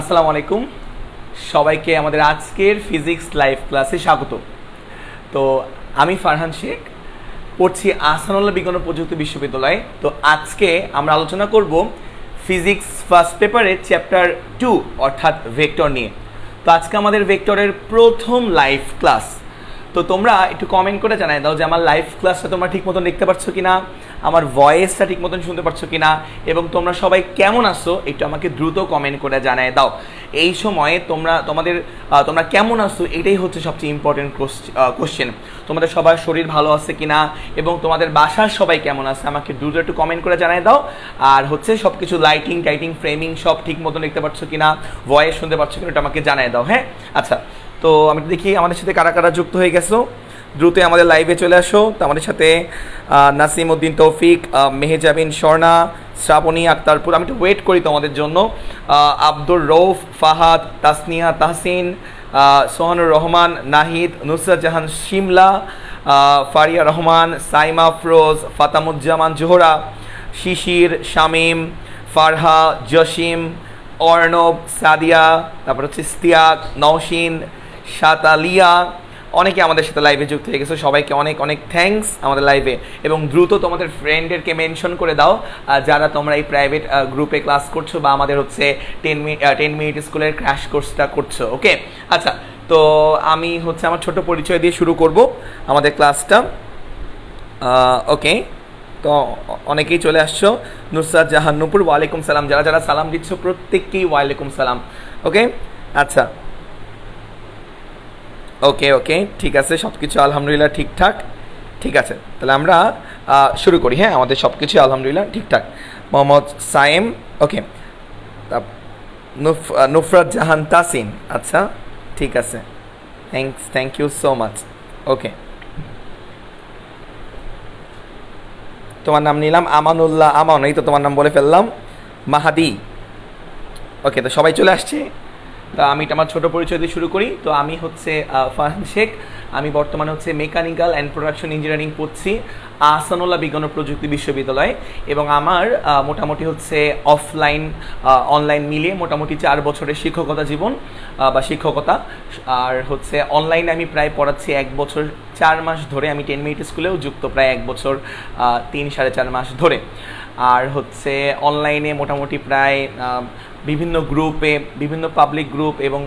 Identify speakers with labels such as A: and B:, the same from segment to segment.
A: আসসালামু আলাইকুম সবাইকে আমাদের আজকের ফিজিক্স লাইভ ক্লাসে স্বাগত। তো আমি ফারহান শেখ, পড়ছি আহসানুল্লাহ বিজ্ঞান ও প্রযুক্তি বিশ্ববিদ্যালয়ে। তো আজকে আমরা আলোচনা করব ফিজিক্স ফার্স্ট পেপারের চ্যাপ্টার 2 অর্থাৎ ভেক্টর নিয়ে। তো আজকে আমাদের ভেক্টরের প্রথম লাইভ ক্লাস। তো তোমরা একটু কমেন্ট করে জানাই দাও যে আমার লাইভ ক্লাসটা তোমরা ঠিক মতন দেখতে পাচ্ছ কিনা, আমার ভয়েসটা ঠিক মতন শুনতে পাচ্ছ কিনা, এবং তোমরা সবাই কেমন আছো একটু আমাকে দ্রুত কমেন্ট করে জানাই দাও। এই সময়ে তোমরা কেমন আছো এটাই হচ্ছে সবচেয়ে ইম্পর্টেন্ট কোশ্চেন। তোমাদের সবার শরীর ভালো আছে কিনা এবং তোমাদের বাসার সবাই কেমন আছে আমাকে দ্রুত একটু কমেন্ট করে জানাই দাও। আর হচ্ছে সব কিছু লাইটিং ফ্রেমিং সব ঠিক মতন দেখতে পাচ্ছ কিনা, ভয়েস শুনতে পাচ্ছ কিনা এটা আমাকে জানাই দাও। হ্যাঁ, আচ্ছা, তো আমি দেখি আমাদের সাথে কারা কারা যুক্ত হয়ে গেছো। দ্রুত আমাদের লাইভে চলে আসো। তো আমাদের সাথে নাসিম উদ্দিন তৌফিক, মেহেজাবিন স্বর্ণা, শ্রাবণী আক্তারপুর, আমি একটু ওয়েট করি তোমাদের জন্য। আব্দুর রৌফ, ফাহাদ, তাসনিয়া, তাহসিন, সোহানুর রহমান, নাহিদ, নুসরাত জাহান শিমলা, ফারিয়া রহমান, সাইমা আফরোজ, ফাতামুজ্জামান জোহরা, শিশির, শামীম, ফারহা, জসিম, অর্ণব, সাদিয়া, তারপর হচ্ছে ইস্তিয়াক, নওশিন, সাতালিয়া, অনেকে আমাদের সাথে লাইভে যুক্ত হয়ে গেছে। সবাইকে অনেক অনেক থ্যাঙ্কস আমাদের লাইভে। এবং দ্রুত তোমাদের ফ্রেন্ডদেরকে মেনশন করে দাও যারা তোমরা এই প্রাইভেট গ্রুপে ক্লাস করছো বা আমাদের হচ্ছে 10 মিনিট স্কুলের ক্র্যাশ কোর্সটা করছো। ওকে, আচ্ছা, তো আমি হচ্ছে আমার ছোট পরিচয় দিয়ে শুরু করব আমাদের ক্লাসটা। ওকে, তো অনেকেই চলে আসছো। নুসরাত জাহান নূপুর, ওয়ালাইকুম সালাম। যারা যারা সালাম দিচ্ছ প্রত্যেককেই ওয়ালাইকুম সালাম। ওকে, আচ্ছা, ওকে, ঠিক আছে, সব কিছু আলহামদুলিল্লাহ ঠিকঠাক। ঠিক আছে, তাহলে আমরা শুরু করি। হ্যাঁ, আমাদের সব কিছু আলহামদুলিল্লাহ ঠিকঠাক। মোহাম্মদ সায়েম, ওকে, নুফরাত জাহান তাসিন, আচ্ছা ঠিক আছে, থ্যাংক ইউ সো মাচ। ওকে, তোমার নাম নিলাম আমানুল্লাহ, আমান, এই তো তোমার নাম বলে ফেললাম, মাহাদি। ওকে, তো সবাই চলে আসছে। তা আমি আমার ছোট পরিচয় দিয়ে শুরু করি। তো আমি হচ্ছে ফারহান শেখ, আমি বর্তমানে হচ্ছে মেকানিক্যাল অ্যান্ড প্রোডাকশন ইঞ্জিনিয়ারিং পড়ছি আহসানুল্লাহ বিজ্ঞান ও প্রযুক্তি বিশ্ববিদ্যালয়ে। এবং আমার মোটামুটি হচ্ছে অফলাইন অনলাইন মিলিয়ে মোটামুটি 4 বছরের শিক্ষকতা জীবন বা শিক্ষকতা। আর হচ্ছে অনলাইনে আমি প্রায় পড়াচ্ছি 1 বছর 4 মাস ধরে। আমি 10 মিনিট স্কুলেও যুক্ত প্রায় 1 বছর 3-4.5 মাস ধরে। আর হচ্ছে অনলাইনে মোটামুটি প্রায় বিভিন্ন গ্রুপে, বিভিন্ন পাবলিক গ্রুপ এবং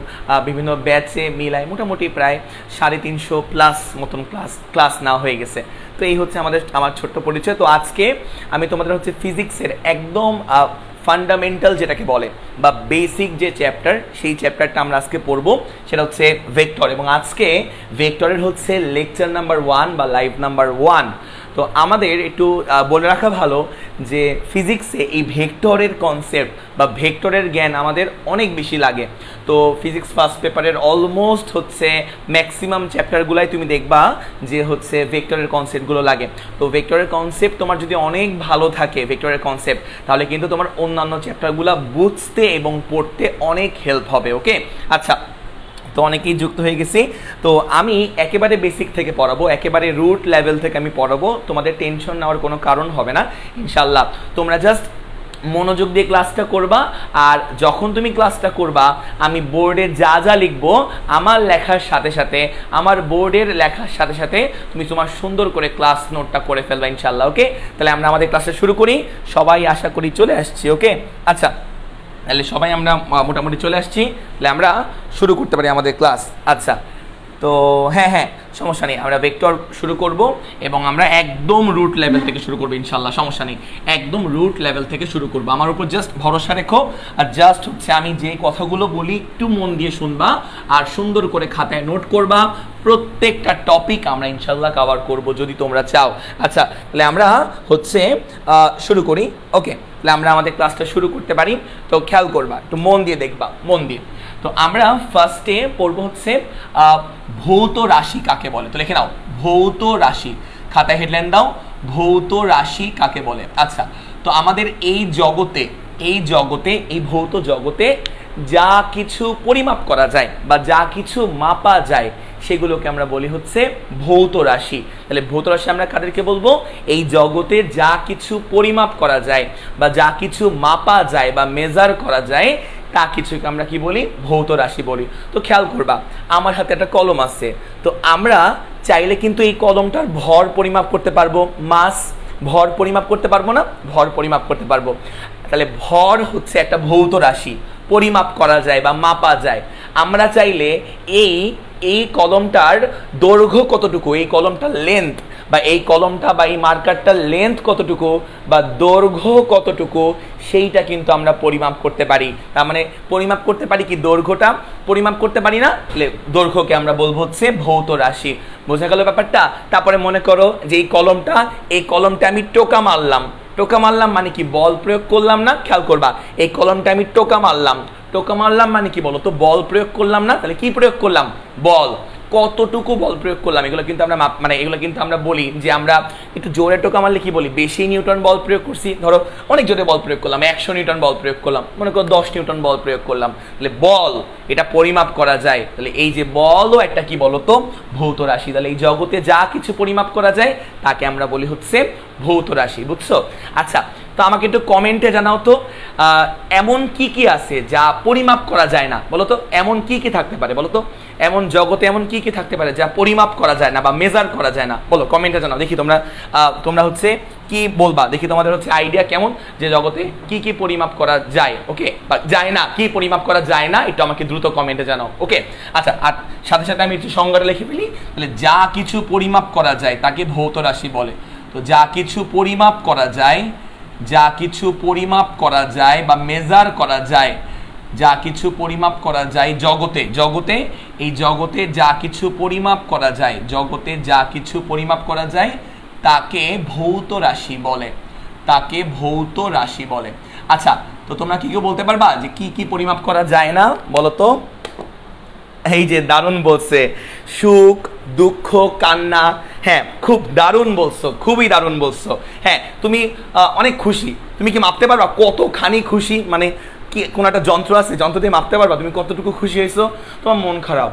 A: বিভিন্ন ব্যাচে মিলায় মোটামুটি প্রায় 350+ মতন ক্লাস নেওয়া হয়ে গেছে। তো এই হচ্ছে আমার ছোট্ট পরিচয়। তো আজকে আমি তোমাদের হচ্ছে ফিজিক্সের একদম ফান্ডামেন্টাল যেটাকে বলে বা বেসিক যে চ্যাপ্টার, সেই চ্যাপ্টারটা আমরা আজকে পড়বো, সেটা হচ্ছে ভেক্টর। এবং আজকে ভেক্টরের হচ্ছে লেকচার নাম্বার 1 বা লাইভ নাম্বার 1। তো আমাদের একটু বলে রাখা ভালো যে ফিজিক্সে এই ভেক্টরের কনসেপ্ট বা ভেক্টরের জ্ঞান আমাদের অনেক বেশি লাগে। তো ফিজিক্স ফার্স্ট পেপারের অলমোস্ট হচ্ছে ম্যাক্সিমাম চ্যাপ্টারগুলাই তুমি দেখবা যে হচ্ছে ভেক্টরের কনসেপ্টগুলো লাগে। তো ভেক্টরের কনসেপ্ট তোমার যদি অনেক ভালো থাকে ভেক্টরের কনসেপ্ট, তাহলে কিন্তু তোমার অন্যান্য চ্যাপ্টারগুলো বুঝতে এবং পড়তে অনেক হেল্প হবে। ওকে, আচ্ছা, তো অনেকেই যুক্ত হয়ে গেছি। তো আমি একেবারে বেসিক থেকে পড়াবো, একেবারে রুট লেভেল থেকে আমি পড়াবো। তোমাদের টেনশন নেওয়ার কোনো কারণ হবে না ইনশাল্লাহ। তোমরা জাস্ট মনোযোগ দিয়ে ক্লাসটা করবা। আর যখন তুমি ক্লাসটা করবা আমি বোর্ডে যা যা লিখবো আমার লেখার সাথে সাথে, আমার বোর্ডের লেখার সাথে সাথে তুমি তোমার সুন্দর করে ক্লাস নোটটা করে ফেলবা ইনশাল্লাহ। ওকে, তাহলে আমরা আমাদের ক্লাসটা শুরু করি। সবাই আশা করি চলে আসছি। ওকে, আচ্ছা, তাহলে সবাই আমরা মোটামুটি চলে আসছি, তাহলে আমরা শুরু করতে পারি আমাদের ক্লাস। আচ্ছা, তো হ্যাঁ, সমস্যা নেই, আমরা ভেক্টর শুরু করব এবং আমরা একদম রুট লেভেল থেকে শুরু করবো ইনশাল্লাহ, সমস্যা নেই, একদম রুট লেভেল থেকে শুরু করবো। আমার উপর জাস্ট ভরসা রেখো। আর জাস্ট হচ্ছে আমি যে কথাগুলো বলি একটু মন দিয়ে শুনবা আর সুন্দর করে খাতায় নোট করবা। প্রত্যেকটা টপিক আমরা ইনশাল্লাহ কভার করব যদি তোমরা চাও। আচ্ছা, তাহলে আমরা হচ্ছে শুরু করি। ওকে, তাহলে আমরা আমাদের ক্লাসটা শুরু করতে পারি। তো খেয়াল করবা, একটু মন দিয়ে দেখবা, মন দিয়ে। তো আমরা ফার্স্টে পড়বো হচ্ছে ভৌত রাশি কাকে বলে। তো লিখে নাও ভৌত রাশি, খাতায় হেডলাইন দাও, ভৌত রাশি কাকে বলে। আচ্ছা, তো আমাদের এই জগতে এই ভৌত জগতে যা কিছু পরিমাপ করা যায় বা যা কিছু মাপা যায় সেগুলোকে আমরা বলি হচ্ছে ভৌত রাশি। তাহলে ভৌত রাশি আমরা কাদেরকে বলবো? এই জগতে যা কিছু পরিমাপ করা যায় বা যা কিছু মাপা যায় বা মেজার করা যায় তা কিছুকে আমরা কি বলি, ভৌত রাশি বলি। তো খেয়াল করবা আমার হাতে একটা কলম আছে, তো আমরা চাইলে কিন্তু এই কলমটার ভর পরিমাপ করতে পারবো, মাস ভর পরিমাপ করতে পারবো না, ভর পরিমাপ করতে পারবো। তাহলে ভর হচ্ছে একটা ভৌত রাশি, পরিমাপ করা যায় বা মাপা যায়। আমরা চাইলে এই কলমটার দৈর্ঘ্য কতটুকু, এই কলমটার লেন্থ বা এই কলমটা বা এই মার্কারটার লেন্থ কতটুকু বা দৈর্ঘ্য কতটুকু সেইটা কিন্তু আমরা পরিমাপ করতে পারি। তার মানে পরিমাপ করতে পারি কি, দৈর্ঘ্যটা পরিমাপ করতে পারি না, দৈর্ঘ্যকে আমরা বলবো হচ্ছে ভৌত রাশি। বোঝা গেল ব্যাপারটা? তারপরে মনে করো যে এই কলমটা আমি টোকা মারলাম, টোকা মারলাম মানে কি, বল প্রয়োগ করলাম না। খেয়াল করবা এই কলমটা আমি টোকা মারলাম, টোকা মারলাম মানে কি বলো তো, বল প্রয়োগ করলাম না। তাহলে কি প্রয়োগ করলাম, বল। কতটুকু বল প্রয়োগ করলাম এগুলো কিন্তু আমরা মানে এগুলো কিন্তু আমরা বলি যে আমরা একটু জোরে টোকা মারলে কি বলি, বেশি নিউটন বল প্রয়োগ করছি। ধরো অনেক জোরে বল প্রয়োগ করলাম, 100 নিউটন বল প্রয়োগ করলাম, মনে করো 10 নিউটন বল প্রয়োগ করলাম, তাহলে বল এটা পরিমাপ করা যায়। তাহলে এই যে বলও একটা কি বলতো, ভৌত রাশি। তাহলে এই জগতে যা কিছু পরিমাপ করা যায় তাকে আমরা বলি হচ্ছে ভৌত রাশি। বুঝছো? আচ্ছা, তো আমাকে একটু কমেন্টে জানাও তো এমন কি কি আছে যা পরিমাপ করা যায় না, বলো তো এমন কি কি থাকতে পারে, বলো তো এমন জগতে এমন কি কি থাকতে পারে যা পরিমাপ করা যায় না বা মেজার করা যায় না, বলো কমেন্টে জানাও দেখি। তোমরা হচ্ছে কি বলবা দেখি, তোমাদের হচ্ছে আইডিয়া কেমন যে জগতে কি কি পরিমাপ করা যায়, ওকে, বা যায় না, কি পরিমাপ করা যায় না, একটু আমাকে দ্রুত কমেন্টে জানাও, ওকে। আচ্ছা, আর সাথে সাথে আমি একটু সংজ্ঞাটা লিখে ফেলি। তাহলে যা কিছু পরিমাপ করা যায় তাকে ভৌত রাশি বলে। তো যা কিছু পরিমাপ করা যায়, যা কিছু পরিমাপ করা যায় বা মেজার করা যায়, যা কিছু পরিমাপ করা যায় জগতে এই জগতে যা কিছু পরিমাপ করা যায়, জগতে যা কিছু পরিমাপ করা যায় তাকে ভৌত রাশি বলে, তাকে ভৌত রাশি বলে। আচ্ছা, তো তোমরা কি কেউ বলতে পারবা যে কি কি পরিমাপ করা যায় না, বলো তো? এই যে দারুণ বলছে, সুখ, দুঃখ, কান্না। হ্যাঁ, খুব দারুণ বলছো, খুবই দারুণ বলছো। হ্যাঁ, তুমি অনেক খুশি, তুমি কি মাপতে পারবা কতখানি খুশি? মানে কি কোনো একটা যন্ত্র আছে, যন্ত্র দিয়ে মাপতে পারবা তুমি কতটুকু খুশি হয়েছো? তোমার মন খারাপ,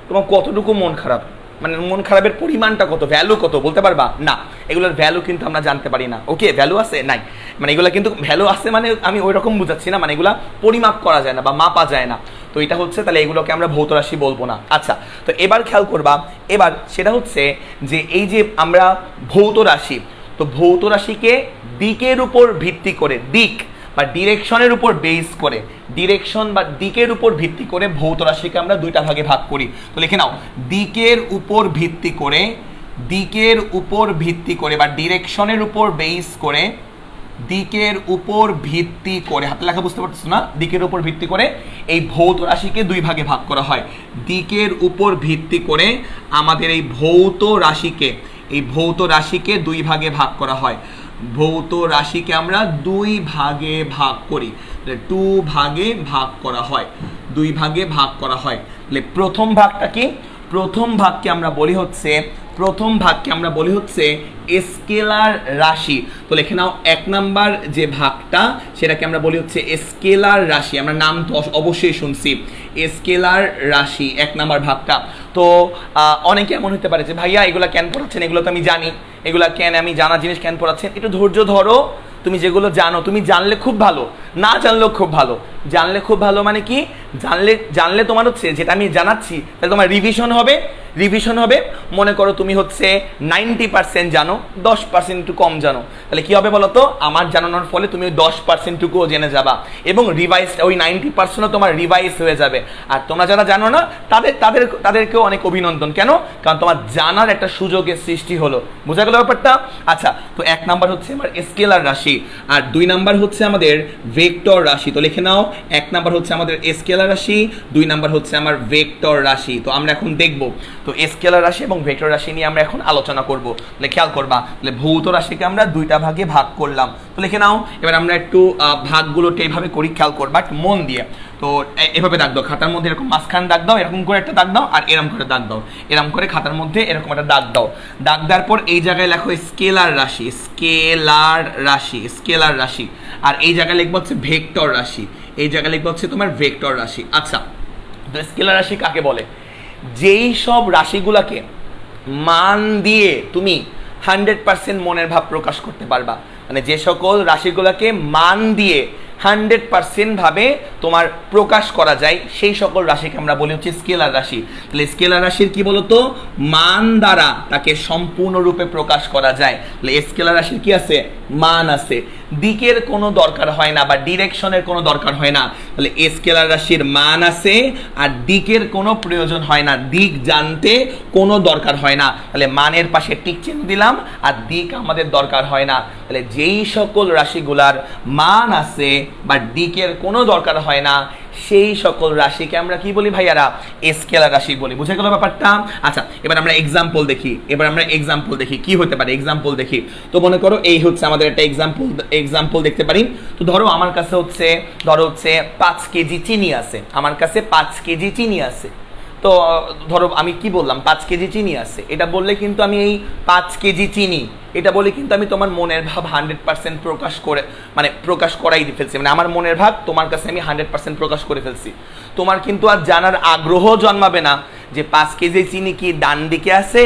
A: তোমার কতটুকু মন খারাপ, মানে মন খারাপের পরিমাণটা কত, ভ্যালু কত বলতে পারবা? না, এগুলোর ভ্যালু কিন্তু আমরা জানতে পারি না। ওকে, ভ্যালু আছে নাই, মানে এগুলো কিন্তু ভ্যালু আছে মানে আমি ওই রকম বুঝাচ্ছি না, মানে এগুলা পরিমাপ করা যায় না বা মাপা যায় না। তো এটা হচ্ছে, তাহলে এগুলোকে আমরা ভৌত রাশি বলবো না। আচ্ছা, তো এবার খেয়াল করবা, এবার সেটা হচ্ছে যে এই যে আমরা ভৌত রাশি, তো ভৌত রাশিকে দিকের উপর ভিত্তি করে, দিক বা ডিরেকশনের উপর বেস করে, ডিরেকশন বা দিকের উপর ভিত্তি করে ভৌত রাশিকে আমরা দুইটা ভাগে ভাগ করি। তো লিখে নাও, দিকের উপর ভিত্তি করে, দিকের উপর ভিত্তি করে বা ডিরেকশনের উপর বেস করে, দিকের উপর ভিত্তি করে, হাতে লেখা বুঝতে পারছো না, দিকের উপর ভিত্তি করে এই ভৌত রাশিকে দুই ভাগে ভাগ করা হয়। দিকের উপর ভিত্তি করে আমাদের এই ভৌত রাশিকে দুই ভাগে ভাগ করা হয়। ভৌত রাশিকে আমরা দুই ভাগে ভাগ করি, টু ভাগে ভাগ করা হয়, দুই ভাগে ভাগ করা হয়। প্রথম ভাগটা কি? প্রথম ভাগকে আমরা বলি হচ্ছে স্কেলার রাশি। তো লিখে নাও, এক নাম্বার যে ভাগটা সেটাকে আমরা বলি হচ্ছে স্কেলার রাশি। আমরা নাম তো অবশ্যই শুনছি, স্কেলার রাশি এক নাম্বার ভাগটা। তো অনেকে এমন হতে পারে যে ভাইয়া এগুলা কেন পড়াচ্ছেন, এগুলো তো আমি জানি, এগুলা কেন আমি জানা জিনিস কেন পড়াচ্ছেন? একটু ধৈর্য ধরো, তুমি যেগুলো জানো, তুমি জানলে খুব ভালো, না জানলেও খুব ভালো। জানলে খুব ভালো মানে কি, জানলে তোমার হচ্ছে যেটা আমি জানাচ্ছি তাহলে তোমার রিভিশন হবে। মনে করো তুমি হচ্ছে 90% জানো, 10% একটু কম জানো, তাহলে কি হবে বলো তো? আমার জানানোর ফলে তুমি ওই 10%টুকুও জেনে যাবা এবং রিভাইজ, ওই 90%ও তোমার রিভাইজ হয়ে যাবে। আর তোমরা যারা জানো না তাদেরকেও অনেক অভিনন্দন। কেন? কারণ তোমার জানার একটা সুযোগের সৃষ্টি হলো। বোঝা গেল ব্যাপারটা? আচ্ছা, তো এক নাম্বার হচ্ছে আমার স্কেলার রাশি, আর দুই নাম্বার হচ্ছে আমাদের ভেক্টর রাশি। তো লিখে নাও, এক নাম্বার হচ্ছে আমাদের স্কেলার রাশি, দুই নাম্বার হচ্ছে আমার ভেক্টর রাশি। তো আমরা এখন দেখব, তো স্কেলার রাশি এবং ভেক্টর রাশি নিয়ে আমরা এখন আলোচনা করব। তাহলে খেয়াল করবা, তাহলে ভৌত রাশিকে আমরা দুইটা ভাগে ভাগ করলাম। তো লিখে নাও, এবার আমরা একটু ভাগগুলোকে এইভাবে করি, খেয়াল করবা একটু মন দিয়ে। তো এভাবে দাগ দাও, খাতার মধ্যে এরকম মাঝখান দাগ দাও, এরকম করে একটা দাগ দাও, আর এরকম করে দাগ দাও, এরকম করে খাতার মধ্যে এরকম একটা দাগ দাও। দাগ দেওয়ার পর এই জায়গায় লেখো স্কেলার রাশি, স্কেলার রাশি। আর এই জায়গায় লিখবো হচ্ছে ভেক্টর রাশি, এই জায়গায় লিখবো হচ্ছে তোমার ভেক্টর রাশি। আচ্ছা, তো স্কেলার রাশি কাকে বলে? যেই সব রাশিগুলাকে মান দিয়ে তুমি 100% মনের ভাব প্রকাশ করতে পারবা, মানে যে সকল রাশিগুলাকে মান দিয়ে 100% ভাবে তোমার প্রকাশ করা যায়, সেই সকল রাশিকে আমরা বলি হচ্ছে স্কেলার রাশি। তাহলে স্কেলার রাশির কি বলতো, মান দ্বারা তাকে সম্পূর্ণরূপে প্রকাশ করা যায়। তাহলে স্কেলার রাশির কি আছে, মান আছে, দিকের কোনো দরকার হয় না বা ডিরেকশনের কোনো দরকার হয় না। তাহলে স্কেলার রাশির মান আছে আর দিকের কোনো প্রয়োজন হয় না, দিক জানতে কোনো দরকার হয় না। তাহলে মানের পাশে টিক চিহ্ন দিলাম আর দিক আমাদের দরকার হয় না। তাহলে যেই সকল রাশিগুলার মান আছে বা দিকের কোনো দরকার হয় না, সেই সকল রাশিকে আমরা কি বলি ভাইয়ারা, স্কেলার রাশি বলি। বুঝে গেল ব্যাপারটা? আচ্ছা, এবার আমরা এক্সাম্পল দেখি কি হতে পারে। এক্সাম্পল দেখি তো মনে করো এই হচ্ছে আমাদের একটা এক্সাম্পল দেখতে পারি। তো ধরো আমার কাছে হচ্ছে 5 কেজি চিনি আছে, আমার কাছে 5 কেজি চিনি আছে। তো ধরো আমি কি বললাম, 5 কেজি চিনি আছে, এটা বললে কিন্তু আমি এই 5 কেজি চিনি এটা বলে কিন্তু আমি তোমার মনের ভাব 100% প্রকাশ করাই ফেলছি, মানে আমার মনের ভাব তোমার কাছে আমি 100% প্রকাশ করে ফেলছি। তোমার কিন্তু আর জানার আগ্রহ জন্মাবে না যে 5 কেজি চিনি কি ডান দিকে আছে,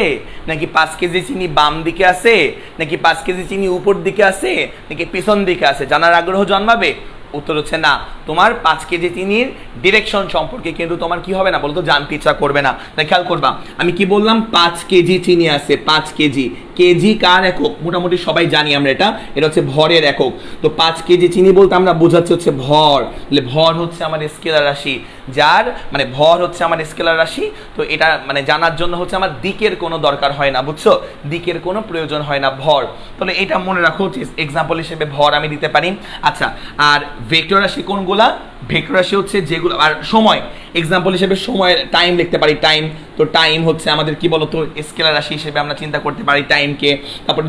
A: নাকি 5 কেজি চিনি বাম দিকে আছে, নাকি 5 কেজি চিনি উপর দিকে আছে, নাকি পিছন দিকে আছে, জানার আগ্রহ জন্মাবে? উত্তর হচ্ছে না। তোমার 5 কেজি চিনির ডিরেকশন সম্পর্কে কিন্তু তোমার কি হবে না বলতো, জানতে ইচ্ছা করবে না। তাই খেয়াল করবা, আমি কি বললাম, 5 কেজি চিনি আছে। 5 কেজি, কেজি কার একক? মোটামুটি সবাই জানি আমরা, এটা হচ্ছে ভরের একক। তো 5 কেজি চিনি বলতে আমরা বোঝাচ্ছি হচ্ছে ভর। তাহলে ভর হচ্ছে আমার স্কেলার রাশি, যার মানে ভর হচ্ছে আমার স্কেলার রাশি। তো এটা মানে জানার জন্য হচ্ছে আমার দিকের কোনো দরকার হয় না, বুঝছো, দিকের কোনো প্রয়োজন হয় না, ভর। তাহলে এটা মনে রাখো, এক্সাম্পল হিসেবে ভর আমি দিতে পারি। আচ্ছা, আর ভেক্টর রাশি কোনগুলা? ভেক্টর রাশি হচ্ছে যেগুলো, আর সময় এক্সাম্পল হিসেবে সময়, টাইম লিখতে পারি, টাইম। তো টাইম হচ্ছে আমাদের কি বলতো, স্কেলার রাশি হিসেবে আমরা চিন্তা করতে পারি টাইমকে। তারপর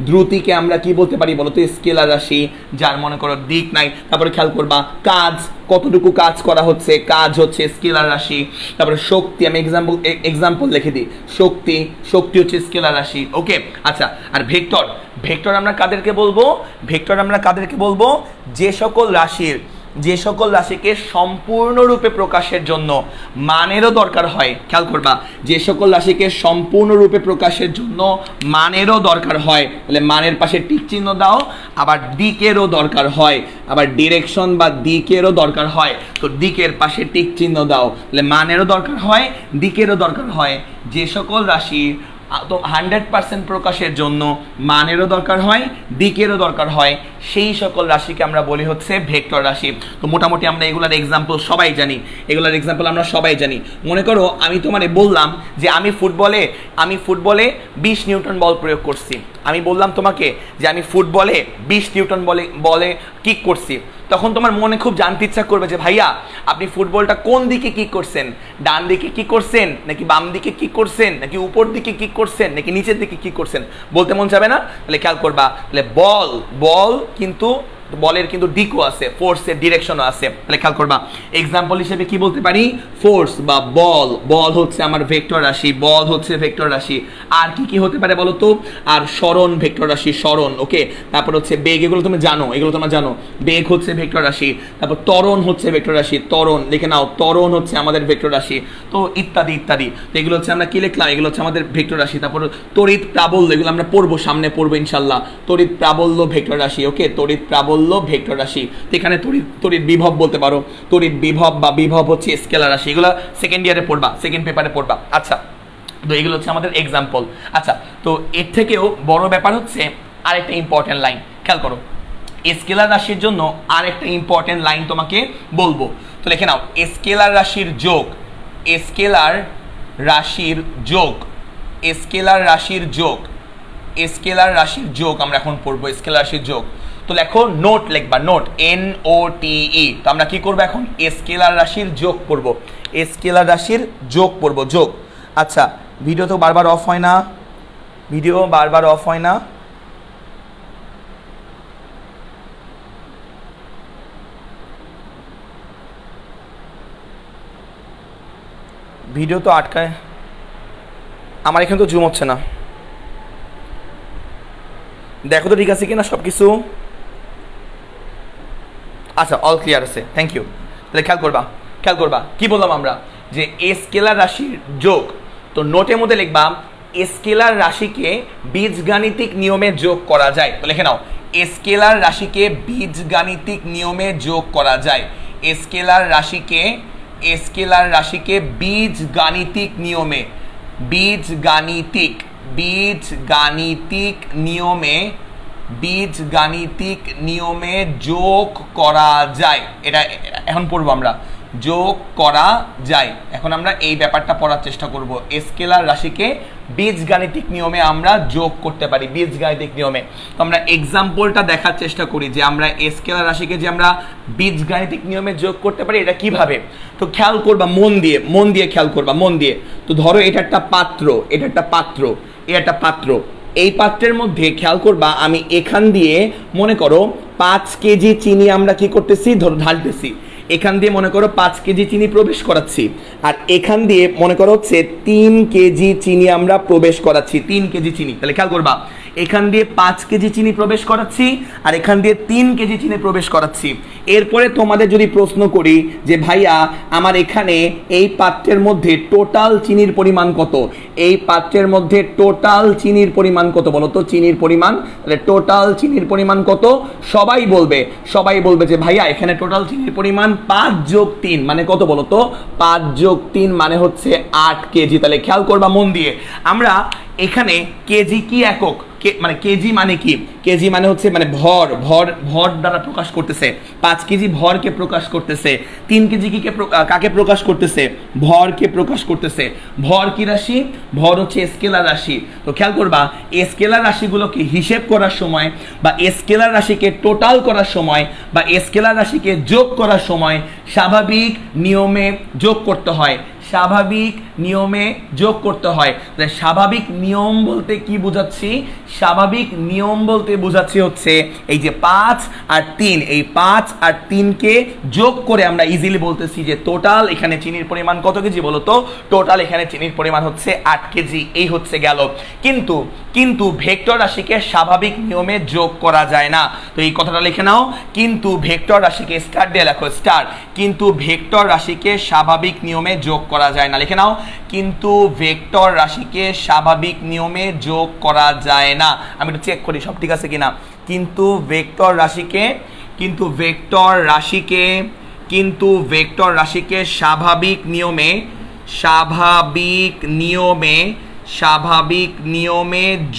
A: দ্রুতিকে আমরা কি বলতে পারি বলতো, স্কেলার রাশি, যার মনে করো দিক নাই। তারপরে খেয়াল করবা কাজ, কতটুকু কাজ করা হচ্ছে, কাজ হচ্ছে স্কেলার রাশি। তারপরে শক্তি, আমি এক্সাম্পল লিখে দিই, শক্তি হচ্ছে স্কেলার রাশি। ওকে, আচ্ছা, আর ভেক্টর আমরা কাদেরকে বলবো, যে সকল রাশিকে সম্পূর্ণরূপে প্রকাশের জন্য মানেরও দরকার হয়। খেয়াল করবা, যে সকল রাশিকে সম্পূর্ণরূপে প্রকাশের জন্য মানেরও দরকার হয়, তাহলে মানের পাশে টিক চিহ্ন দাও। আবার দিকেরও দরকার হয়, আবার ডিরেকশন বা দিকেরও দরকার হয়, তো দিকের পাশে টিক চিহ্ন দাও। তাহলে মানেরও দরকার হয়, দিকেরও দরকার হয়। যে সকল রাশি তো 100% প্রকাশের জন্য মানেরও দরকার হয়, দিকেরও দরকার হয়, সেই সকল রাশিকে আমরা বলি হচ্ছে ভেক্টর রাশি। তো মোটামুটি আমরা এগুলার এক্সাম্পল আমরা সবাই জানি। মনে করো আমি তোমারে বললাম যে আমি ফুটবলে 20 নিউটন বল প্রয়োগ করছি। আমি বললাম তোমাকে যে আমি ফুটবলে 20 নিউটন বলে কিক করছি। তখন তোমার মনে খুব জানতে ইচ্ছা করবে যে ভাইয়া আপনি ফুটবলটা কোন দিকে কিক করছেন, ডান দিকে কিক করছেন, নাকি বাম দিকে কিক করছেন, নাকি উপর দিকে কিক করছেন, নাকি নিচের দিকে কিক করছেন, বলতে মন যাবে না? তাহলে খেয়াল করবা, তাহলে বল কিন্তু বলের কিন্তু দিকও আছে, ফোর্সের ডিরেকশনও আছে। তাহলে খেয়াল করবা, এক্সাম্পল হিসেবে কি বলতে পারি, ফোর্স বা বল হচ্ছে আমার ভেক্টর রাশি। আর কি হতে পারে বলো তো, আর সরণ, ভেক্টর রাশি সরণ। ওকে, তারপর হচ্ছে বেগ, এগুলো তোমরা জানো, বেগ হচ্ছে ভেক্টর রাশি। তারপর ত্বরণ হচ্ছে ভেক্টর রাশি, ত্বরণ লিখে নাও, ত্বরণ হচ্ছে আমাদের ভেক্টর রাশি। তো ইত্যাদি। তো এগুলো হচ্ছে আমরা কি লিখলাম, এগুলো হচ্ছে আমাদের ভেক্টর রাশি। তারপর তড়িৎ প্রাবল্য, এগুলো আমরা সামনে পড়বো ইনশাল্লাহ। তড়িৎ প্রাবল্য ভেক্টর রাশি। ওকে, তড়িৎ প্রাবল্য ভেক্টর রাশি। এখানে তড়িৎ বিভব বলতে পারো, তড়িৎ বিভব বা বিভব হচ্ছে স্কেলার রাশি। এগুলো সেকেন্ড পেপারে পড়বা। আচ্ছা, তো এগুলো হচ্ছে আমাদের এক্সাম্পল। আচ্ছা, তো এর থেকেও বড় ব্যাপার হচ্ছে আরেকটা ইম্পর্টেন্ট লাইন। খেয়াল করো, স্কেলার রাশির জন্য আরেকটা ইম্পর্টেন্ট লাইন তোমাকে বলবো। তো লিখে নাও, স্কেলার রাশির যোগ আমরা এখন পড়বো, স্কেলার রাশির যোগ। তো লেখো, নোট লিখবা, নোট, NOTE। তো আমরা কি করবো এখন, স্কেলার রাশির যোগ পড়বো, যোগ। আচ্ছা, ভিডিও তো বারবার অফ হয় না, ভিডিও তো আটকায়, আমার এখানে তো জুম হচ্ছে না। দেখো তো ঠিক আছে কিনা সব কিছু। আচ্ছা, অল ক্লিয়ার আছে, থ্যাংক ইউ। তাহলে খেয়াল করবা কি বললাম আমরা, যে স্কেলার রাশির যোগ। তো নোটের মধ্যে লিখবা স্কেলার রাশিকে বীজগাণিতিক নিয়মে যোগ করা যায়। তো লিখে নাও, স্কেলার রাশিকে বীজগাণিতিক নিয়মে যোগ করা যায়। স্কেলার রাশিকে বীজগাণিতিক নিয়মে বীজগাণিতিক নিয়মে যোগ করা যায়। এটা এখন পড়বো আমরা, যোগ করা যায়। এখন আমরা এই ব্যাপারটা পড়ার চেষ্টা করব। স্কেলার রাশিকে বীজগাণিতিক নিয়মে আমরা যোগ করতে পারি, বীজগাণিতিক নিয়মে। তো আমরা এক্সাম্পলটা দেখার চেষ্টা করি যে আমরা স্কেলার রাশিকে যে আমরা বীজগাণিতিক নিয়মে যোগ করতে পারি এটা কিভাবে। তো খেয়াল করবা, মন দিয়ে খেয়াল করবা, মন দিয়ে। তো ধরো এটা একটা পাত্র, এই পাত্রের মধ্যে খেয়াল করবা আমি এখান দিয়ে মনে করো 5 কেজি চিনি আমরা কি করতেছি, ধরো ঢালতেছি। এখান দিয়ে মনে করো 5 কেজি চিনি প্রবেশ করাচ্ছি, আর এখান দিয়ে মনে করো হচ্ছে 3 কেজি চিনি আমরা প্রবেশ করাচ্ছি, 3 কেজি চিনি। তাহলে খেয়াল করবা এখান দিয়ে 5 কেজি চিনি প্রবেশ করাচ্ছি আর এখান দিয়ে 3 কেজি চিনি প্রবেশ করাচ্ছি। এরপরে তোমাদের যদি প্রশ্ন করি যে ভাইয়া আমার এখানে এই পাত্রের মধ্যে টোটাল চিনির পরিমাণ কত, এই পাত্রের মধ্যে টোটাল চিনির পরিমাণ কত বলো তো, চিনির পরিমাণ। তাহলে টোটাল চিনির পরিমাণ কত, সবাই বলবে যে ভাইয়া এখানে টোটাল চিনির পরিমাণ 5 যোগ 3 মানে কত বলো তো, 5 যোগ 3 মানে হচ্ছে 8 কেজি। তাহলে খেয়াল করবা মন দিয়ে, আমরা এখানে কেজি কি একক, মানে কেজি মানে কি, কেজি মানে হচ্ছে মানে ভর দ্বারা প্রকাশ করতেছে। 5 কেজি ভরকে প্রকাশ করতেছে, 3 কেজি কি কাকে প্রকাশ করতেছে, ভরকে প্রকাশ করতেছে। ভর কি রাশি, ভর হচ্ছে স্কেলার রাশি। তো খেয়াল করবা স্কেলার রাশিগুলোকে হিসেব করার সময় বা স্কেলার রাশিকে টোটাল করার সময় বা স্কেলার রাশিকে যোগ করার সময় স্বাভাবিক নিয়মে যোগ করতে হয়, স্বাভাবিক নিয়মে যোগ করতে হয়। স্বাভাবিক নিয়ম বলতে কি বোঝাচ্ছি, স্বাভাবিক নিয়ম বলতে বোঝাচ্ছি হচ্ছে এই যে 5 আর 3, এই 5 আর 3কে যোগ করে আমরা ইজিলি বলতেছি যে টোটাল এখানে চিনির পরিমাণ কত কেজি বলো তো, টোটাল এখানে চিনির পরিমাণ হচ্ছে 8 কেজি। এই হচ্ছে গেল। কিন্তু ভেক্টর রাশিকে স্বাভাবিক নিয়মে যোগ করা যায় না। তো এই কথাটা লিখে নাও, কিন্তু ভেক্টর রাশিকে স্টার দিয়ে লেখো, স্টার। কিন্তু ভেক্টর রাশিকে স্বাভাবিক নিয়মে যোগ করা যায় না, লিখে নাও, কিন্তু ভেক্টর রাশিকে স্বাভাবিক নিয়মে যোগ করা যায় না। আমি একটু চেক করি সব ঠিক আছে কিনা। কিন্তু ভেক্টর রাশিকে স্বাভাবিক নিয়মে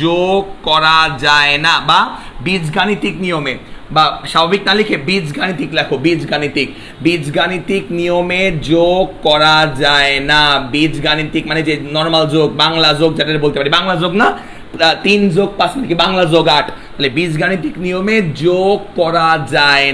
A: যোগ করা যায় না, বা বীজগাণিতিক নিয়মে, বা স্বাভাবিক না লিখে বীজগাণিতিক লেখো, বীজগাণিতিক নিয়মে যোগ করা যায় না। বীজগাণিতিক মানে যে নরমাল যোগ, বাংলা যোগ যেটা বলতে পারি, বাংলা যোগ না, 3 যোগ 5 মানে কি বাংলা যোগ 8। তাহলে বীজগাণিতিক নিয়মে যোগ করা যায়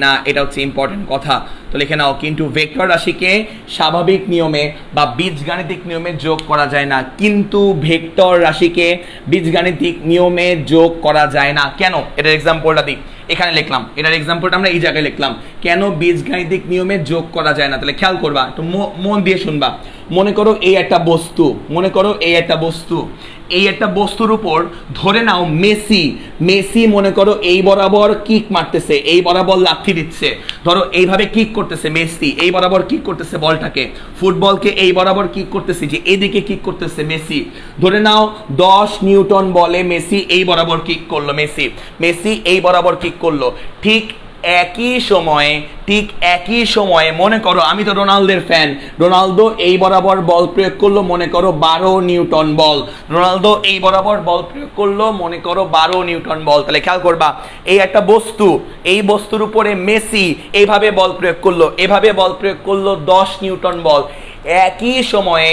A: না, এটা হচ্ছে ইম্পর্টেন্ট কথা। তো লিখে নাও, কিন্তু ভেক্টর রাশিকে স্বাভাবিক নিয়মে বা বীজগাণিতিক নিয়মে যোগ করা যায় না, কিন্তু ভেক্টর রাশিকে বীজগাণিতিক নিয়মে যোগ করা যায় না। কেন, এটার এক্সাম্পলটা দিই, এখানে লিখলাম, এটার এক্সাম্পলটা আমরা এই জায়গায় লিখলাম, কেন বীজগাণিতিক নিয়মে যোগ করা যায় না। তাহলে খেয়াল করবা, একটু মন দিয়ে শুনবা। মনে করো এই একটা বস্তু, এই একটা বস্তুর উপর ধরে নাও মেসি মনে করো এই বরাবর কিক মারতেছে, এই বরাবর লাথি দিচ্ছে, ধরো এইভাবে কিক করতেছে মেসি, এই বরাবর কিক করতেছে বলটাকে, ফুটবলকে এই বরাবর কিক করতেছে, যে এদিকে কিক করতেছে মেসি। ধরে নাও 10 নিউটন বলে মেসি এই বরাবর কিক করলো, মেসি এই বরাবর কিক করলো। ঠিক একই সময়ে মনে করো, আমি তো রোনালদোর ফ্যান, রোনালদো এই বরাবর বল প্রয়োগ করলো মনে করো 12 নিউটন বল, রোনালদো এই বরাবর বল প্রয়োগ করলো মনে করো 12 নিউটন বল। তাহলে খেয়াল করবা, এই একটা বস্তু, এই বস্তুর উপরে মেসি এইভাবে বল প্রয়োগ করলো, এভাবে বল প্রয়োগ করলো 10 নিউটন বল। একই সময়ে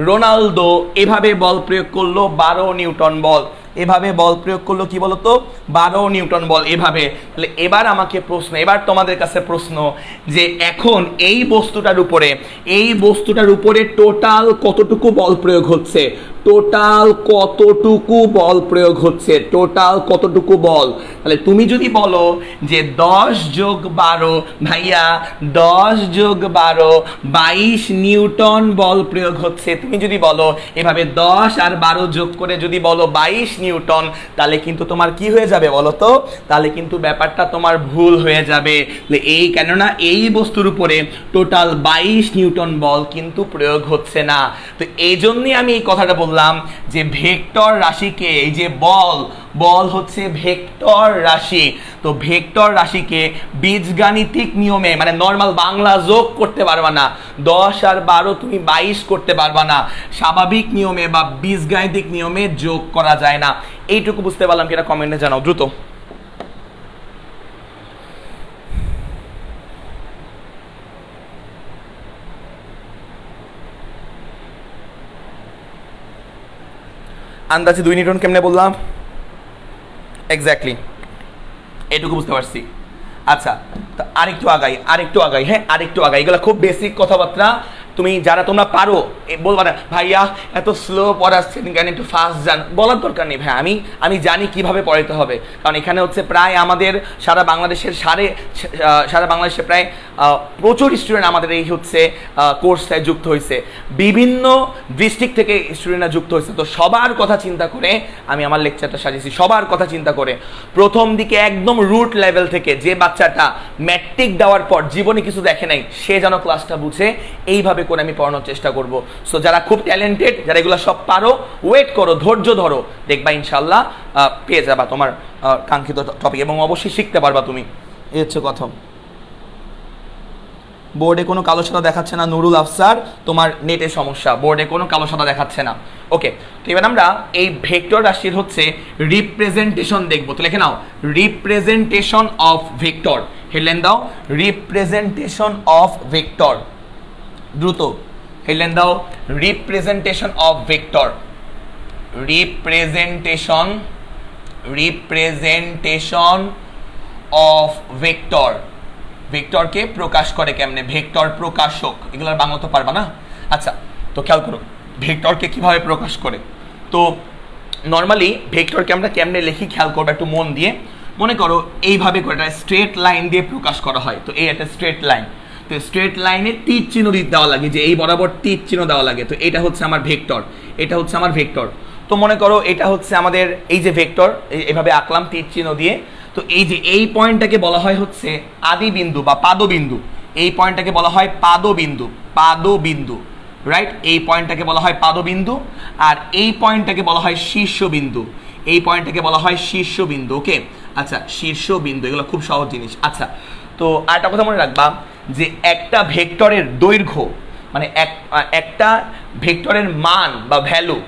A: রোনালদো এভাবে বল প্রয়োগ করলো 12 নিউটন বল, এভাবে বল প্রয়োগ করলো কি বলতো 12 নিউটন বল এভাবে। তাহলে এবার আমাকে প্রশ্ন, এবার তোমাদের কাছে প্রশ্ন যে এখন এই বস্তুটার উপরে টোটাল কতটুকু বল প্রয়োগ হচ্ছে, টোটাল কতটুকু বল। তাহলে তুমি যদি বলো যে 10 যোগ 12 ভাইয়া 10 যোগ 12 22 নিউটন বল প্রয়োগ হচ্ছে, তুমি যদি বলো এভাবে 10 আর 12 যোগ করে যদি বলো 22 নিউটন, তাহলে কিন্তু তোমার কি হয়ে যাবে বলো তো, তাহলে কিন্তু ব্যাপারটা তোমার ভুল হয়ে যাবে। এই কেননা এই বস্তুর উপরে টোটাল 22 নিউটন বল কিন্তু প্রয়োগ হচ্ছে না। তো এই জন্যই আমি এই কথাটা বললাম যে ভেক্টর রাশিকে, এই যে বল, বল হচ্ছে ভেক্টর রাশি, তো ভেক্টর রাশিকে বীজগাণিতিক নিয়মে মানে নর্মাল বাংলা যোগ করতে পারবা না, 10 আর 12 তুমি 22 করতে পারবা না, স্বাভাবিক নিয়মে বা বীজগাণিতিক নিয়মে যোগ করা যায় না। এইটুকু বুঝতে পারলাম কিনা কমেন্টে জানাও দ্রুত। আন্দাজে 2 নিউটন কেমনে বললাম, এক্স্যাক্টলি এটুকু বুঝতে পারছি। আচ্ছা, তো আরেকটু আগাই, হ্যাঁ আরেকটু আগাই, এগুলো খুব বেসিক কথাবার্তা, তুমি যারা তোমরা পারো বলবা না ভাইয়া এত স্লো পড়াচ্ছেন কেন, একটু ফাস্ট যান, বলার দরকার নেই ভাই, আমি জানি কিভাবে পড়াইতে হবে, কারণ এখানে হচ্ছে প্রায় আমাদের সারা বাংলাদেশে প্রায় প্রচুর স্টুডেন্ট আমাদের এই হচ্ছে কোর্সটায় যুক্ত হয়েছে, বিভিন্ন ডিস্ট্রিক্ট থেকে স্টুডেন্টরা যুক্ত হয়েছে। তো সবার কথা চিন্তা করে আমি আমার লেকচারটা সাজিয়েছি, সবার কথা চিন্তা করে প্রথম দিকে একদম রুট লেভেল থেকে, যে বাচ্চাটা ম্যাট্রিক দেওয়ার পর জীবনে কিছু দেখে নাই সে যেন ক্লাসটা বুঝে, এইভাবে করে আমি পড়ানোর চেষ্টা করব। সো যারা খুব ট্যালেন্টেড, যারা এগুলো সব পারো, ওয়েট করো, ধৈর্য ধরো, দেখবা ইনশাল্লাহ পেয়ে যাবা তোমার কাঙ্ক্ষিত টপিক, এবং অবশ্যই শিখতে পারবা তুমি। এই হচ্ছে কথা। বোর্ডে কোনো কালো সাদা দেখাচ্ছে না নুরুল আফসার, তোমার নেটের সমস্যা, বোর্ডে কোনো কালো সাদা দেখাচ্ছে না। ওকে, তো এবার আমরা এই ভেক্টর রাশির হচ্ছে রিপ্রেজেন্টেশন দেখবো। তো লিখে নাও রিপ্রেজেন্টেশন অফ ভেক্টর, হেডলাইন দাও রিপ্রেজেন্টেশন অফ ভেক্টর, দ্রুত হেডলাইন দাও representation of vector, representation of vector, ভেক্টরকে প্রকাশ করে কেমনে, ভেক্টর প্রকাশক, এগুলোর বাংলা তো পারবা না। আচ্ছা, তো খেয়াল করো ভেক্টরকে কিভাবে প্রকাশ করে। তো নর্মালি ভেক্টরকে আমরা কেমনে লিখি খেয়াল করবো একটু মন দিয়ে। মনে করো এইভাবে করে একটা স্ট্রেট লাইন দিয়ে প্রকাশ করা হয়, তো এই একটা স্ট্রেট লাইন, তো স্ট্রেট লাইনে তীর চিহ্ন দেওয়া লাগে, যে এই বরাবর তীর চিহ্ন দেওয়া লাগে, তো এটা হচ্ছে আমার ভেক্টর, এটা হচ্ছে আমার ভেক্টর। তো মনে করো এটা হচ্ছে আমাদের এই যে ভেক্টর, এইভাবে আঁকলাম তীর চিহ্ন দিয়ে। তো এই যে এই পয়েন্টটাকে বলা হয় হচ্ছে আদি বিন্দু বা পাদবিন্দু, এই পয়েন্টটাকে বলা হয় পাদবিন্দু, রাইট, এই পয়েন্টটাকে বলা হয় পাদবিন্দু, আর এই পয়েন্টটাকে বলা হয় শীর্ষবিন্দু, এই পয়েন্টটাকে বলা হয় শীর্ষবিন্দু। ওকে, আচ্ছা শীর্ষবিন্দু, এগুলো খুব সহজ জিনিস। আচ্ছা, তো আরেকটা কথা মনে রাখবা যে একটা ভেক্টরের দৈর্ঘ্য মানে একটা ভেক্টরের মান বা ভ্যালু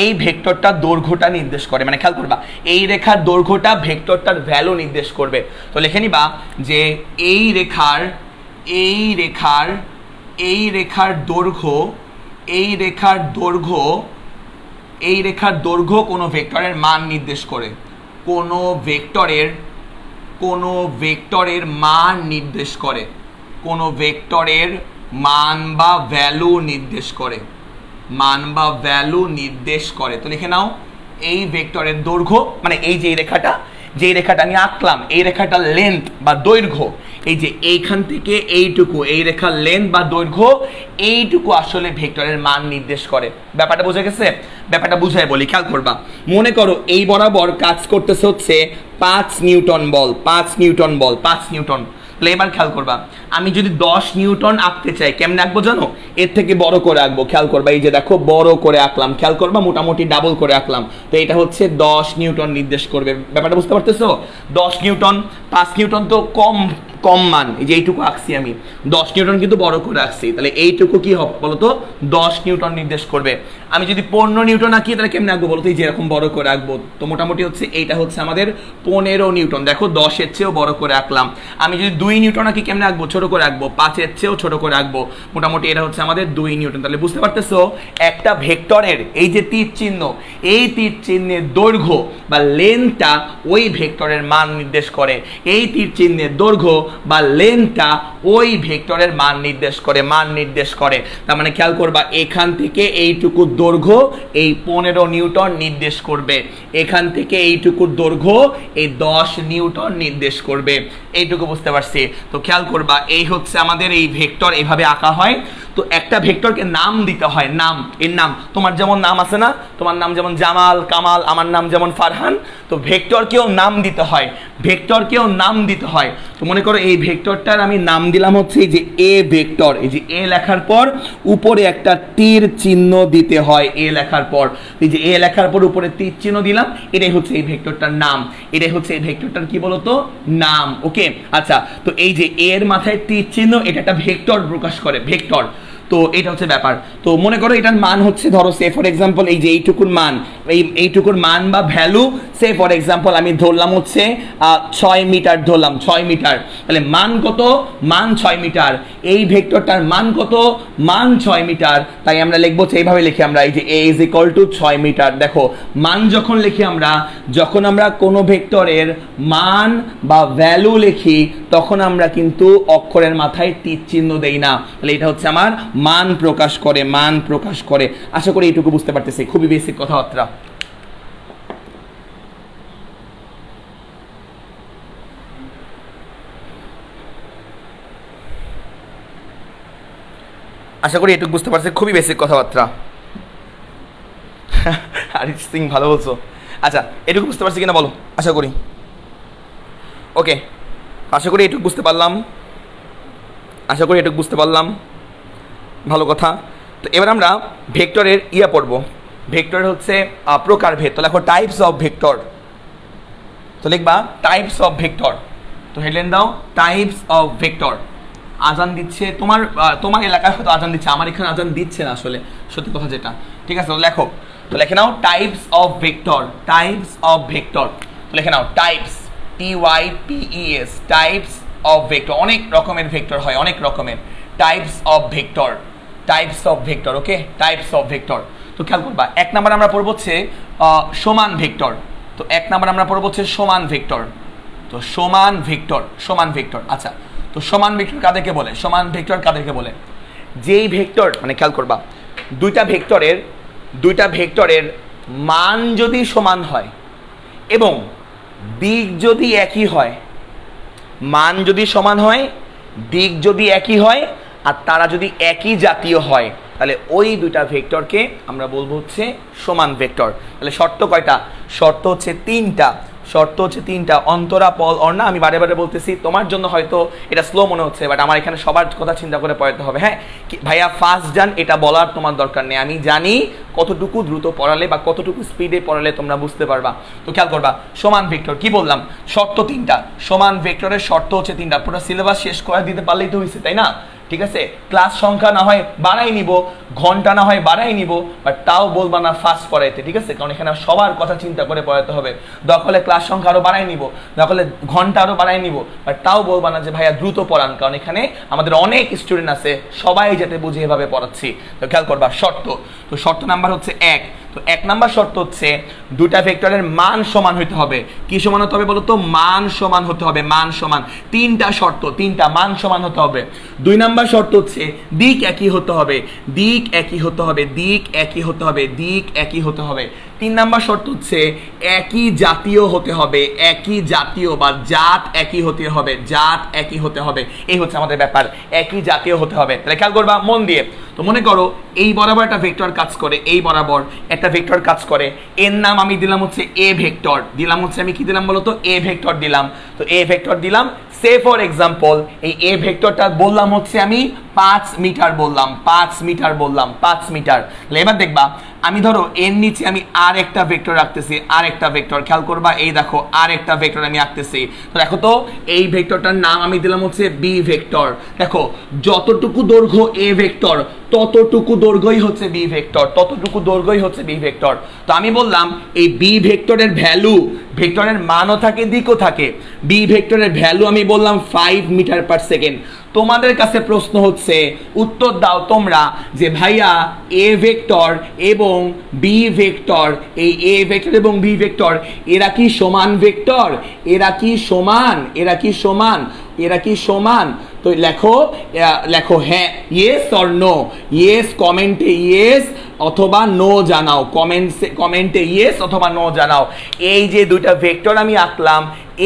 A: এই ভেক্টরটার দৈর্ঘ্যটা নির্দেশ করে, মানে খেয়াল করবা এই রেখার দৈর্ঘ্যটা ভেক্টরটার ভ্যালু নির্দেশ করবে। তো লিখে নিবা যে এই রেখার দৈর্ঘ্য কোনো ভেক্টরের মান নির্দেশ করে, কোনো ভেক্টরের মান নির্দেশ করে, কোনো ভেক্টরের মান বা ভ্যালু নির্দেশ করে, তো লিখে নাও এই ভেক্টরের দৈর্ঘ্য মানে এই যে রেখাটা আমি আঁকলাম, এই রেখাটার লেন্থ বা দৈর্ঘ্য, এই যে এইখান থেকে এইটুকু, এই রেখার লেন্থ বা দৈর্ঘ্য এইটুকু আসলে ভেক্টরের মান নির্দেশ করে। ব্যাপারটা বোঝা গেছে? ব্যাপারটা বুঝাই বলি, খেয়াল করবা। মনে করো এই বরাবর কাজ করতেছে হচ্ছে 5 নিউটন বল, 5 নিউটন। এবার খেয়াল করবা, আমি যদি 10 নিউটন আঁকতে চাই কেমনে আঁকবো জানো, এর থেকে বড় করে আঁকবো। খেয়াল করবা, এই যে দেখো বড় করে আঁকলাম, খেয়াল করবা মোটামুটি ডাবল করে আঁকলাম, তো এটা হচ্ছে 10 নিউটন নির্দেশ করবে। ব্যাপারটা বুঝতে পারতেছো? 10 নিউটন, 5 নিউটন তো কম মান, এই যে এইটুকু আঁকছি আমি, 10 নিউটন কিন্তু বড় করে আঁকছি, তাহলে এইটুকু কি হবে বলতো, 10 নিউটন নির্দেশ করবে। আমি যদি 15 নিউটন আঁকি তাহলে কেমনে আঁকবো বলতো, এই যে এরকম বড় করে আঁকবো, তো মোটামুটি হচ্ছে এইটা হচ্ছে আমাদের 15 নিউটন। দেখো 10 এর চেয়েও বড় করে আঁকলাম। আমি যদি 2 নিউটন আঁকি কেমনে আঁকবো, ছোট করে আঁকবো, 5 এর চেয়েও ছোট করে আঁকবো, মোটামুটি এটা হচ্ছে আমাদের 2 নিউটন। তাহলে বুঝতে পারতেছো একটা ভেক্টরের এই যে তীর চিহ্ন, এই তীর চিহ্নের দৈর্ঘ্য বা লেন্থটা ওই ভেক্টরের মান নির্দেশ করে, এই তীর চিহ্নের দৈর্ঘ্য বা লেন্থটা ওই ভেক্টরের মান নির্দেশ করে। তার মানে খেয়াল করবা, এখান থেকে এইটুকু দৈর্ঘ্য এই 15 নিউটন নির্দেশ করবে, এখান থেকে এইটুকুর দৈর্ঘ্য এই 10 নিউটন নির্দেশ করবে। এইটুকু বুঝতে পারছি? তো খেয়াল করবা, এই হচ্ছে আমাদের এই ভেক্টর, এভাবে আঁকা হয়। তো একটা ভেক্টরকে নাম দিতে হয়, নাম, এর নাম। তোমার যেমন নাম আছে না, তোমার নাম যেমন জামাল, কামাল, আমার নাম যেমন ফারহান, তো ভেক্টরকেও নাম দিতে হয়, ভেক্টরকেও নাম দিতে হয়। তো মনে করো এই ভেক্টরটার আমি নাম দিলাম হচ্ছে এই যে এ ভেক্টর, এই যে এ লেখার পর উপরে একটা তীর চিহ্ন দিতে হয়, এ লেখার পর, এই যে এ লেখার পর উপরে তীর চিহ্ন দিলাম, এটাই হচ্ছে এই ভেক্টরটার নাম, এটাই হচ্ছে এই ভেক্টরটার কি বলতো, নাম। ওকে, আচ্ছা, তো এই যে এর মাথায় তীর চিহ্ন, এটা একটা ভেক্টর প্রকাশ করে, ভেক্টর। তো এটা হচ্ছে ব্যাপার। তো মনে করো এটার মান হচ্ছে, ধরো সে ফর এক্সাম্পল এই যে এইটুকুর মান, এইটুকুর মান বা ভ্যালু, সে ফর এক্সাম্পল আমি ধরলাম হচ্ছে 6 মিটার, ধরলাম 6 মিটার। তাহলে মান কত? মান 6 মিটার। এই ভেক্টরটার মান কত? মান 6 মিটার। তাই আমরা লিখবো, এইভাবে লিখি আমরা, এই যে a is equal to 6 metre. দেখো, মান যখন লিখি আমরা, যখন আমরা কোনো ভেক্টরের মান বা ভ্যালু লিখি, তখন আমরা কিন্তু অক্ষরের মাথায় তীর চিহ্ন দেই না। তাহলে এটা হচ্ছে আমার মান প্রকাশ করে, মান প্রকাশ করে। আশা করি এইটুকু বুঝতে পারতেছি, খুবই বেসিক কথাবার্তা। আশা করি এটুকু বুঝতে পারছি, খুবই বেসিক কথাবার্তা। আরিফ সিং ভালো বলছো। আচ্ছা, এটুকু বুঝতে পারছি কিনা বলো, আশা করি। ওকে, আশা করি এটুকু বুঝতে পারলাম, আশা করি এটুকু বুঝতে পারলাম, ভালো কথা। তো এবার আমরা ভেক্টরের পড়বো। ভেক্টর হচ্ছে প্রকারভেদ। তো লেখো টাইপস অফ ভেক্টর। তো লিখবা টাইপস অফ ভেক্টর। তো হেডলাইন দাও, টাইপস অফ ভেক্টর। আজান দিচ্ছে তোমার এলাকায় হয়তো আজান দিচ্ছে, আমার এখানে আজান দিচ্ছে না আসলে, সত্যি কথা যেটা। ঠিক আছে, তো লেখো, তো লিখে নাও types of vector, types of vector. লিখে নাও types, TYPES, types of vector. অনেক রকমের ভেক্টর হয়, অনেক রকমের। Types of vector, types of vector. Okay, types of vector. তো খেয়াল করবা, 1 নাম্বার আমরা পড়বো হচ্ছে সমান ভেক্টর। তো 1 নাম্বার আমরা পড়বো হচ্ছে সমান ভেক্টর। তো সমান ভেক্টর, সমান ভেক্টর। আচ্ছা, তো সমান ভেক্টর কাদেরকে বলে? সমান ভেক্টর কাদেরকে বলে? যেই ভেক্টর, মানে খেয়াল করবা, দুইটা ভেক্টরের মান যদি সমান হয় এবং দিক যদি একই হয়, মান যদি সমান হয়, দিক যদি একই হয়, আর তারা যদি একই জাতীয় হয়, তাহলে ওই দুইটা ভেক্টরকে আমরা বলবো হচ্ছে সমান ভেক্টর। তাহলে শর্ত কয়টা? শর্ত হচ্ছে 3টা। শর্ত হচ্ছে 3টা। অন্তরা, পল, অর্ণা, আমি বারে বারে বলতেছি, তোমার জন্য হয়তো এটা স্লো মনে হচ্ছে, বাট আমার এখানে সবার কথা চিন্তা করে পড়াতে হবে। হ্যাঁ ভাইয়া, ফাস্ট যান, এটা বলার তোমার দরকার নেই। আমি জানি কতটুকু দ্রুত পড়ালে বা কতটুকু স্পিডে পড়ালে তোমরা বুঝতে পারবা। তো খেয়াল করবা, সমান ভেক্টর কি বললাম? শর্ত 3টা। সমান ভেক্টরের শর্ত হচ্ছে 3টা। পুরো সিলেবাস শেষ করে দিতে পারলেই তো হয়েছে, তাই না? ঠিক আছে, ক্লাস সংখ্যা না হয় বাড়াই নিব, ঘন্টা না হয় বাড়াই নিব, বাট তাও বলবা না ফাস্ট পড়াইতে। ঠিক আছে, কারণ এখানে সবার কথা চিন্তা করে পড়াতে হবে। দরকার ক্লাস সংখ্যা আরো বাড়াই নিব, দরকার ঘন্টা আরো বাড়াই নিব, বাট তাও বলবা না যে ভাইয়া দ্রুত পড়ান, কারণ এখানে আমাদের অনেক স্টুডেন্ট আছে, সবাই যাতে বুঝে এভাবে পড়াচ্ছি। তো খেয়াল করবা শর্ত। তো শর্ত নাম্বার হচ্ছে 1। তো 1 নাম্বার শর্ত হচ্ছে দুটা ভেক্টরের মান সমান হতে হবে। কি সমান হতে হবে বলো তো? মান সমান হতে হবে, মান সমান। 3টা শর্ত, 3টা, মান সমান হতে হবে। 2 নাম্বার শর্ত হচ্ছে দিক একই হতে হবে, দিক একই হতে হবে, দিক একই হতে হবে, দিক একই হতে হবে। 3 নাম্বার শর্ত হচ্ছে একই জাতীয় হতে হবে, একই জাতীয় বা জাত একই হতে হবে, জাত একই হতে হবে। এই হচ্ছে আমাদের ব্যাপার, একই জাতীয় হতে হবে। তাহলে খেয়াল করবা মন দিয়ে। তো মনে করো এই বরাবর একটা ভেক্টর কাজ করে, এই বরাবর একটা ভেক্টর কাজ করে, এর নাম আমি দিলাম হচ্ছে এ ভেক্টর। দিলাম হচ্ছে, আমি কি দিলাম বলো তো? এ ভেক্টর দিলাম। তো এ ভেক্টর দিলাম। সে ফর এক্সাম্পল এই এ ভেক্টরটা বললাম হচ্ছে আমি 5 মিটার বললাম, 5 মিটার বললাম, 5 মিটার। এবার দেখবা, আমি ধরো এর নিচে আমি আর একটা ভেক্টর রাখতেছি, আর একটা ভেক্টর। খেয়াল করবা, এই দেখো আর একটা ভেক্টর আমি রাখতেছি। তো দেখো তো, এই ভেক্টরটার নাম আমি দিলাম হচ্ছে বি ভেক্টর। দেখো, যতটুকু দৈর্ঘ্য এ ভেক্টর, ততটুকু দৈর্ঘ্যই হচ্ছে বি ভেক্টর, ততটুকু দৈর্ঘ্যই হচ্ছে বি ভেক্টর। তো আমি বললাম এই বি ভেক্টরের ভ্যালু, ভেক্টরের মানও থাকে, দিকও থাকে। বি ভেক্টরের ভ্যালু আমি বললাম 5 মিটার পার সেকেন্ড। তোমাদের কাছে প্রশ্ন হচ্ছে, উত্তর দাও তোমরা যে ভাইয়া এ ভেক্টর এবং বি ভেক্টর, এই এ ভেক্টর এবং বি ভেক্টর এরা কি সমান ভেক্টর? এরা কি সমান? এরা কি সমান? এরা কি সমান? তো লেখো লেখো হ্যাঁ ইয়েস অর নো, ইয়েস কমেন্টে ইয়েস অথবা নো জানাও, কমেন্টে ইয়েস অথবা নো জানাও। এই যে দুইটা ভেক্টর আমি আঁকলাম,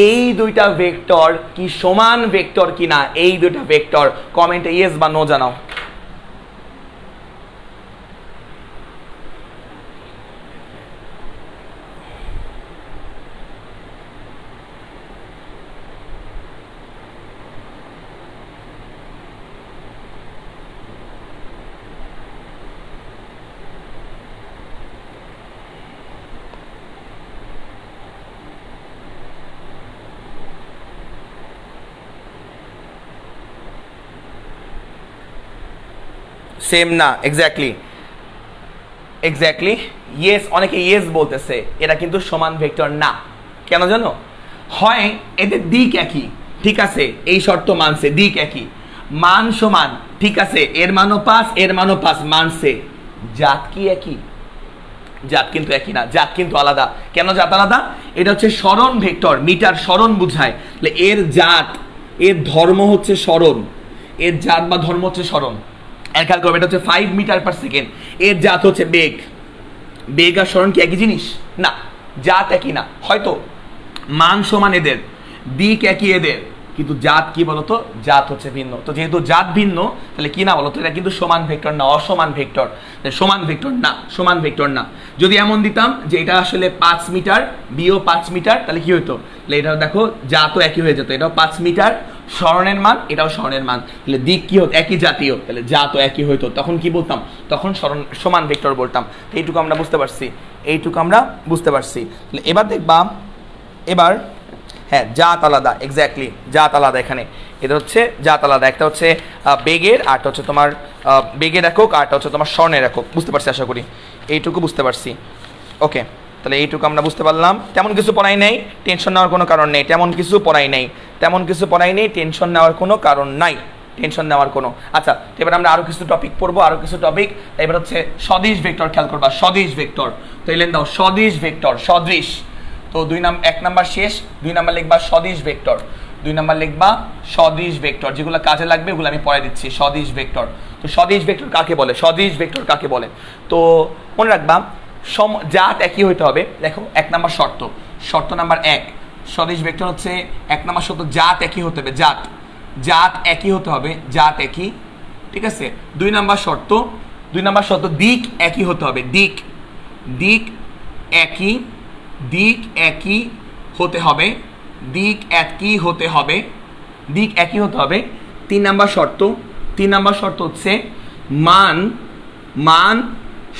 A: এই দুইটা ভেক্টর কি সমান ভেক্টর কিনা, এই দুইটা ভেক্টর কমেন্টে ইয়েস বা নো জানাও। সেম না, এক্স্যাক্টলি ইয়েস, অনেকে ইয়েস বলতেছে, এরা কিন্তু সমান ভেক্টর না। কেন জানো? হয় এদের দিক একই, ঠিক আছে, এই শর্ত মানছে, দিক একই, মান সমান, ঠিক আছে, এর মানও 5 এর মানও 5 মানছে, জাত কি একই? জাত কিন্তু একই না, জাত কিন্তু আলাদা। কেন জাত আলাদা? এটা হচ্ছে সরণ ভেক্টর, মিটার সরণ বুঝায়, তাহলে এর জাত, এর ধর্ম হচ্ছে সরণ, এর জাত বা ধর্ম হচ্ছে সরণ। খেয়াল করবে এটা হচ্ছে 5 মিটার পার সেকেন্ড, এর জাত হচ্ছে বেগ। বেগ আর সরণ কি একই জিনিস? না, জাত একই না। হয়তো মান সমান এদের, দিক একই এদের, কিন্তু জাত কি বলতো? জাত হচ্ছে ভিন্ন। তো যেহেতু জাত ভিন্ন, তাহলে কি না বলতো? এটা কিন্তু সমান ভেক্টর না, অসমান ভেক্টর। সমান ভেক্টর না, সমান ভেক্টর না। যদি এমন দিতাম যে এটা আসলে 5 মিটার, বিও 5 মিটার, তাহলে কি হতো? তাহলে এটা দেখো জাতও একই হয়ে যেত, এটাও 5 মিটার সরণের মান, এটাও সরণের মান, তাহলে দিক কি হতো? একই জাতীয়, তাহলে জাতও একই হইতো। তখন কি বলতাম? তখন সমান ভেক্টর বলতাম। এইটুকু আমরা বুঝতে পারছি, এইটুকু আমরা বুঝতে পারছি। তাহলে এবার দেখবা, এবার হ্যাঁ জাত আলাদা, এক্স্যাক্টলি জাত আলাদা। এখানে এটা হচ্ছে জাত আলাদা, একটা হচ্ছে বেগের, আরটা হচ্ছে তোমার বেগের একক, আরটা হচ্ছে তোমার স্বর্ণের একক। বুঝতে পারছি আশা করি, এইটুকু বুঝতে পারছি। ওকে, তাহলে এইটুকু আমরা বুঝতে পারলাম। তেমন কিছু পড়াই নেই, টেনশন নেওয়ার কোনো কারণ নেই। তেমন কিছু পড়াই নেই, তেমন কিছু পড়াই নেই, টেনশন নেওয়ার কোনো কারণ নাই, টেনশন নেওয়ার কোনো। আচ্ছা, এবার আমরা আরো কিছু টপিক পড়বো, আরো কিছু টপিক। এবার হচ্ছে সদিশ ভেক্টর, খেয়াল করবা সদিশ ভেক্টর। তো এলেন দাও সদিশ ভেক্টর, সদৃশ। তো 1 নাম্বার শেষ, 2 নাম্বার লিখবা সদিশ ভেক্টর, 2 নাম্বার লিখবা সদিশ ভেক্টর। যেগুলো কাজে লাগবে ওগুলো আমি পড়াই দিচ্ছি। সদিশ ভেক্টর, তো সদিশ ভেক্টর কাকে বলে? সদিশ ভেক্টর কাকে বলে? তো মনে রাখবা জাত একই হইতে হবে। দেখো 1 নাম্বার শর্ত, শর্ত নাম্বার 1, সদিশ ভেক্টর হচ্ছে 1 নাম্বার শর্ত, জাত একই হতে হবে, জাত একই হতে হবে, জাত একই, ঠিক আছে। 2 নাম্বার শর্ত, 2 নাম্বার শর্ত দিক একই হতে হবে, দিক একই, দিক একই হতে হবে, দিক একই হতে হবে, দিক একই হতে হবে। 3 নাম্বার শর্ত, 3 নাম্বার শর্ত হচ্ছে মান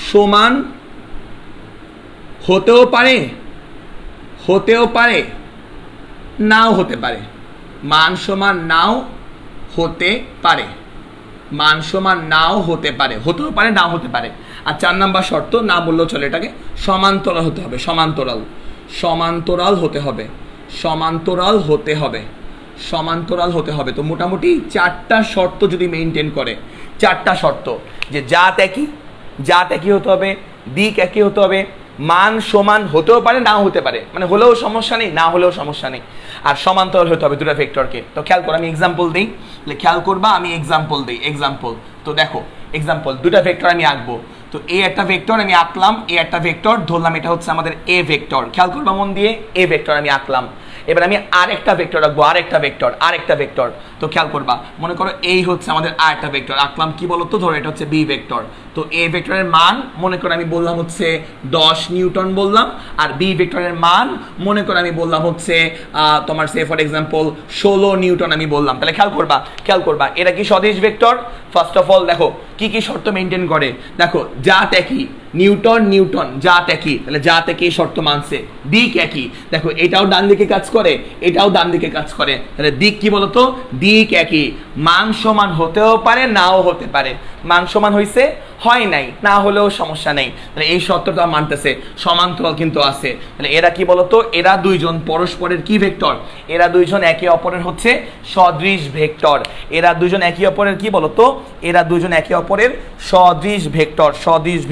A: সমান হতেও পারে নাও হতে পারে, মান সমান নাও হতে পারে, মান সমান নাও হতে পারে, হতেও পারে নাও হতে পারে। আর 4 নাম্বার শর্ত, না বললেও চলে, এটাকে সমান্তরাল হতে হবে, সমান্তরাল হতে হবে, সমান্তরাল হতে হবে। তো মোটামুটি 4টা শর্ত যদি মেইনটেইন করে, 4টা শর্ত, যে জাত একই হতে হবে, দিক একই হতে হবে, মান সমান হতেও পারে নাও হতে পারে, মানে হলেও সমস্যা নেই, না হলেও সমস্যা নেই, আর সমান্তরাল হতে হবে দুটো ভেক্টরকে। তো খেয়াল করো, আমি এক্সাম্পল দিই, খেয়াল করবা, আমি এক্সাম্পল দিই, এক্সাম্পল। তো দেখো এক্সাম্পল, দুটো ভেক্টর আমি আঁকবো। তো এ একটা ভেক্টর আমি আঁকলাম, এ একটা ভেক্টর ধরলাম, এটা হচ্ছে আমাদের এ ভেক্টর। খেয়াল করবা মন দিয়ে, এ ভেক্টর আমি আঁকলাম। এবার আমি আরেকটা ভেক্টর রাখবো, আরেকটা ভেক্টর। তো খেয়াল করবা, মনে করো এই হচ্ছে আমাদের আরেকটা ভেক্টর আঁকলাম, কি বলতো? ধরো এটা হচ্ছে বি ভেক্টর। তো এ ভেক্টরের মান মনে করো আমি বললাম হচ্ছে 10 নিউটন বললাম, আর বি ভেক্টরের মান মনে করো আমি বললাম হচ্ছে তোমার সে ফর এক্সাম্পল 16 নিউটন আমি বললাম। তাহলে খেয়াল করবা এটা কি সদিশ ভেক্টর? ফার্স্ট অফ অল দেখো কি কি শর্ত মেইনটেইন করে। দেখো জাত একই, নিউটন জাত একই, তাহলে জাত একই শর্ত মানছে। দিক একই, দেখো এটাও ডান দিকে কাজ করে, এটাও ডান দিকে কাজ করে, তাহলে দিক কি বলতো? দিক একই। মান সমান হতেও পারে নাও হতে পারে, মান সমান হইছে, হয় নাই, না হলেও সমস্যা নেই, তাহলে এই শর্তটা মানতেছে। সমান্তরাল কিন্তু আছে, তাহলে এরা কি বলতো? এরা দুইজন পরস্পরের কি ভেক্টর? এরা দুইজন একে অপরের হচ্ছে সদৃশ ভেক্টর। এরা দুইজন একে অপরের কি বলতো? এরা দুইজন একে অপরের সদৃশ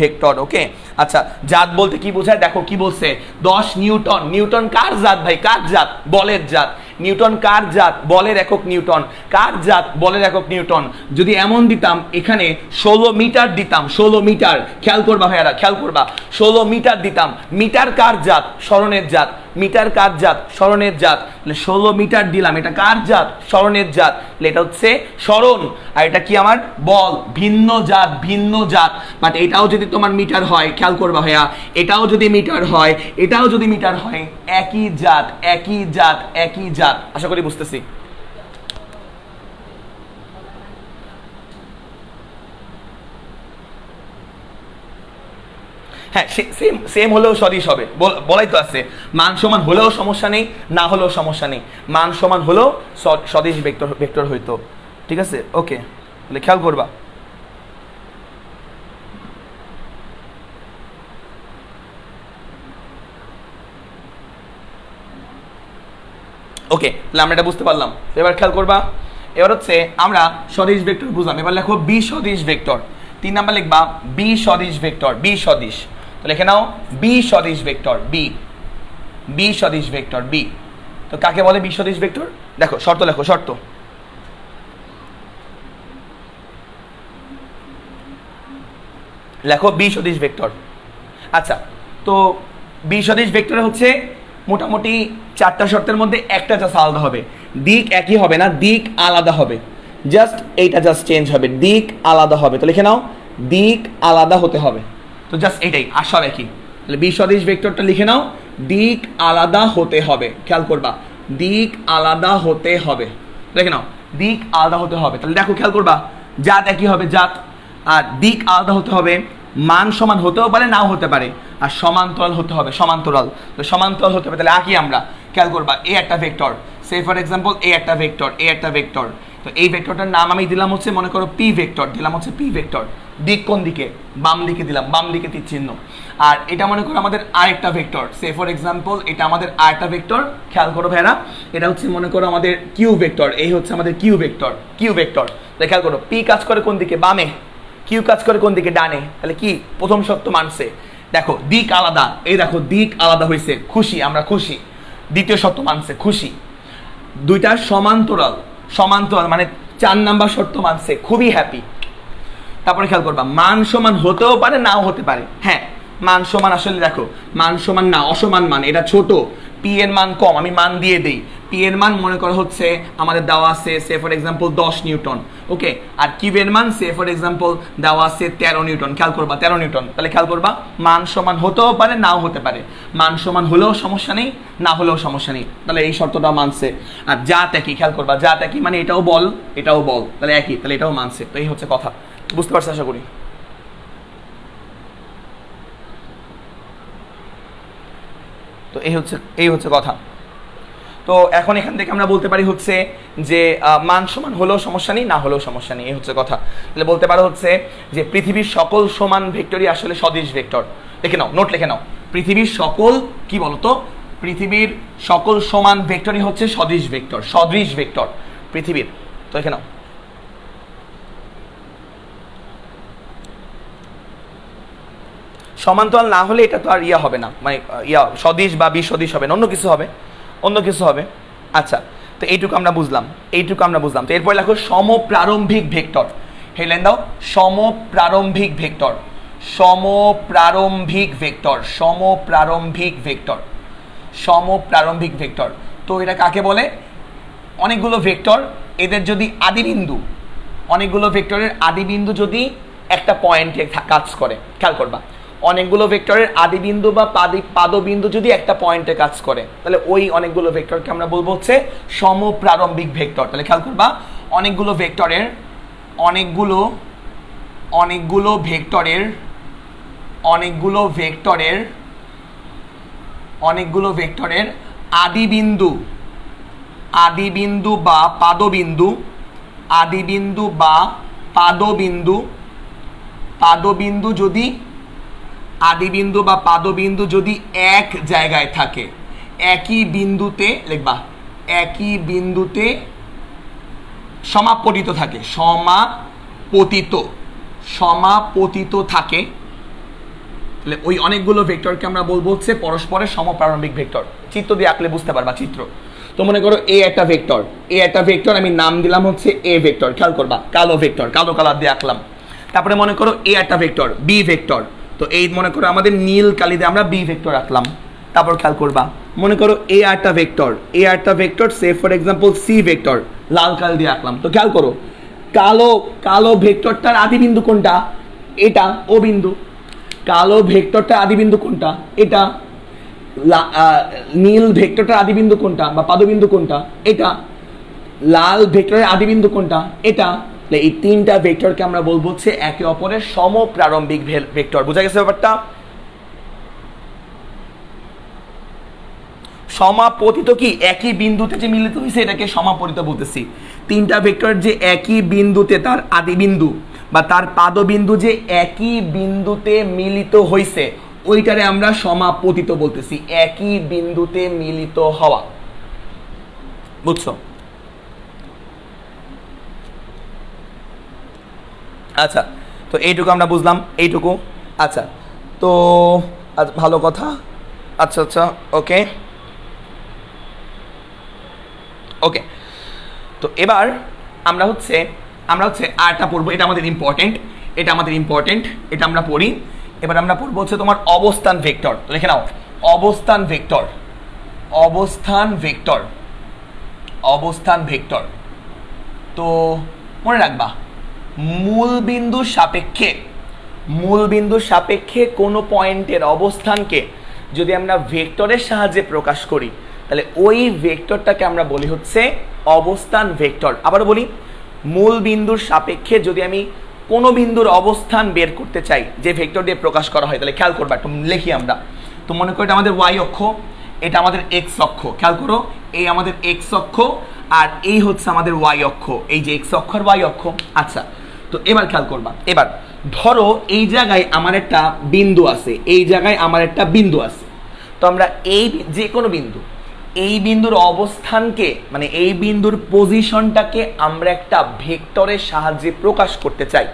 A: ভেক্টর। ওকে, আচ্ছা, জাত বলতে কি বোঝায়? দেখো কি বলছে, 10 নিউটন। নিউটন কার জাত ভাই? কার জাত? বলের জাত। নিউটন কার জাত, বলের একক নিউটন, কার জাত, বলের একক নিউটন। যদি এমন দিতাম এখানে 16 মিটার দিতাম, 16 মিটার, খেয়াল করবা ভাইয়ারা, খেয়াল করবা, 16 মিটার দিতাম, মিটার কার জাত, স্মরণের জাত, মিটার কার জাত, স্মরণের জাত, 16 মিটার দিলাম, এটা কার জাত, স্মরণের জাত, এটা হচ্ছে স্মরণ, আর এটা কি আমার বল, ভিন্ন জাত, ভিন্ন জাত। বাট এটাও যদি তোমার মিটার হয়, খেয়াল করবা ভাইয়া, এটাও যদি মিটার হয়, এটাও যদি মিটার হয়, একই জাত, একই জাত, একই জাত। আশা করি বুঝতেছি। হ্যাঁ, সেম সেম হলেও সদিশ হবে, বলাই তো আছে, মান সমান হলেও সমস্যা নেই, না হলেও সমস্যা নেই, মান সমান হলেও সদিশ ভেক্টর ভেক্টর হইতো। ঠিক আছে, ওকে, তাহলে খেয়াল করবা। ওকে, তাহলে আমরা এটা বুঝতে পারলাম। এবার খেয়াল করবা, এবার হচ্ছে আমরা সদিশ ভেক্টর বুঝলাম। এবার লেখো বি সদিশ ভেক্টর। 3 নাম্বার লিখবা বি সদিশ ভেক্টর, বি সদিশ। তো লিখে নাও বি সদিশ ভেক্টর, বি, বি সদিশ ভেক্টর, বি। তো কাকে বলে বি সদিশ ভেক্টর? দেখো শর্ত লেখো, শর্ত। লেখো বি সদিশ ভেক্টর। আচ্ছা, তো বি সদিশ ভেক্টর হচ্ছে মোটামুটি 4টা শর্তের মধ্যে একটা জাস্ট আলাদা হবে, দিক একই হবে না, দিক আলাদা হবে, জাস্ট এইটা জাস্ট চেঞ্জ হবে, দিক আলাদা হবে। তো লিখে নাও দিক আলাদা হতে হবে, তো জাস্ট এইটাই, আর সব একই। তাহলে বি সদিশ ভেক্টরটা লিখে নাও, দিক আলাদা হতে হবে, খেয়াল করবা, দিক আলাদা হতে হবে, লিখে নাও দিক আলাদা হতে হবে। তাহলে দেখো খেয়াল করবা, জাত একই হবে, জাত, আর দিক আলাদা হতে হবে, মান সমান হতেও পারে, নাও হতে পারে, আর সমান্তরাল হতে হবে, সমান্তরাল। তো সমান্তরাল হতে হবে, তাহলে আঁকি আমরা, খেয়াল করবা, এ একটা ভেক্টর, সে ফর এক্সাম্পল এ একটা ভেক্টর, এ একটা ভেক্টর। তো এই ভেক্টরটার নাম আমি দিলাম হচ্ছে, মনে করো পি ভেক্টর, দিলাম হচ্ছে পি ভেক্টর। দিক কোন দিকে? বাম দিকে দিলাম, বাম দিকে তীর চিহ্ন। আর এটা মনে করো আমাদের আরেকটা ভেক্টর, সে ফর এক্সাম্পল এটা আমাদের আরেকটা ভেক্টর, খেয়াল করো ভাইরা, এটা হচ্ছে মনে করো আমাদের কিউ ভেক্টর, এই হচ্ছে আমাদের কিউ ভেক্টর, কিউ ভেক্টর। খেয়াল করো, পি কাজ করে কোন দিকে? বামে, কিউ কাজ করে কোন দিকে? ডানে। তাহলে কি প্রথম শর্ত মানছে, দেখো দিক আলাদা, এই দেখো দিক আলাদা হয়েছে, খুশি, আমরা খুশি। দ্বিতীয় শর্ত মানছে, খুশি। দুইটা সমান্তরাল, সমান্তরাল মানে 4 নাম্বার শর্ত মানছে, খুবই হ্যাপি। তারপরে খেয়াল করবা, মান সমান হতেও পারে, নাও হতে পারে। হ্যাঁ, মান সমান আসলে দেখো, মান সমান না, অসমান মান, এটা ছোট, পি এর মান কম, আমি মান দিয়ে দেই, পি এর মান মনে করা হচ্ছে আমাদের দেওয়া আছে say for example 10 newton, okay, আর কিউ এর মান সে ফর এক্সাম্পল দেওয়া আছে 13 নিউটন, খেয়াল করবা 13 নিউটন। তাহলে খেয়াল করবা, মান সমান হতেও পারে, নাও হতে পারে, মান সমান হলেও সমস্যা নেই, না হলেও সমস্যা নেই, তাহলে এই শর্তটা মানছে। আর জাত একই, খেয়াল করবা, জাত একই মানে এটাও বল, এটাও বল, তাহলে একই, তাহলে এটাও মানছে। তো এই হচ্ছে কথা, বুঝতে পারছো আশা করি। তো এই হচ্ছে কথা। তো এখন এখান থেকে আমরা বলতে পারি হচ্ছে যে মান সমান হলেও সমস্যা নেই, না হলেও সমস্যা নেই, এই হচ্ছে কথা। তাহলে বলতে পারো হচ্ছে যে পৃথিবীর সকল সমান ভেক্টরই আসলে সদিশ ভেক্টর। লিখে নাও, নোট লিখে নাও, পৃথিবীর সকল, কি বলতো, পৃথিবীর সকল সমান ভেক্টরই হচ্ছে সদিশ ভেক্টর, সদৃশ ভেক্টর পৃথিবীর। তো লিখে নাও। সমান্তরাল না হলে এটা তো আর ইয়া হবে না, মানে ইয়া সদিশ বা বিসদিশ হবে না, অন্য কিছু হবে, অন্য কিছু হবে। আচ্ছা, তো এইটুকু আমরা বুঝলাম, এইটুকু আমরা বুঝলাম। তো এরপর লেখো সমপ্রারম্ভিক ভেক্টর, হেডলাইন দাও, সমপ্রারম্ভিক ভেক্টর, সমপ্রারম্ভিক ভেক্টর, সমপ্রারম্ভিক ভেক্টর, সমপ্রারম্ভিক ভেক্টর। তো এটা কাকে বলে? অনেকগুলো ভেক্টর, এদের যদি আদিবিন্দু, অনেকগুলো ভেক্টরের আদিবিন্দু যদি একটা পয়েন্টে কাজ করে, খেয়াল করবা, অনেকগুলো ভেক্টরের আদিবিন্দু বা পাদবিন্দু যদি একটা পয়েন্টে কাজ করে, তাহলে ওই অনেকগুলো ভেক্টরকে আমরা বলবো হচ্ছে সমপ্রারম্ভিক ভেক্টর। তাহলে খেয়াল করবা, অনেকগুলো ভেক্টরের, অনেকগুলো ভেক্টরের, অনেকগুলো ভেক্টরের আদিবিন্দু, আদিবিন্দু বা পাদবিন্দু, আদিবিন্দু বা পাদবিন্দু, পাদবিন্দু যদি, আদিবিন্দু বা পাদবিন্দু যদি এক জায়গায় থাকে, একই বিন্দুতে লিখবা, একই বিন্দুতে সমাপতিত থাকে, সমাপতিত থাকে, তাহলে ওই অনেকগুলো ভেক্টরকে আমরা বলবো হচ্ছে পরস্পরের সমপ্রারম্ভিক ভেক্টর। চিত্র দিয়ে আঁকলে বুঝতে পারবা চিত্র। তো মনে করো এ একটা ভেক্টর আমি নাম দিলাম হচ্ছে এ ভেক্টর, খেয়াল করবা কালো ভেক্টর, কালো কালার দিয়ে আঁকলাম। তারপরে মনে করো এ একটা ভেক্টর বি ভেক্টর, তো এই মনে করো আমাদের নীল কালি দিয়ে আমরা বি ভেক্টর আঁকলাম। তারপর খেয়াল করবা মনে করো এ একটা vector say for example C vector, লাল কালি দিয়ে আঁকলাম। তো খেয়াল করো কালো ভেক্টরটার আদি বিন্দু কোনটা? এটা ও বিন্দু। কালো ভেক্টরটার আদি বিন্দু কোনটা? এটা। নীল ভেক্টরটার আদি বিন্দু কোনটা বা পাদবিন্দু কোনটা? এটা। লাল ভেক্টরের আদি বিন্দু কোনটা? এটা। এই তিনটা ভেক্টরকে আমরা বলবো হচ্ছে একে অপরের সমপ্রারম্ভিক ভেক্টর। বোঝা গেছে ব্যাপারটা? সমাপতিত কি একই বিন্দুতে যে মিলিত হয়েছে এটাকে সমাপতিত বলতেছি। তিনটা ভেক্টর যে একই বিন্দুতে তার আদি বিন্দু বা তার পাদবিন্দু যে একই বিন্দুতে মিলিত হয়েছে ওইটারে আমরা সমাপতিত বলতেছি, একই বিন্দুতে মিলিত হওয়া। বুঝছো? আচ্ছা, তো এইটুকু আমরা বুঝলাম, এইটুকু। আচ্ছা, তো ভালো কথা। আচ্ছা আচ্ছা, ওকে ওকে। তো এবার আমরা হচ্ছে আরটা পড়বো, এটা আমাদের ইম্পর্টেন্ট, এটা আমরা পড়ি। এবার আমরা পড়বো হচ্ছে তোমার অবস্থান ভেক্টর। তো লিখে নাও অবস্থান ভেক্টর। তো মনে রাখবা মূল বিন্দুর সাপেক্ষে কোনো পয়েন্টের অবস্থানকে যদি আমরা ভেক্টরের সাহায্যে প্রকাশ করি তাহলে ওই ভেক্টরটাকে আমরা বলি হচ্ছে অবস্থান ভেক্টর। আবারও বলি, মূল বিন্দুর সাপেক্ষে যদি আমি কোনো বিন্দুর অবস্থান বের করতে চাই যে ভেক্টর দিয়ে প্রকাশ করা হয় তাহলে খেয়াল করবা, একটু লিখি আমরা। তো মনে করো এটা আমাদের ওয়াই অক্ষ, এটা আমাদের এক্স অক্ষ। খেয়াল করো এই আমাদের এক্স অক্ষ আর এই হচ্ছে আমাদের ওয়াই অক্ষ, এই যে এক্স অক্ষ আর ওয়াই অক্ষ। আচ্ছা, তো এবার খেয়াল করবা, এবার ধরো এই জায়গায় আমার একটা বিন্দু আছে, তো আমরা এই যে কোনো বিন্দু, এই বিন্দুর অবস্থানকে মানে এই বিন্দুর পজিশনটাকে আমরা একটা ভেক্টরের সাহায্যে প্রকাশ করতে চাই।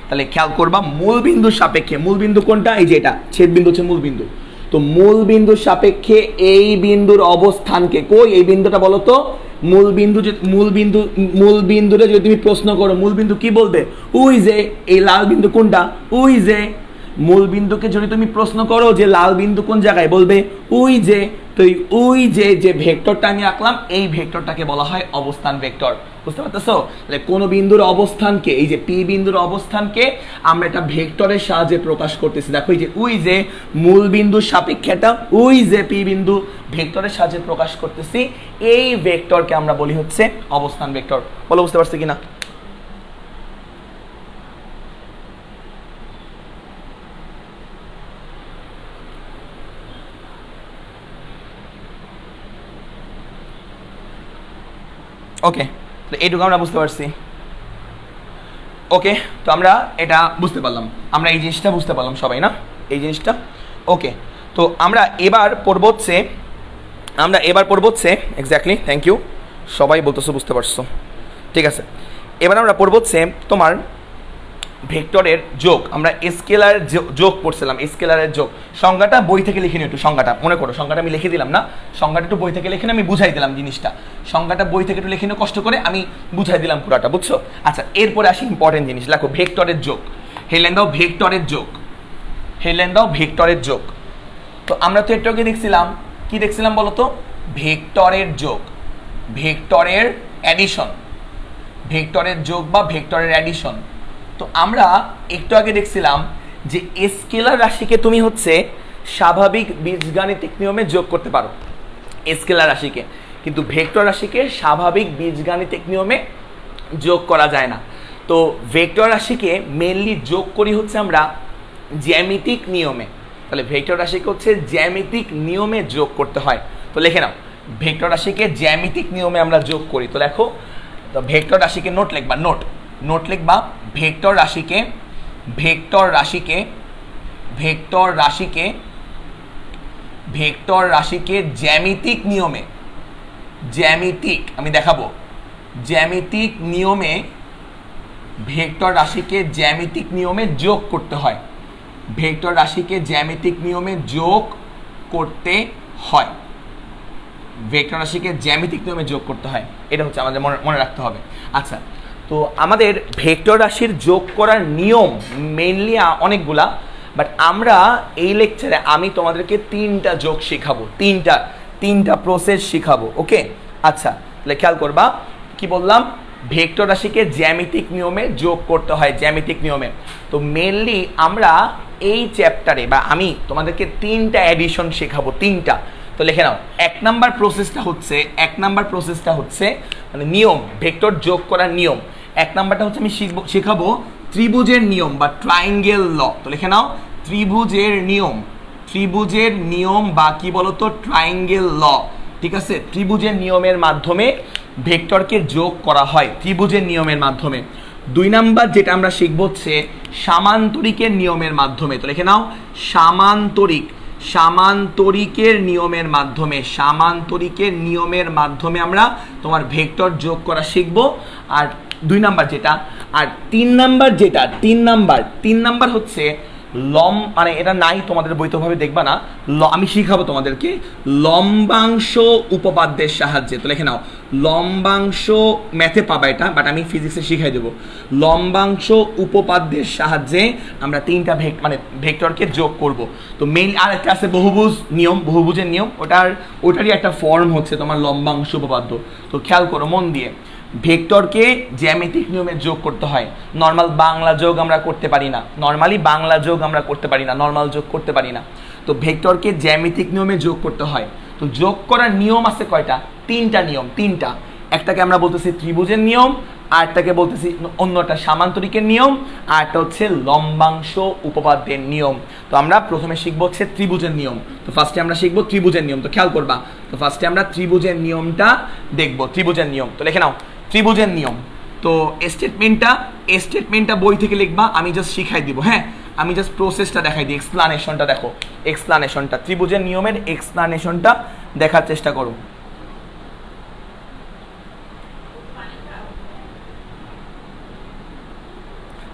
A: তাহলে খেয়াল করবা মূল বিন্দুর সাপেক্ষে, মূল বিন্দু কোনটা? এই যে এটা ছেদ বিন্দু হচ্ছে মূল বিন্দু। তো মূল বিন্দুর সাপেক্ষে এই বিন্দুর অবস্থানকে, কই এই বিন্দুটা বলো তো? মূল বিন্দুরে যদি তুমি প্রশ্ন করো মূল বিন্দু কি বলবে? ওই যে এই লাল বিন্দু কোনটা? ওই যে। মূল বিন্দুকে যদি তুমি প্রশ্ন করো যে লাল বিন্দু কোন জায়গায়, বলবে ওই যে। তো ওই যে ভেক্টরটা আমি আঁকলাম এই ভেক্টরটাকে বলা হয় অবস্থান ভেক্টর। বুঝতে পারতেছো? তাহলে কোন বিন্দুর অবস্থানকে, এই যে পি বিন্দুর অবস্থানকে আমরা একটা ভেক্টরের সাহায্যে প্রকাশ করতেছি। দেখো এই যে ওই যে মূল বিন্দুর সাপেক্ষেটা, ওই যে পি বিন্দু ভেক্টরের সাহায্যে প্রকাশ করতেছি, এই ভেক্টরকে আমরা বলি হচ্ছে অবস্থান ভেক্টর। বলো বুঝতে পারছো কিনা? ওকে, তো এইটুকু আমরা বুঝতে পারছি। ওকে, তো আমরা এটা বুঝতে পারলাম, আমরা এই জিনিসটা বুঝতে পারলাম সবাই, না এই জিনিসটা? ওকে, তো আমরা এবার পড়ব হচ্ছে এক্স্যাক্টলি, থ্যাংক ইউ, সবাই বলতেছো বুঝতে পারছো, ঠিক আছে। এবার আমরা পড়ব হচ্ছে তোমার ভেক্টরের যোগ। আমরা স্কেলারের যোগ পড়ছিলাম, স্কেলারের যোগ। সংজ্ঞাটা বই থেকে লিখে নিও একটু, সংজ্ঞাটা মনে করো, সংজ্ঞাটা আমি লিখে দিলাম না, সংজ্ঞাটা একটু বই থেকে লিখে আমি বুঝাই দিলাম জিনিসটা। সংজ্ঞাটা বই থেকে একটু লিখে নিও কষ্ট করে, আমি বুঝাই দিলাম পুরাটা, বুঝছো? আচ্ছা, এরপরে আসি ইম্পর্টেন্ট জিনিস, লেখো ভেক্টরের যোগ। হেডলাইন দাও ভেক্টরের যোগ। তো আমরা তো একটু আগে দেখছিলাম, কি দেখছিলাম বলো তো? ভেক্টরের যোগ, ভেক্টরের অ্যাডিশন, ভেক্টরের যোগ বা ভেক্টরের অ্যাডিশন। তো আমরা একটু আগে দেখছিলাম যে স্কেলার রাশিকে তুমি হচ্ছে স্বাভাবিক বীজগাণিতিক নিয়মে যোগ করতে পারো, স্কেলার রাশিকে, কিন্তু ভেক্টর রাশিকে স্বাভাবিক বীজগাণিতিক নিয়মে যোগ করা যায় না। তো ভেক্টর রাশিকে মেইনলি যোগ করি হচ্ছে আমরা জ্যামিতিক নিয়মে। তাহলে ভেক্টর রাশিকে হচ্ছে জ্যামিতিক নিয়মে যোগ করতে হয়। তো লিখে নাও ভেক্টর রাশিকে জ্যামিতিক নিয়মে আমরা যোগ করি। তো দেখো, তো ভেক্টর রাশিকে নোট লিখবা, নোট লিখবা ভেক্টর রাশিকে জ্যামিতিক নিয়মে, জ্যামিতিক আমি দেখাবো, জ্যামিতিক নিয়মে ভেক্টর রাশিকে জ্যামিতিক নিয়মে যোগ করতে হয়, ভেক্টর রাশিকে জ্যামিতিক নিয়মে যোগ করতে হয়। ভেক্টর রাশিকে জ্যামিতিক নিয়মে যোগ করতে হয়, এটা হচ্ছে আমাদের মনে রাখতে হবে। আচ্ছা, তো আমাদের ভেক্টর রাশির যোগ করার নিয়ম মেইনলি অনেকগুলা, বাট আমরা এই লেকচারে আমি তোমাদেরকে 3টা যোগ শেখাবো, তিনটা প্রসেস শেখাবো। ওকে, আচ্ছা তাহলে খেয়াল করবা কি বললাম, ভেক্টর রাশিকে জ্যামিতিক নিয়মে যোগ করতে হয়, জ্যামিতিক নিয়মে। তো মেইনলি আমরা এই চ্যাপ্টারে বা আমি তোমাদেরকে 3টা এডিশন শেখাবো, 3টা। তো লিখে নাও, এক নাম্বার প্রসেসটা হচ্ছে মানে নিয়ম, ভেক্টর যোগ করার নিয়ম। এক নাম্বারটা হচ্ছে আমি শেখাবো ত্রিভুজের নিয়ম বা ট্রায়াঙ্গেল ল। তো লিখে নাও, ত্রিভুজের নিয়ম বা কি বলতো, ট্রায়াঙ্গেল ল। ঠিক আছে, ত্রিভুজের নিয়মের মাধ্যমে ভেক্টরকে যোগ করা হয়, ত্রিভুজের নিয়মের মাধ্যমে। 2 নাম্বার যেটা আমরা শিখবো হচ্ছে সামান্তরিকের নিয়মের মাধ্যমে। তো লিখে নাও, সামান্তরিকের নিয়মের মাধ্যমে আমরা তোমার ভেক্টর যোগ করা শিখবো। আর 2 নাম্বার যেটা, আর 3 নাম্বার হচ্ছে মানে এটা নাই তোমাদের বৈধভাবে দেখবা না, আমি শিখাবো তোমাদেরকে লম্বাংশ উপপাদ্যের সাহায্যে। তো লিখে নাও, লম্বাংশ, ম্যাথে পাবা এটা, বাট আমি ফিজিক্সে শিখাই দেবো। লম্বাংশ উপপাদ্যের সাহায্যে আমরা 3টা ভেক্টরকে যোগ করব। তো মেইন আর একটা আছে বহুভুজের নিয়ম, ওটারই একটা ফর্ম হচ্ছে তোমার লম্বাংশ উপপাদ্য। তো খেয়াল করো মন দিয়ে, ভেক্টরকে জ্যামিতিক নিয়মে যোগ করতে হয়। নর্মাল বাংলা যোগ আমরা করতে পারি না, নর্মাল যোগ করতে পারি না। তো ভেক্টরকে জ্যামিতিক নিয়মে যোগ করতে হয়। তো যোগ করার নিয়ম আছে কয়টা? 3টা নিয়ম, 3টা। একটাকে আমরা বলতেছি ত্রিভুজের নিয়ম, আরটাকে বলতেছি অন্যটা সামান্তরিকের নিয়ম, আরটা হচ্ছে লম্বাংশ উপপাদ্যের নিয়ম। তো আমরা প্রথমে শিখবো হচ্ছে ত্রিভুজের নিয়ম। তো ফার্স্টে আমরা শিখবো ত্রিভুজের নিয়ম। তো খেয়াল করবা, তো ফার্স্টে আমরা ত্রিভুজের নিয়মটা দেখবো, ত্রিভুজের নিয়ম। তো লিখে নাও, ত্রিভুজের নিয়ম। তো স্টেটমেন্টটা বই থেকে লিখবা, আমি জাস্ট শিখাই দিব। হ্যাঁ, আমি জাস্ট প্রসেসটা দেখাই দিই, এক্সপ্লানেশনটা দেখো, এক্সপ্লানেশনটা, ত্রিভুজের নিয়মের এক্সপ্লানেশনটা দেখার চেষ্টা করো।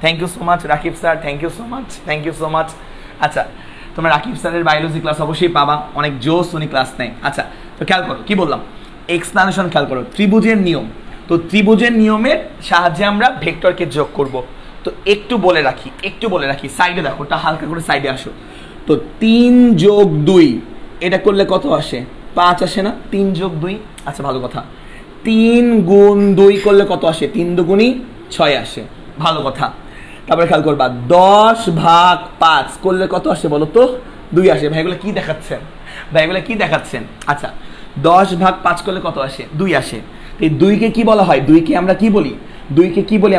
A: Thank you so much Rakib sir, thank you so much. আচ্ছা, তোমরা রাকিব স্যারের বায়োলজি ক্লাস অবশ্যই পাবা, অনেক জোস উনি ক্লাস নেয়। আচ্ছা, তো খেয়াল করো কি বললাম, এক্সপ্লানেশন খেয়াল করো, ত্রিভুজের নিয়ম। তো ত্রিভুজের নিয়মের সাহায্যে আমরা ভেক্টরকে যোগ করব। তো একটু বলে রাখি, সাইডে দেখো, ওটা হালকা করে সাইডে আসো। তো 3 যোগ 2 এটা করলে কত আসে? 5 আসে না? 3 যোগ 2, আচ্ছা ভালো কথা। 3 গুণ 2 করলে কত আসে? 3 দুগুণই 6 আসে, ভালো কথা। তারপরে খেয়াল করবা, 10 ভাগ 5 করলে কত আসে বলো তো? 2 আসে। ভাই এগুলো কি দেখাচ্ছেন? আচ্ছা, 10 ভাগ 5 করলে কত আসে? 2 আসে। এই 2কে কি বলা হয়? 2কে আমরা কি বলি?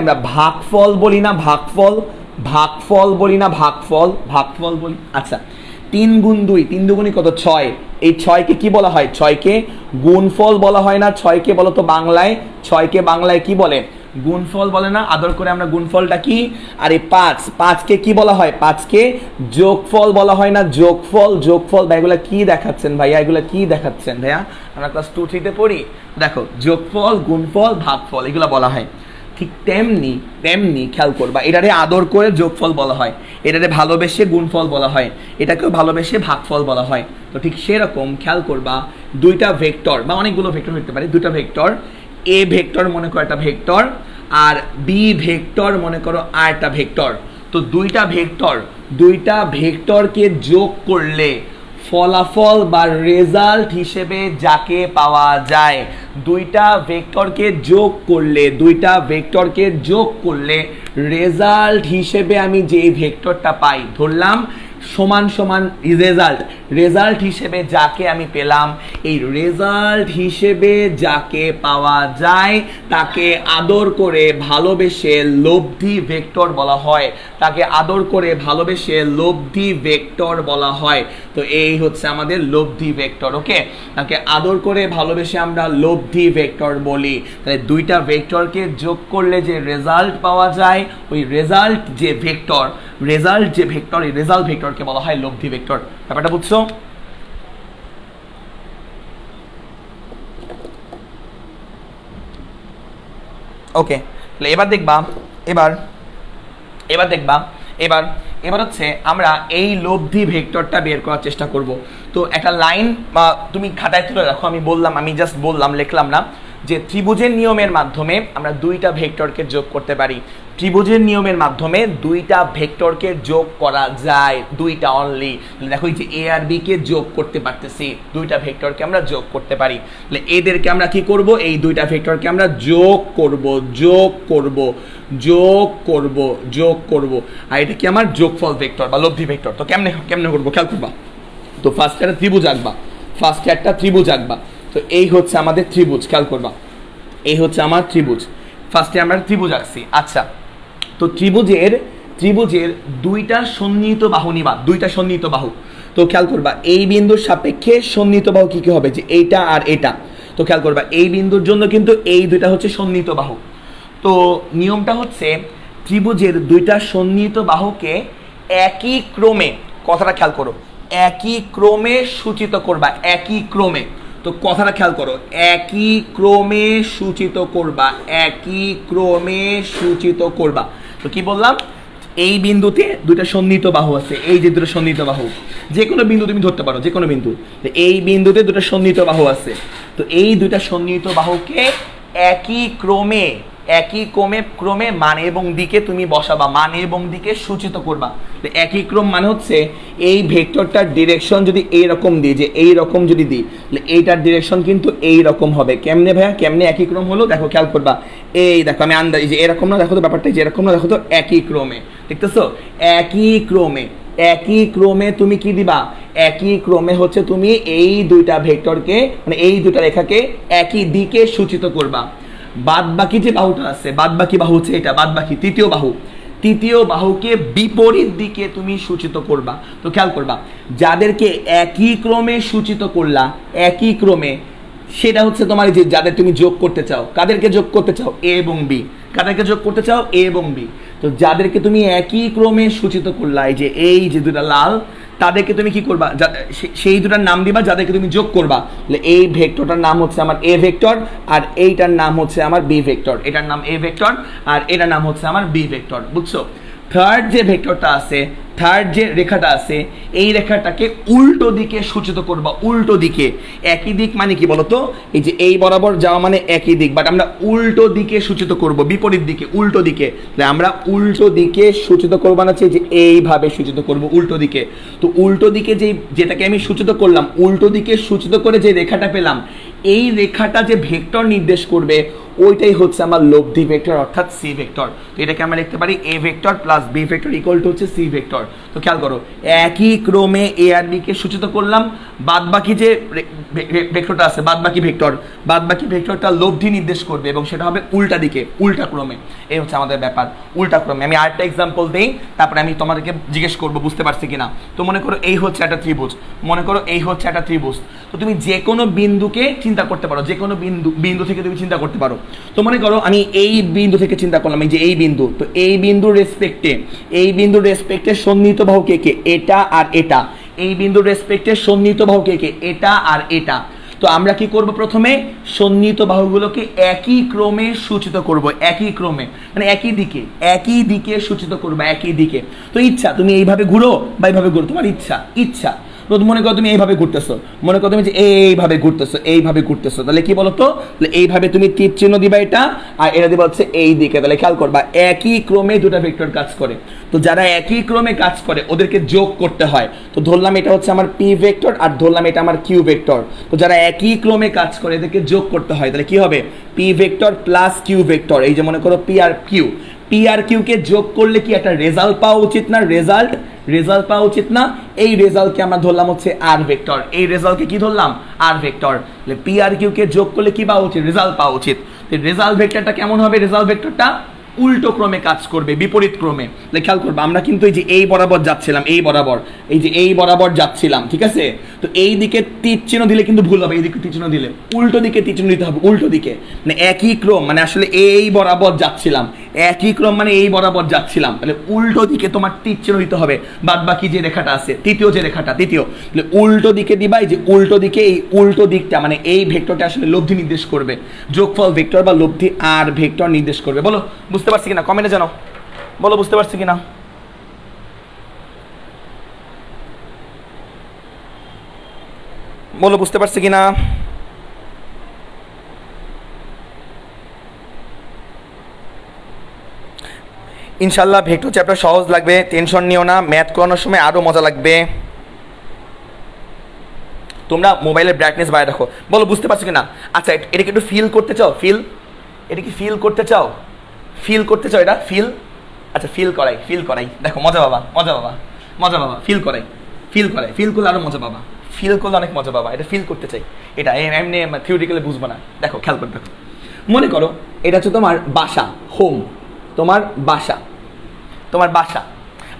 A: আমরা ভাগফল বলি না? ভাগফল বলি। আচ্ছা, 3 গুণ 2, 3 দুগুণই কত? 6। এই 6কে কি বলা হয়? 6কে গুণফল বলা হয় না? 6কে বলো তো বাংলায়, 6কে বাংলায় কি বলে? গুণফল বলে না? আদর করে আমরা গুণফলটা কি? আর এই 5কে কি বলা হয়? 5কে যোগফল বলা হয় না? যোগফল। ভাই এগুলা কি দেখাচ্ছেন ভাইয়া? আমরা ক্লাস 2-3 পড়ি, দেখো যোগফল, গুণফল, ভাগফল এগুলা বলা হয়। ঠিক তেমনি খেয়াল করবা, এটারে আদর করে যোগফল বলা হয়, এটারে ভালোবেসে গুণফল বলা হয়, এটাকেও ভালোবেসে ভাগফল বলা হয়। তো ঠিক সেরকম খেয়াল করবা, 2টা ভেক্টর বা অনেকগুলো ভেক্টর হতে পারে, 2টা ভেক্টর, এ ভেক্টর মনে করো একটা ভেক্টর, আর বি ভেক্টর মনে করো আর একটা ভেক্টর। তো 2টা ভেক্টরকে যোগ করলে ফলাফল বা রেজাল্ট হিসেবে যাকে পাওয়া যায়, 2টা ভেক্টরকে যোগ করলে রেজাল্ট হিসেবে আমি যে ভেক্টরটা পাই, ধরলাম সমান সমান রেজাল্ট হিসেবে যাকে আমি পেলাম, এই রেজাল্ট হিসেবে যাকে পাওয়া যায় তাকে আদর করে ভালোবেসে লব্ধি ভেক্টর বলা হয়, তো এই হচ্ছে আমাদের লব্ধি ভেক্টর। ওকে, তাকে আদর করে ভালোবেসে আমরা লব্ধি ভেক্টর বলি। তাহলে 2টা ভেক্টরকে যোগ করলে যে রেজাল্ট পাওয়া যায়, ওই রেজাল্ট যে ভেক্টর, এই রেজাল্ট ভেক্টরকে বলা হয় লব্ধি ভেক্টর। ব্যাপারটা বুঝছো? ওকে, তাহলে এবার দেখবা এবার হচ্ছে আমরা এই লব্ধি ভেক্টরটা বের করার চেষ্টা করব। তো তো একটা লাইন তুমি খাতায় তুলে রাখো, আমি বললাম, আমি জাস্ট বললাম, লিখলাম না, যে ত্রিভুজের নিয়মের মাধ্যমে আমরা দুইটা ভেক্টরকে যোগ করতে পারি। ত্রিভুজের নিয়মের মাধ্যমে দুইটা ভেক্টরকে যোগ করা যায়, দুইটা অনলি। দেখো এই যে এ আর বি কে যোগ করতে পারতেছি, দুইটা ভেক্টরকে আমরা যোগ করতে পারি। তাহলে এদেরকে আমরা কি করব, এই দুইটা ভেক্টরকে আমরা যোগ করব, যোগ করব, যোগ করব, যোগ করব, আর এটা কি আমার যোগফল ভেক্টর বা লব্ধি ভেক্টর। তো কেমনে কেমনে করবো খেয়াল করবা। তো ফার্স্টে একটা ত্রিভুজ আঁকবা, ফার্স্টে একটা ত্রিভুজ আঁকবা। তো এই হচ্ছে আমাদের ত্রিভুজ, খেয়াল করবা, এই হচ্ছে আমার ত্রিভুজ। ফার্স্টে আমরা ত্রিভুজ আঁকছি। আচ্ছা, তো ত্রিভুজের দুইটা সন্নিহিত বাহু নিবা, দুইটা সন্নিহিত বাহু। তো খেয়াল করবা এই বিন্দুর সাপেক্ষে সন্নিহিত বাহু কি কি হবে, যে এইটা আর এটা। তো খেয়াল করবা এই বিন্দুর জন্য কিন্তু এই দুইটা হচ্ছে সন্নিহিত বাহু। তো নিয়মটা হচ্ছে ত্রিভুজের দুইটা সন্নিহিত বাহুকে একই ক্রমে, কথাটা খেয়াল করো, একই ক্রমে সূচিত করবা, একই ক্রমে। তো কথাটা খেয়াল করো, একই ক্রমে সূচিত করবা, একই ক্রমে সূচিত করবা। তো কি বললাম, এই বিন্দুতে দুইটা সন্নিহিত বাহু আছে, এই যে দুটো সন্নিহিত বাহু, যে কোনো বিন্দু তুমি ধরতে পারো, যে কোনো বিন্দু। এই বিন্দুতে দুটো সন্নিহিত বাহু আছে। তো এই দুইটা সন্নিহিত বাহুকে একই ক্রমে, একই ক্রমে মানে এবং দিকে তুমি বসাবা, মানে এবং দিকে সূচিত করবা। একই ক্রম মানে হচ্ছে এই ভেক্টরটার ডিরেকশন যদি এইরকম দিই, যে এইরকম যদি দিই, তাহলে এইটার ডিরেকশন কিন্তু এইরকম হবে। কেমনে ভাইয়া, কেমনে একই ক্রম হলো, দেখো খেয়াল করবা, এই দেখো আমি আন্দাজ, যে এরকম না, দেখো তো ব্যাপারটা যে এরকম না, দেখো তো একই ক্রমে, দেখতেছো, একই ক্রমে। একই ক্রমে তুমি কি দিবা, একই ক্রমে হচ্ছে তুমি এই দুইটা ভেক্টরকে, মানে এই দুইটা রেখাকে একই দিকে সূচিত করবা। বাদ বাকি যে বাহুটা আছে, বাদ বাকি বাহু হচ্ছে এটা, বাদ বাকি তৃতীয় বাহু, তৃতীয় বাহুকে বিপরীত দিকে তুমি সূচিত করবা। তো খেয়াল করবা যাদেরকে একই ক্রমে সূচিত করলা, একই ক্রমে, সেটা হচ্ছে তোমার যে যাদের তুমি যোগ করতে চাও। কাদেরকে যোগ করতে চাও, এ এবং বি। কাদেরকে যোগ করতে চাও, এ এবং বি। তো যাদেরকে তুমি একই ক্রমে সূচিত করলা, এই যে দুটা লাল, তাদেরকে তুমি কি করবা, সেই দুটার নাম দিবা যাদেরকে তুমি যোগ করবা। এই ভেক্টরটার নাম হচ্ছে আমার এ ভেক্টর, আর এইটার নাম হচ্ছে আমার বি ভেক্টর। এটার নাম এ ভেক্টর আর এটার নাম হচ্ছে আমার বি ভেক্টর, বুঝছো? থার্ড যে ভেক্টরটা আছে, থার্ড যে রেখাটা আছে, এই রেখাটাকে উল্টো দিকে সূচিত করবা, উল্টো দিকে। একই দিক মানে কি বলতো, এই যে এই বরাবর যাওয়া মানে একই দিক, বাট আমরা উল্টো দিকে সূচিত করব, বিপরীত দিকে, উল্টো দিকে। আমরা উল্টো দিকে সূচিত করবো না, যে এইভাবে সূচিত করব উল্টো দিকে। তো উল্টো দিকে যেটাকে আমি সূচিত করলাম, উল্টো দিকে সূচিত করে যে রেখাটা পেলাম, এই রেখাটা যে ভেক্টর নির্দেশ করবে ওইটাই হচ্ছে আমার লব্ধি ভেক্টর, অর্থাৎ সি ভেক্টর। তো এটাকে আমরা লিখতে পারি A vector plus B vector equal to হচ্ছে সি ভেক্টর। তো খেয়াল করো, একই ক্রমে এ আর বি কে সূচিত করলাম, বাদ বাকি যে ভেক্টরটা আছে, বাদ বাকি ভেক্টরটা লব্ধি নির্দেশ করবে এবং সেটা হবে উল্টা দিকে, উল্টা ক্রমে। এই হচ্ছে আমাদের ব্যাপার, উল্টা ক্রমে। আমি আরেকটা এক্সাম্পল দেই, তারপরে আমি তোমাদেরকে জিজ্ঞেস করবো বুঝতে পারছি কিনা। তো মনে করো এই হচ্ছে একটা ত্রিভুজ, মনে করো এই হচ্ছে একটা ত্রিভুজ। তো তুমি যে কোনো বিন্দুকে চিন্তা করতে পারো, যে কোনো বিন্দু থেকে তুমি চিন্তা করতে পারো। তো মনে করো আমি এই বিন্দু থেকে চিন্তা করলাম, এই যে এই বিন্দু, তো এই বিন্দুর রেসপেক্টে সন্নিহিত বাহু কে কে, এটা আর এটা। এই বিন্দুর রেসপেক্টে সন্নিহিত বাহু কে কে, এটা আর এটা। তো আমরা কি করব, প্রথমে সন্নিহিত বাহুগুলোকে একই ক্রমে সূচিত করব, একই ক্রমে মানে একই দিকে সূচিত করব, একই দিকে। তো ইচ্ছা তুমি এইভাবে ঘুরো বা এইভাবে ঘুরো, তোমার ইচ্ছা। মনে করো তুমি এইভাবে ঘুরতেছো, মনে করো তুমি যে এইভাবে ঘুরতেছো, তাহলে কি বলতো, এইভাবে তুমি তীর চিহ্ন দিবা এটা, আর এটা দিবা হচ্ছে এই দিকে। তাহলে খেয়াল করবা একই ক্রমে দুটো ভেক্টর কাজ করে। তো যারা একই ক্রমে কাজ করে ওদেরকে যোগ করতে হয়। তো ধরলাম এটা হচ্ছে আমার পি ভেক্টর আর ধরলাম এটা আমার কিউ ভেক্টর। তো যারা একই ক্রমে কাজ করে এদেরকে যোগ করতে হয়। তাহলে কি হবে, P vector plus Q vector. এই যে মনে করো পি আর কিউ কে যোগ করলে কি একটা রেজাল্ট পাওয়া উচিত না, রেজাল্ট পাওয়া উচিত না। এই রেজাল্টকে আমরা ধরলাম হচ্ছে আর ভেক্টর, এই রেজাল্টকে কি ধরলাম, আর ভেক্টর। পি আর কিউ কে যোগ করলে কি পাওয়া উচিত, রেজাল্ট পাওয়া উচিত। রেজাল্ট ভেক্টরটা কেমন হবে, রেজাল্ট ভেক্টরটা উল্টো ক্রমে কাজ করবে, বিপরীত ক্রমে। খেয়াল করবো আমরা কিন্তু এই যে এই বরাবর যাচ্ছিলাম, এই বরাবর যাচ্ছিলাম, ঠিক আছে? তো এই দিকে তীর চিহ্ন দিলে কিন্তু ভুল হবে, এই দিকে তীর চিহ্ন দিলে উল্টো দিকে তীর চিহ্ন দিতে হবে, উল্টো দিকে। মানে একই ক্রম মানে আসলে এই বরাবর যাচ্ছিলাম, একই ক্রম মানে এই বরাবর যাচ্ছিলাম, তাহলে উল্টো দিকে তোমার তীর চিহ্ন দিতে হবে। বাদ বাকি যে রেখাটা আছে, তৃতীয় তাহলে উল্টো দিকে দিবা। এই যে উল্টো দিকে, এই উল্টো দিকটা মানে এই ভেক্টরটা আসলে লব্ধি নির্দেশ করবে, যোগফল ভেক্টর বা লব্ধি আর ভেক্টর নির্দেশ করবে। বলো বুঝতে পারছি কিনা, কমেন্টে জানাও, বলো বুঝতে পারছি কিনা। বলো বুঝতে পারছি কিনা? ইনশাল্লাহ ভেক্টর চ্যাপ্টার সহজ লাগবে, টেনশন নিও না, ম্যাথ করানোর সময় আরও মজা লাগবে। তোমরা মোবাইলের ব্রাইটনেস বাড়ায় রাখো। বলো বুঝতে পারছো কিনা? আচ্ছা এটাকে একটু ফিল করতে চাও? এটা কি ফিল করতে চাও? এটা ফিল? আচ্ছা ফিল করাই দেখো, মজা বাবা ফিল করলে আরো মজা পাবা, ফিল করলে অনেক মজা পাবা। এটা ফিল করতে চাই, এটা এমনি থিওরিটিক্যালি বুঝবো না। দেখো খেয়াল করে দেখো, মনে করো এটা হচ্ছে তোমার বাসা, হোম, তোমার বাসা।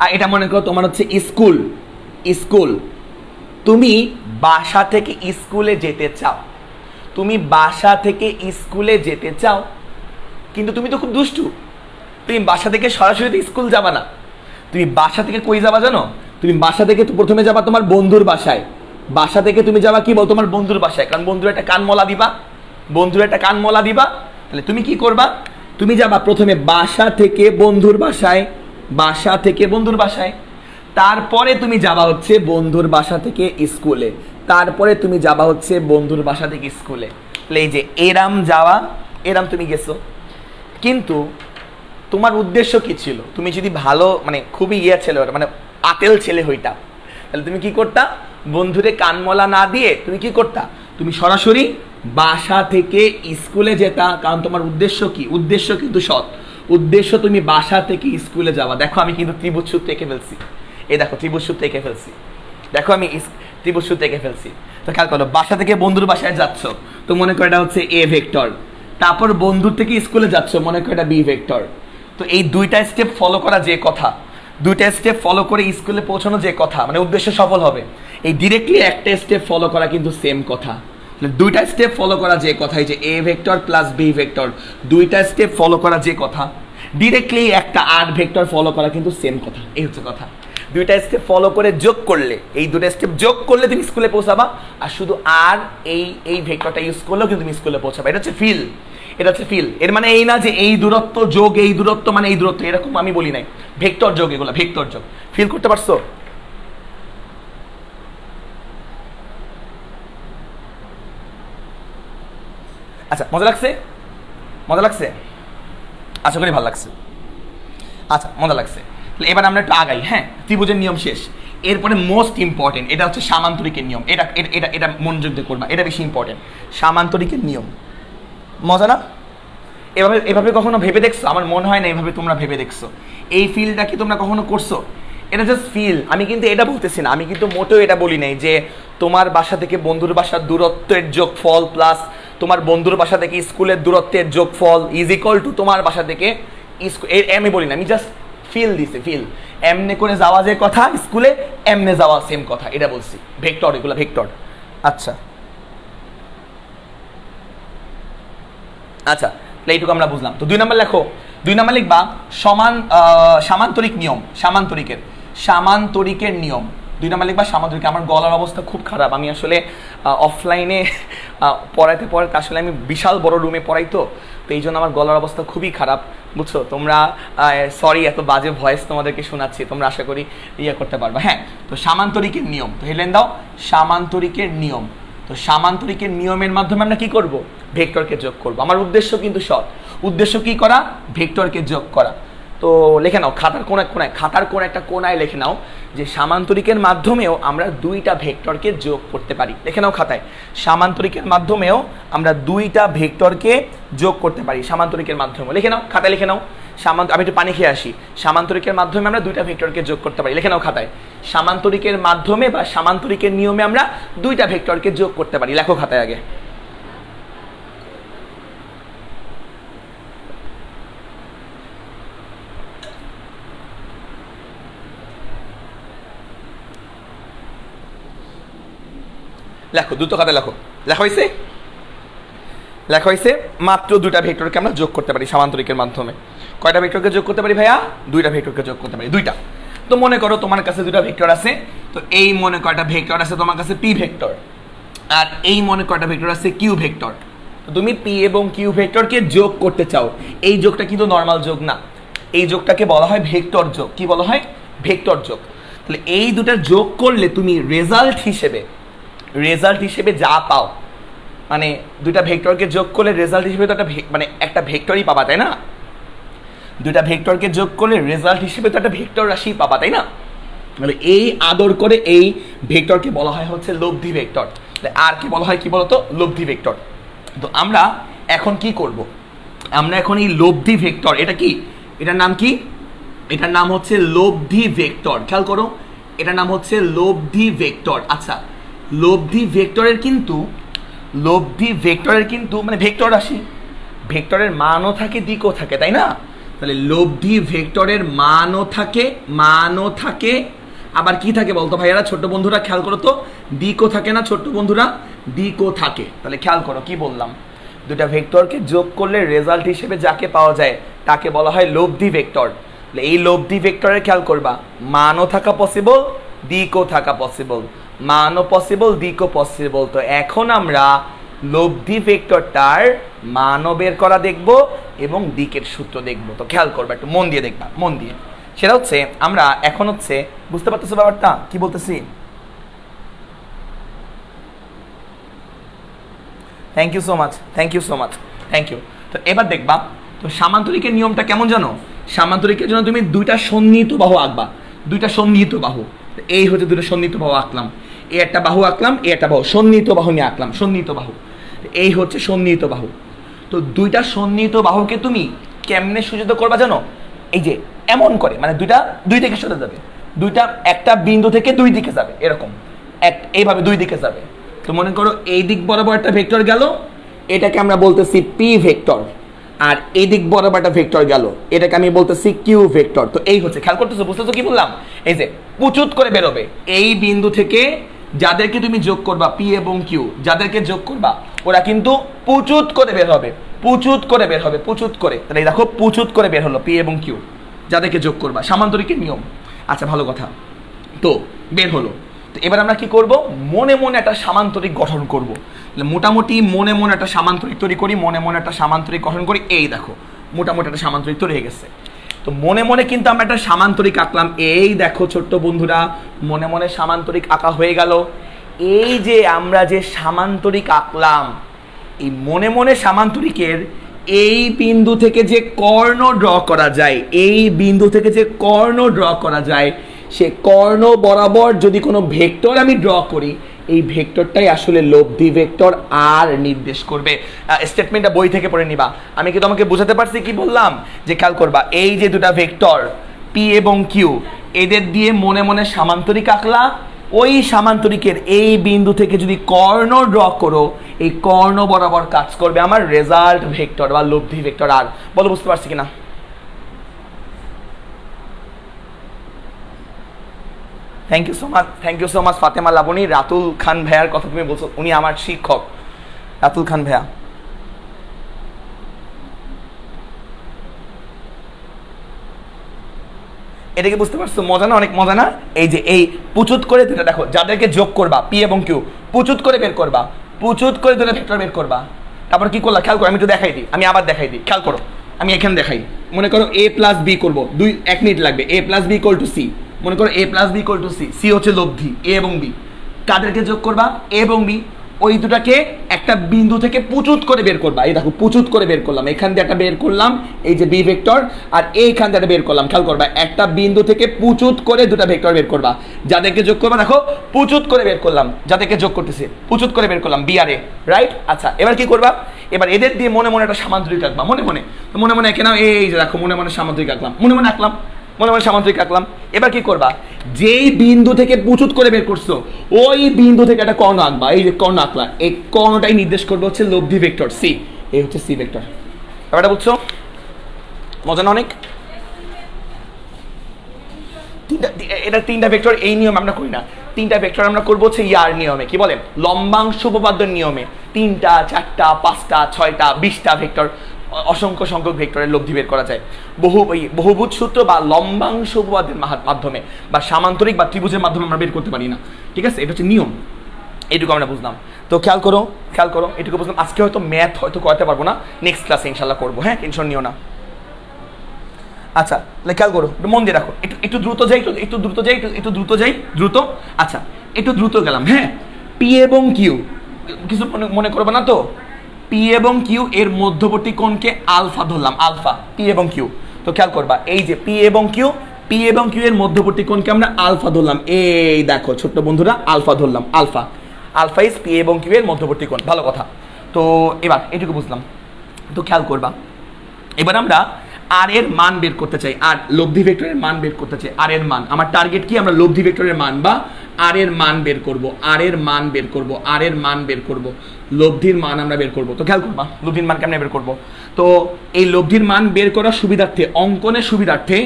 A: আর এটা মনে করো তোমার হচ্ছে স্কুল। তুমি বাসা থেকে স্কুলে যেতে চাও, কিন্তু তুমি তো খুব দুষ্টু। তুমি বাসা থেকে সরাসরি স্কুল যাবা না, তুমি বাসা থেকে কই যাবা জানো? তুমি বাসা থেকে প্রথমে যাবা তোমার বন্ধুর বাসায়। বাসা থেকে তুমি যাবা কি বল? তোমার বন্ধুর বাসায়, কারণ বন্ধুর একটা কানমলা দিবা। তাহলে তুমি কি করবা? তুমি যাবা প্রথমে বাসা থেকে বন্ধুর বাসায়, তারপরে তুমি যাবা হচ্ছে বন্ধুর বাসা থেকে স্কুলে, তাহলে এই যে এরাম তুমি গেছো। কিন্তু তোমার উদ্দেশ্য কি ছিল? তুমি যদি ভালো মানে খুবই ছেলে, মানে আতেল ছেলে হইতা, তাহলে তুমি কি করতা? বন্ধুরে কানমলা না দিয়ে তুমি কি করতা? তুমি সরাসরি বাসা থেকে স্কুলে যেতা, কারণ তোমার উদ্দেশ্য কি? উদ্দেশ্য কিন্তু সৎ উদ্দেশ্য, তুমি বাসা থেকে স্কুলে যাওয়া। দেখো আমি কিন্তু ত্রিভুজ সূত্র এঁকে ফেলছি, ত্রিভুজ সূত্র এঁকে ফেলছি। তো খেয়াল করো, বাসা থেকে বন্ধুর বাসায় যাচ্ছ, তো মনে করো এটা হচ্ছে এ ভেক্টর। তারপর বন্ধুর থেকে স্কুলে যাচ্ছ, মনে করো এটা বি ভেক্টর। তো এই দুইটা স্টেপ ফলো করা যে কথা, দুইটা স্টেপ ফলো করে স্কুলে পৌঁছানো যে কথা, মানে উদ্দেশ্য সফল হবে। এই ডিরেক্টলি একটা স্টেপ ফলো করা কিন্তু সেম কথা। দুইটা স্টেপ ফলো করা যে কথা, এই যে A vector plus B vector, দুইটা স্টেপ ফলো করা যে কথা, ডিরেক্টলি একটা আর ভেক্টর ফলো করা কিন্তু সেম কথা। এই হচ্ছে কথা। দুইটা স্টেপ ফলো করে যোগ করলে, এই দুটো স্টেপ যোগ করলে তুমি স্কুলে পৌঁছাবা, আর শুধু আর এই ভেক্টরটা ইউজ করলেও কিন্তু তুমি স্কুলে পৌঁছাবা। এটা হচ্ছে ফিল। এর মানে এই না যে এই দূরত্ব যোগ এই দূরত্ব মানে এই দূরত্ব, এরকম আমি বলি নাই। ভেক্টর যোগ, এগুলো ভেক্টর যোগ। ফিল করতে পারছো? আচ্ছা মজা লাগছে? আশা করি ভালো লাগছে। আচ্ছা মজা লাগছে। তাহলে এবার আমরা একটু আগাই। হ্যাঁ, ত্রিভুজের নিয়ম শেষ। এরপরে মোস্ট ইম্পর্টেন্ট, এটা হচ্ছে সামান্তরিকের নিয়ম। এটা মনোযোগ দিয়ে করবা, এটা বেশি ইম্পর্টেন্ট। সামান্তরিকের নিয়ম মজা না? এভাবে কখনো ভেবে দেখছো? আমার মনে হয় না এভাবে তোমরা ভেবে দেখছো। এই ফিলটা কি তোমরা কখনো করছো? এটা জাস্ট ফিল। আমি কিন্তু এটা বলতেছি না, আমি কিন্তু মোটেও এটা বলি নাই যে তোমার বাসা থেকে বন্ধুর বাসার দূরত্বের যোগফল প্লাস তোমার বন্ধুর বাসা থেকে স্কুলের দূরত্বের যোগফল ইজ ইকুয়াল টু তোমার বাসা থেকে আমি বলি না, আমি জাস্ট ফিল দিছি। ফিল এমনে করে যাওয়া যে কথা স্কুলে, এমনে যাওয়া সেম কথা, এটা বলছি। ভেক্টর, এগুলো ভেক্টর। আচ্ছা এইটুকু আমরা বুঝলাম। তো 2 নম্বর লেখো। 2 নম্বর লিখবা সামান্তরিক নিয়ম। সামান্তরিকের নিয়ম 2 নম্বর লিখবা সামান্তরিক। আমার গলার অবস্থা খুব খারাপ, আমি আসলে অফলাইনে পড়াইতে আসলে আমি বিশাল বড় রুমে পড়াই, তো এই জন্য আমার গলার অবস্থা খুবই খারাপ, বুঝছো? তোমরা সরি এত বাজে ভয়েস তোমাদেরকে শোনাচ্ছি, তোমরা আশা করি করতে পারবা। হ্যাঁ, তো সামান্তরিকের নিয়ম, তো হেডলাইন দাও সামান্তরিকের নিয়ম। তো সামান্তরিকের নিয়মের মাধ্যমে আমরা কি করব? ভেক্টরকে যোগ করব। আমার উদ্দেশ্য কিন্তু সৎ। উদ্দেশ্য কি করা? ভেক্টরকে যোগ করা। তো লিখে নাও খাতার কোন একটা কোনায় লিখে নাও যে সামান্তরিকের মাধ্যমেও আমরা দুইটা ভেক্টরকে যোগ করতে পারি। লিখে নাও খাতায়, সামান্তরিকের মাধ্যমেও আমরা দুইটা ভেক্টরকে যোগ করতে পারি। সামান্তরিকের মাধ্যমে লিখে নাও, খাতায় লিখে নাও। আমি একটু পানি খেয়ে আসি। সামান্তরিকের মাধ্যমে আমরা দুইটা ভেক্টরকে যোগ করতে পারি। লিখে নাও খাতায়, সামান্তরিকের মাধ্যমে বা সামান্তরিকের নিয়মে আমরা দুইটা ভেক্টরকে যোগ করতে পারি। লেখো খাতায় আগে। লেখো, দ্রুত খাতায় লেখো। লেখা হয়েছে মাত্র দুইটা ভেক্টরকে আমরা যোগ করতে পারি সামান্তরিকের মাধ্যমে। কয়টা ভেক্টরকে যোগ করতে পারি ভাইয়া? দুইটা ভেক্টরকে যোগ করতে পারি, দুইটা। তো মনে করো তোমার কাছে দুইটা ভেক্টর আছে, তো এই মনে কয়টা ভেক্টর আছে তোমার কাছে? P vector. আর এই মনে কয়টা ভেক্টর আছে? Q vector. তো তুমি পি এবং কিউ ভেক্টরকে যোগ করতে চাও। এই যোগটা কিন্তু নর্মাল যোগ না, এই যোগটাকে বলা হয় ভেক্টর যোগ। কি বলা হয়? ভেক্টর যোগ। তাহলে এই দুটা যোগ করলে তুমি রেজাল্ট হিসেবে রেজাল্ট হিসেবে যা পাও, মানে দুইটা ভেক্টরকে যোগ করলে রেজাল্ট হিসেবে তো একটা মানে একটা ভেক্টরই পাবা, তাই না? দুইটা ভেক্টরকে যোগ করলে রেজাল্ট হিসেবে তো একটা ভেক্টর রাশি পাবা, তাই না? মানে এই আদর করে এই ভেক্টরকে বলা হয় হচ্ছে লব্ধি ভেক্টর, আর কি বলা হয় কি বলতো, লব্ধি ভেক্টর। তো আমরা এখন কি করব, আমরা এখন এই লব্ধি ভেক্টর, এটা কি, এটার নাম কি, এটার নাম হচ্ছে লব্ধি ভেক্টর। খেয়াল করো, এটার নাম হচ্ছে লব্ধি ভেক্টর। আচ্ছা, লব্ধি ভেক্টরের কিন্তু মানে ভেক্টর রাশি, ভেক্টরের মানও থাকে দিকও থাকে, তাই না? তাহলে লব্ধি ভেক্টরের মানও থাকে আবার কি থাকে বলতো ভাইয়ারা, ছোট্ট বন্ধুরা খেয়াল করো তো, দিকও থাকে না ছোট্ট বন্ধুরা, দিকও থাকে। তাহলে খেয়াল করো কি বললাম, দুটা ভেক্টরকে যোগ করলে রেজাল্ট হিসেবে যাকে পাওয়া যায় তাকে বলা হয় লব্ধি ভেক্টর। এই লব্ধি ভেক্টরের খেয়াল করবা, মানও থাকা পসিবল, দিকও থাকা পসিবল, মানও পসিবল, দিকও পসিবল। তো এখন আমরা লব্ধি ভেক্টরটার মানও বের করা দেখব এবং দিকের সূত্র দেখব। তো খেয়াল করবা, একটু মন দিয়ে দেখবা, মন দিয়ে। সেটা হচ্ছে আমরা এখন হচ্ছে, বুঝতে পারতেছো ব্যাপারটা কি বলতেছি? Thank you so much, thank you so much, thank you. তো এবার দেখবা, তো সামান্তরিকের নিয়মটা কেমন জানো? সামান্তরিকের জন্য তুমি দুইটা সন্নিহিত বাহু আঁকবা, দুইটা সন্নিহিত বাহু। এই হচ্ছে দুটো সন্নিহিত বাহু আঁকলাম, এই একটা বাহু আঁকলাম, এই একটা বাহু, সন্নিহিত বাহু নিয়ে আঁকলাম, সন্নিহিত বাহু। এই হচ্ছে সন্নিহিত বাহু। তো দুইটা সন্নিহিত বাহুকে তুমি কেমনে সূচিত করবা জানো? এই যে এমন করে, মানে দুইটা দুই দিকে সরে যাবে, দুইটা একটা বিন্দু থেকে দুই দিকে যাবে, এরকম এইভাবে দুই দিকে যাবে। তো মনে করো এই দিক বরাবর একটা ভেক্টর গেল, এটাকে আমরা বলতেছি পি ভেক্টর, আর এই দিক বরাবর একটা ভেক্টর গেল, এটাকে আমি বলতেছি কিউ ভেক্টর। তো এই হচ্ছে, খেয়াল করতেছো, বুঝতেছো কি বললাম? এই যে পুচুত করে বেরোবে এই বিন্দু থেকে, যাদেরকে তুমি যোগ করবা পি এবং কিউ, যাদেরকে যোগ করবা ওরা কিন্তু পুচুত করে বের হবে, পুচুত করে বের হবে, পুচুত করে। তাহলে দেখো পুচুত করে বের হলো পি এবং কিউ, যাদেরকে যোগ করবা, সামান্তরিকের নিয়ম। আচ্ছা ভালো কথা, তো বের হলো। তো এবার আমরা কি করব, মনে মনে একটা সামান্তরিক গঠন করব। মোটামুটি মনে মনে একটা সামান্তরিক তৈরি করি, মনে মনে একটা সামান্তরিক গঠন করি। এই দেখো মোটামুটি একটা সামান্তরিক তৈরি হয়ে গেছে। তো মনে মনে কিন্তু আমরা একটা সামান্তরিক আঁকলাম। এই দেখো ছোট্ট বন্ধুরা, মনে মনে সামান্তরিক আঁকা হয়ে গেল। এই যে আমরা যে সামান্তরিক আঁকলাম, এই মনে মনে সামান্তরিকের এই বিন্দু থেকে যে কর্ণ ড্র করা যায়, এই বিন্দু থেকে যে কর্ণ ড্র করা যায়, সে কর্ণ বরাবর যদি কোনো ভেক্টর আমি ড্র করি, এই ভেক্টরটাই আসলে লব্ধি ভেক্টর আর নির্দেশ করবে। স্টেটমেন্টটা বই থেকে পড়ে নিবা। আমি কি তোমাকে বোঝাতে পারছি কি বললাম? যে খেয়াল করবা, এই যে দুটা ভেক্টর পি এবং কিউ, এদের দিয়ে মনে মনে সামান্তরিক আঁকলা, ওই সামান্তরিকের এই বিন্দু থেকে যদি কর্ণ ড্র করো, এই কর্ণ বরাবর কাজ করবে আমার রেজাল্ট ভেক্টর বা লব্ধি ভেক্টর আর। বলো বুঝতে পারছি কিনা? Thank you so much, thank you so much Fatema Labony. Ratul Khan ভাইয়ার কথা তুমি বলছো, উনি আমার শিক্ষক, রাতুল খান ভাইয়া। এটাকে বুঝতে পারছো? মজা না? অনেক মজা না? এই যে এই পুচুত করে দুটা দেখো, যাদেরকে যোগ করবা পি এবং কিউ, পুচুত করে বের করবা, পুচুত করে দুটা ভেক্টর বের করবা। তারপর কি করলা খেয়াল করো, আমি একটু দেখাই দিই, আমি আবার দেখাই দিই, খেয়াল করো। আমি এখানে দেখাই, মনে করো এ প্লাস বি করবো, 1 মিনিট লাগবে। A plus B equal to C, মনে করো A plus B equal to C, C হচ্ছে লব্ধি, এ এবং বি। কাদেরকে যোগ করবা? এ এবং বি। ওই দুটাকে একটা বিন্দু থেকে পুচুত করে বের করবা। এই দেখো পুচুত করে বের করলাম, এখান দিয়ে একটা বের করলাম, এই যে বি ভেক্টর, আর এইখান দিয়ে একটা বের করলাম। খেয়াল করবা, একটা বিন্দু থেকে পুচুত করে দুটা ভেক্টর বের করবা, যাদেরকে যোগ করবা। দেখো পুচুত করে বের করলাম, যাদেরকে যোগ করতেছে পুচুত করে বের করলাম, বি আর এ, রাইট? আচ্ছা এবার কি করবা, এবার এদের দিয়ে মনে মনে একটা সামান্তরিক আঁকবা, মনে মনে। তো মনে মনে এঁকে নাও, এই যে দেখো মনে মনে সামান্তরিক আঁকলাম, মনে মনে আঁকলাম, মনে মনে সামান্তরিক আঁকলাম। এবার কি করবা, যেই বিন্দু থেকে পুচুত করে বের করছো, ওই বিন্দু থেকে একটা কর্ণ আঁকবা। এই যে কর্ণ আঁকলা, এই কর্ণটাই নির্দেশ করবে হচ্ছে লব্ধি ভেক্টর সি, এই হচ্ছে সি ভেক্টর। ব্যাপারটা বুঝছো? মজা না অনেক? এটা তিনটা ভেক্টর, এই নিয়ম আমরা করি না। তিনটা ভেক্টর আমরা করবো হচ্ছে ইয়ার নিয়মে, কি বলেন, লম্বাংশ উপপাদ্যের নিয়মে। 3টা 4টা 5টা 6টা 20টা ভেক্টর, অসংখ্য সংখ্যক ভেক্টরের লব্ধি বের করা যায় বহুভুজ সূত্র বা লম্বাংশ উপপাদ্যের মাধ্যমে, বা সামান্তরিক বা ত্রিভুজের মাধ্যমে আমরা বের করতে পারি না। ঠিক আছে, এটা হচ্ছে নিয়ম। এইটুকু আমরা বুঝলাম। তো খেয়াল করো, খেয়াল করো, এটুকু বুঝলাম। আজকে হয়তো ম্যাথ হয়তো করাতে পারবো না, নেক্সট ক্লাসে ইনশাল্লাহ করবো, হ্যাঁ, টেনশন নিও না। আচ্ছা খেয়াল করো, একটু মন দিয়ে রাখো। একটু দ্রুত যাই, একটু দ্রুত যাই, একটু দ্রুত যাই, দ্রুত। আচ্ছা একটু দ্রুত গেলাম, হ্যাঁ। পি এবং কিউ কিছু মনে করবে না তো, পি এবং কিউ এর মধ্যবর্তী কোণকে আলফা ধরলাম, আলফা পি এবং কিউ। তো খেয়াল করবা এই যে পি এবং কিউ এর মধ্যবর্তী কোণকে আমরা আলফা ধরলাম, এই দেখো ছোট্ট বন্ধুরা আলফা ধরলাম, আলফা ইজ পি এবং কিউ এর মধ্যবর্তী কোণ। ভালো কথা। তো এবার এটুকু বুঝলাম। তো খেয়াল করবা এবার আমরা আর এর মান বের করতে চাই, আর লব্ধি ভেক্টরের মান বের করতে চাই। আর এর মান আমার টার্গেট কি, আমরা লব্ধি ভেক্টরের মান বা আর এর মান বের করব, লব্ধির মান আমরা বের করব। তো খেয়াল করবা লব্ধির মান কেমনে বের করব। তো এই লব্ধির মান বের করার সুবিধার্থে, অঙ্কনের সুবিধার্থে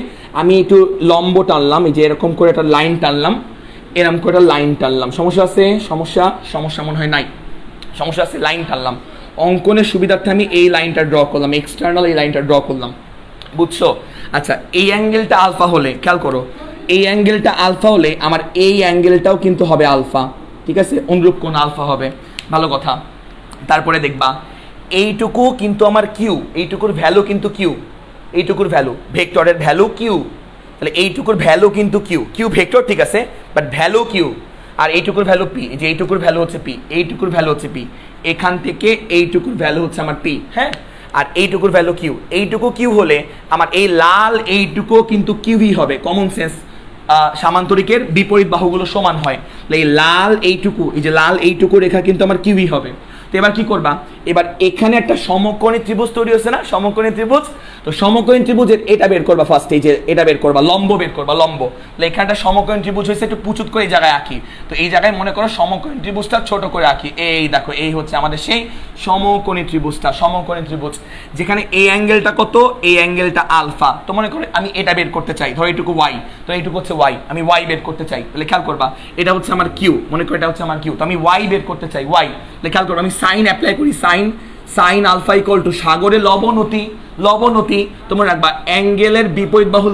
A: আমি একটু লম্ব টানলাম, এই যে এরকম করে একটা লাইন টানলাম, এরকম করে একটা লাইন টানলাম। সমস্যা আছে? সমস্যা মনে হয় নাই। সমস্যা আছে, লাইন টানলাম। অঙ্কনের সুবিধার্থে আমি এই লাইনটা ড্র করলাম, এক্সটার্নাল এই লাইনটা ড্র করলাম, বুঝছো? আচ্ছা, এই অ্যাঙ্গেলটা আলফা হলে, খেয়াল করো, এই অ্যাঙ্গেলটা আলফা হলে আমার এই অ্যাঙ্গেলটাও কিন্তু হবে আলফা, ঠিক আছে? অনুরূপ কোণ আলফা হবে। ভালো কথা। তারপরে দেখবা এইটুকু কিন্তু আমার কিউ, এইটুকুর ভ্যালু কিন্তু কিউ, এইটুকুর ভ্যালু ভেক্টরের ভ্যালু কিউ, তাহলে এইটুকুর ভ্যালু কিন্তু কিউ ভেক্টর, ঠিক আছে, বাট ভ্যালু কিউ। আর এইটুকুর ভ্যালু পি, যে এইটুকুর ভ্যালু হচ্ছে পি, এইটুকুর ভ্যালু হচ্ছে পি, এখান থেকে এইটুকুর ভ্যালু হচ্ছে আমার পি, হ্যাঁ। আর এইটুকুর ভ্যালু কিউ, এইটুকু কিউ হলে আমার এই লাল এইটুকু কিন্তু কিউই হবে। কমন সেন্স, সামান্তরিকের বিপরীত বাহুগুলো সমান হয়, এই লাল এইটুকু, এই যে লাল এইটুকু রেখা কিন্তু আমার কিউই হবে। তো এবার কি করবা, এবার এখানে একটা সমকোণী ত্রিভুজ তৈরি হচ্ছে না, সমকোণী ত্রিভুজ। তো সমকোণী ত্রিভুজের এটা বের করবা ফার্স্ট, এই যে এটা বের করবা, লম্ব বের করবা, লম্ব। এখানে একটা সমকোণী ত্রিভুজ হয়েছে, একটু পুচুত করে এই জায়গায় আঁকি। তো এই জায়গায় মনে করো সমকোণী ত্রিভুজটা ছোট করে আঁকি, এই দেখো, এই হচ্ছে আমাদের সেই সমকোণী ত্রিভুজটা, সমকোণী ত্রিভুজ, যেখানে এই অ্যাঙ্গেলটা কত, এই অ্যাঙ্গেলটা আলফা। তো মনে করো আমি এটা বের করতে চাই, ধরো এইটুকু ওয়াই, তো এইটুকু হচ্ছে ওয়াই, আমি ওয়াই বের করতে চাই। তাহলে খেয়াল করবা এটা হচ্ছে আমার কিউ, মনে করো এটা হচ্ছে আমার কিউ, তো আমি ওয়াই বের করতে চাই, ওয়াই। তাহলে খেয়াল করো আমি সাইন অ্যাপ্লাই করি, সাইন আলফা ইকুয়াল টু সাগরে লবনতি। তোমরা রাখবা অ্যাঙ্গেলের বিপরীত বাহু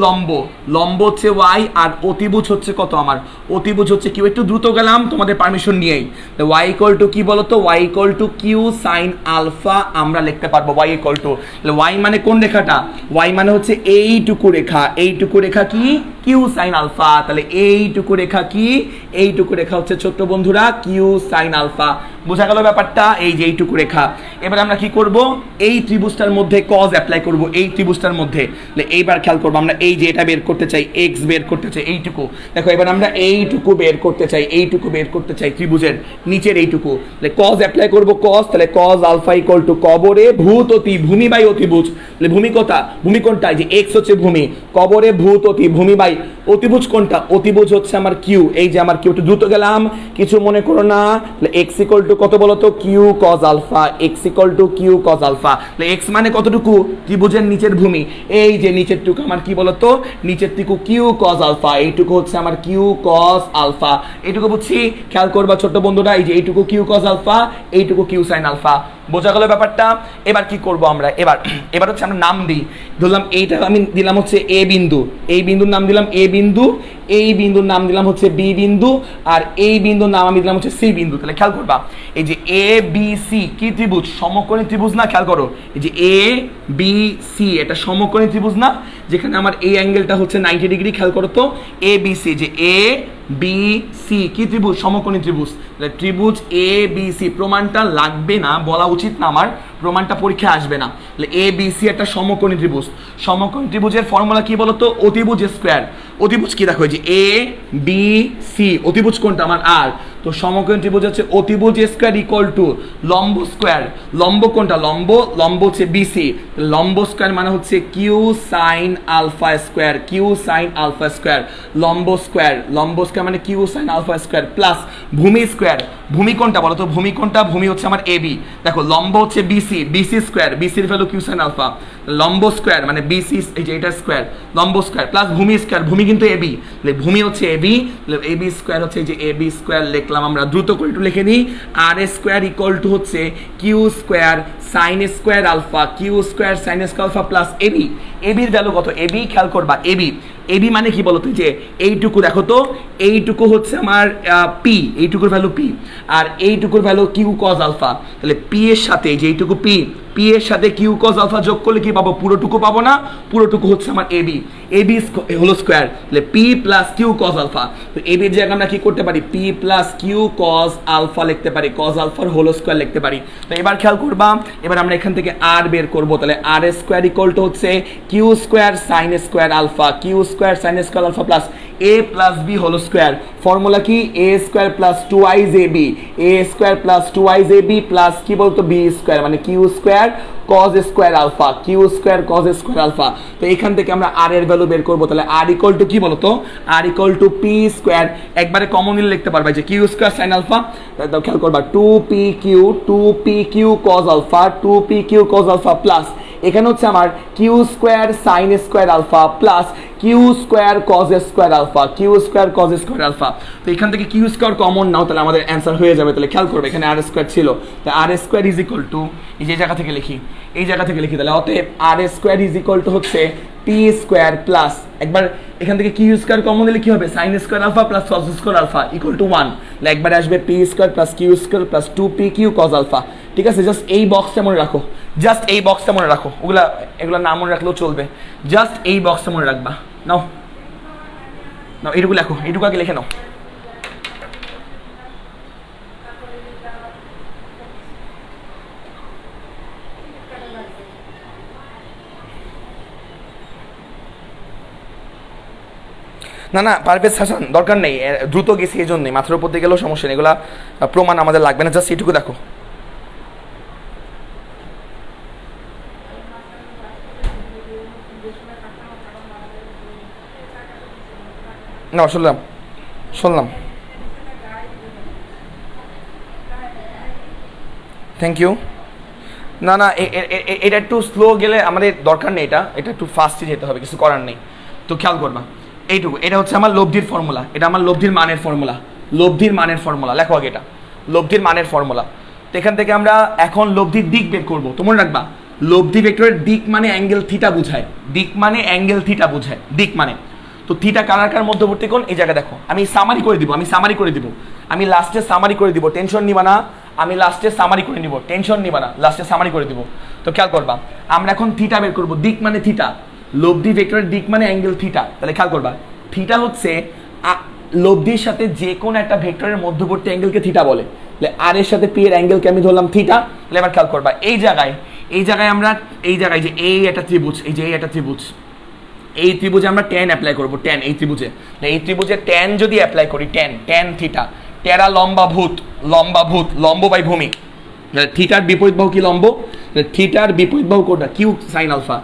A: লম্ব হচ্ছে ওয়াই, আর অতিভুজ হচ্ছে কত, আমার অতিভুজ হচ্ছে কিউ। একটু দ্রুত গেলাম তোমাদের পারমিশন নিয়েই। ওয়াই ইকুয়াল টু কি বলতো, Y equal to Q sine alpha আমরা লিখতে পারবো। ওয়াই ইকুয়াল টু, ওয়াই মানে কোন রেখাটা, ওয়াই মানে হচ্ছে এইটুকু রেখা কি, কিউ সাইন আলফা। তাহলে এইটুকু রেখা কি, এইটুকু রেখা হচ্ছে ছোট্ট বন্ধুরা কিউ সাইন আলফা। বোঝা গেল ব্যাপারটা? এই যে এইটুকু রেখা। এবার আমরা কি করব, এই ত্রিভুজটার মধ্যে কজ অ্যাপ্লাই করব, এই ত্রিভুজটার মধ্যে। এইবার খেয়াল করবো আমরা এই যে এটা বের করতে চাই, এক্স বের করতে চাই, এইটুকু দেখো। এবার আমরা এইটুকু বের করতে চাই, ত্রিভুজের নিচের এইটুকু। কজ অ্যাপ্লাই করব, কজ, তাহলে কজ আলফা ইকুয়াল টু কবরে ভূত অতি, ভূমি বাই অতিভুজ। তাহলে ভূমি কোনটা, যে এক্স হচ্ছে ভূমি, কবরে ভূত অতি, ভূমি বাই অতিভুজ কোনটা, অতিভুজ হচ্ছে আমার কিউ। এই যে আমার কিউ, একটু দ্রুত গেলাম, কিছু মনে করো না। এক্স ইকুয়াল টু কত বলতো, Q cos alpha, X equal to Q cos alpha. X মানে কতটুকু, ত্রিভুজের নিচের ভূমি, এই যে নিচেরটুকু আমার কি বলতো, নিচেরটুকু কিউ কজ আলফা, এইটুকু হচ্ছে আমার কিউ কজ আলফা। এইটুকু বুঝছি? খেয়াল করবা ছোট্ট বন্ধুরা, এই যে এইটুকু কিউ কজ আলফা, এইটুকু কিউ সাইন আলফা। বোঝা গেল ব্যাপারটা? এবার কি করব আমরা, এবার হচ্ছে আমরা নাম দিই। ধরলাম এইটা আমি দিলাম হচ্ছে এ বিন্দু, এই বিন্দুর নাম দিলাম এ বিন্দু, এই বিন্দুর নাম দিলাম হচ্ছে বি বিন্দু, আর এই বিন্দুর নাম আমি দিলাম হচ্ছে সি বিন্দু। তাহলে খেয়াল করবা এই যে এ বি সি কি ত্রিভুজ, সমকোণী ত্রিভুজ না? খেয়াল করো এই যে এ বি সি এটা সমকোণী ত্রিভুজ না, যেখানে আমার এই অ্যাঙ্গেলটা হচ্ছে 90 ডিগ্রি। খেয়াল করো তো এ বি সি, যে এ বি সি কি ত্রিভুজ, সমকোণী ত্রিভুজ। ত্রিভুজ এ বি সি, প্রমাণটা লাগবে না, বলা উচিত না আমার, প্রমাণটা পরীক্ষায় আসবে না। এ বি সি একটা সমকোণী ত্রিভুজ। সমকোণী ত্রিভুজের ফর্মুলা কি বলতো, অতিভুজ স্কোয়ার। অতিভুজ কি দেখো, যে এ বি সি, অতিভুজ কোনটা আমার আর। তো সমকোণী ত্রিভুজ হচ্ছে অতিভুজ স্কোয়ার ইকুয়াল টু লম্ব স্কোয়ার। লম্ব কোনটা, লম্ব হচ্ছে বিসি, লম্ব স্কোয়ার মানে হচ্ছে Q sine alpha square, Q sine alpha square. লম্ব স্কোয়ার মানে Q sine alpha square plus ভূমি স্কোয়ার। ভূমি কোনটা বলো তো, ভূমি কোনটা, ভূমি হচ্ছে আমার এবি। দেখো লম্ব হচ্ছে বিসি স্কোয়ার, বিসির ভ্যালু কিউ সাইন আলফা। লম্ব স্কোয়ার মানে বিসি, এই যে এটা স্কোয়ার, লম্ব স্কোয়ার প্লাস ভূমি স্কোয়ার, ভূমি কিন্তু এবি, ভূমি হচ্ছে এবি, এবি স্কোয়ার হচ্ছে এই যে এবি স্কোয়ার লিখলাম আমরা। দ্রুত করে একটু লিখে নিই, আর স্কোয়ার ইকুয়াল টু হচ্ছে Q square sine square alpha, Q square sine square alpha plus AB. এবির ভ্যালু কত, এবি খেয়াল করবা, এবি মানে কি বলতো, যে এইটুকু দেখো তো, এইটুকু হচ্ছে আমার পি, এইটুকুর ভ্যালু পি, আর এইটুকুর ভ্যালু কিউ কজ আলফা। তাহলে পি এর সাথে যে এইটুকু পি পি এর সাথে কিউ কজ আলফা যোগ করলে কি পাবো, পুরোটুকু পাবো না, পুরোটুকু হচ্ছে আমার এবি, এবি হোল স্কোয়ার, তাহলে P plus Q cos alpha. তো এবির জায়গায় আমরা কি করতে পারি, P plus Q cos alpha লিখতে পারি, কজ আলফার হোল স্কোয়ার লিখতে পারি। তো এবার খেয়াল করবা, এবার আমরা এখান থেকে আর বের করবো, তাহলে আর স্কোয়ার ইকুয়াল টু হচ্ছে Q square sine square alpha, Q square sine square alpha plus A plus B whole square. Formula কি, A square plus 2i A B, A square plus 2i A B plus কি বলতো B square, মানে Q square cos square alpha, Q square cos square alpha. তো এখান থেকে আমরা আর এর value বের করবো, তাহলে আর ইকুয়াল টু কি বলতো, আর ইকুয়াল টু পি স্কোয়ার, একবারে কমন নিলে লিখতে পারবে যে কিউ স্কোয়ার সাইন আলফা, তো খেয়াল করবা 2pq cos alpha, 2pq cos alpha plus এখানে হচ্ছে আমার Q square sine square alpha plus Q square cos square alpha, Q square cos square alpha. তো এখান থেকে কিউ স্কোয়ার কমন নাও, তাহলে আমাদের অ্যান্সার হয়ে যাবে। তাহলে খেয়াল করবে এখানে আর স্কোয়ার ছিল, তাই আর স্কোয়ার ইজ ইকুয়াল টু, এই যে জায়গা থেকে লিখি, এই জায়গা থেকে লিখি, তাহলে অতএব R square is equal to হচ্ছে পি স্কোয়ার প্লাস, একবার এখান থেকে কিউ স্কোয়ার কমন দিলে কি হবে, sine square alpha plus cos square alpha equal to 1, তাহলে একবারে আসবে P square plus Q square plus 2pq cos alpha. ঠিক আছে, জাস্ট এই বক্সটা মনে রাখো, জাস্ট এই বক্সটা মনে রাখো, এগুলা না মনে রাখলেও চলবে, জাস্ট এই বক্সটা মনে রাখবা। নাও নাও এইটুকু লেখো, এইটুকু আগে লিখে নাও। না না পারভেজ হাসান দরকার নেই, দ্রুত গেছি এই জন্যই, মাথার উপর দিয়ে গেলেও সমস্যা নেই, এগুলা প্রমাণ আমাদের লাগবে না, জাস্ট এইটুকু দেখো। না শুনলাম শুনলাম, থ্যাংক ইউ। না না এটা একটু স্লো গেলে আমাদের দরকার নেই, এটা একটু ফাস্টে যেতে হবে, কিছু করার নেই। তো খেয়াল করবা এইটুকু, এটা হচ্ছে আমার লব্ধির ফর্মুলা, এটা আমার লব্ধির মানের ফর্মুলা, লব্ধির মানের ফর্মুলা লেখো আগে, এটা লব্ধির মানের ফর্মুলা। তো এখান থেকে আমরা এখন লব্ধির দিক বের করবো। তো মনে রাখবা লব্ধি ভেক্টরের দিক মানে অ্যাঙ্গেল থিটা বোঝায়, দিক মানে অ্যাঙ্গেল থিটা বোঝায়, দিক মানে। তো থিটা কার মধ্যবর্তী কোণ, এই জায়গা দেখো, আমি সামারি করে দিব, আমি লাস্টে সামারি করে দিব, টেনশন নিবা না, আমি লাস্টে সামারি করে নিব, টেনশন নিবা না, লাস্টে সামারি করে দিব। তো খেয়াল করবা আমরা এখন থিটা বের করবো, দিক মানে থিটা, লব্ধি ভেক্টরের দিক মানে অ্যাঙ্গেল থিটা। তাহলে খেয়াল করবা থিটা হচ্ছে লব্ধির সাথে যে কোনো একটা ভেক্টরের মধ্যবর্তী অ্যাঙ্গেলকে থিটা বলে। তাহলে আর এর সাথে পি এর অ্যাঙ্গেলকে আমি ধরলাম থিটা। তাহলে এবার খেয়াল করবা এই জায়গায় আমরা এই জায়গায় যে এই একটা ত্রিভুজ, এই যে এই একটা ত্রিভুজ, এই ত্রিভুজে আমরা ট্যান অ্যাপ্লাই করবো, ট্যান এই ত্রিভুজে ট্যান যদি অ্যাপ্লাই করি, ট্যান থিটা, টেরা লম্ব বাই ভূমি, থিটার বিপরীত বাহু কি লম্ব, থিটার বিপরীত বাহু কোনটা, Q sine alpha,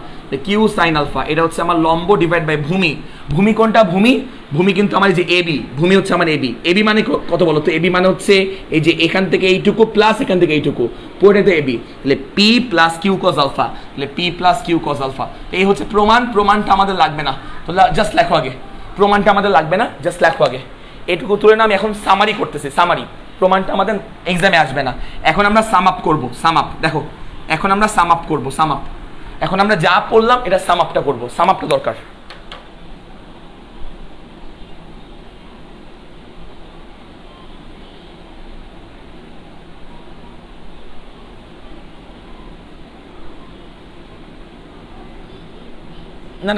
A: Q sine alpha, এটা হচ্ছে আমার লম্ব ডিভাইড বাই ভূমি, ভূমি কোনটা, ভূমি কিন্তু আমার যে এবি, ভূমি হচ্ছে আমার এবি মানে কত বলো তো, এবি মানে হচ্ছে এই যে এখান থেকে এইটুকু প্লাস এখান থেকে এইটুকু, পুরোটাই তো এবি, তাহলে P plus Q cos alpha, তাহলে P plus Q cos alpha. এই হচ্ছে প্রমাণটা আমাদের লাগবে না, তো জাস্ট লেখো আগে, প্রমাণটা আমাদের লাগবে না, জাস্ট লেখো আগে এটুকু তুলে না। আমি এখন সামারি করতেছি, সামারি, প্রমাণটা আমাদের এক্সামে আসবে না। এখন আমরা সাম আপ করবো, দেখো এখন আমরা সাম আপ করবো, এখন আমরা যা পড়লাম এটা সাম আপটা করবো, সাম আপটা দরকার।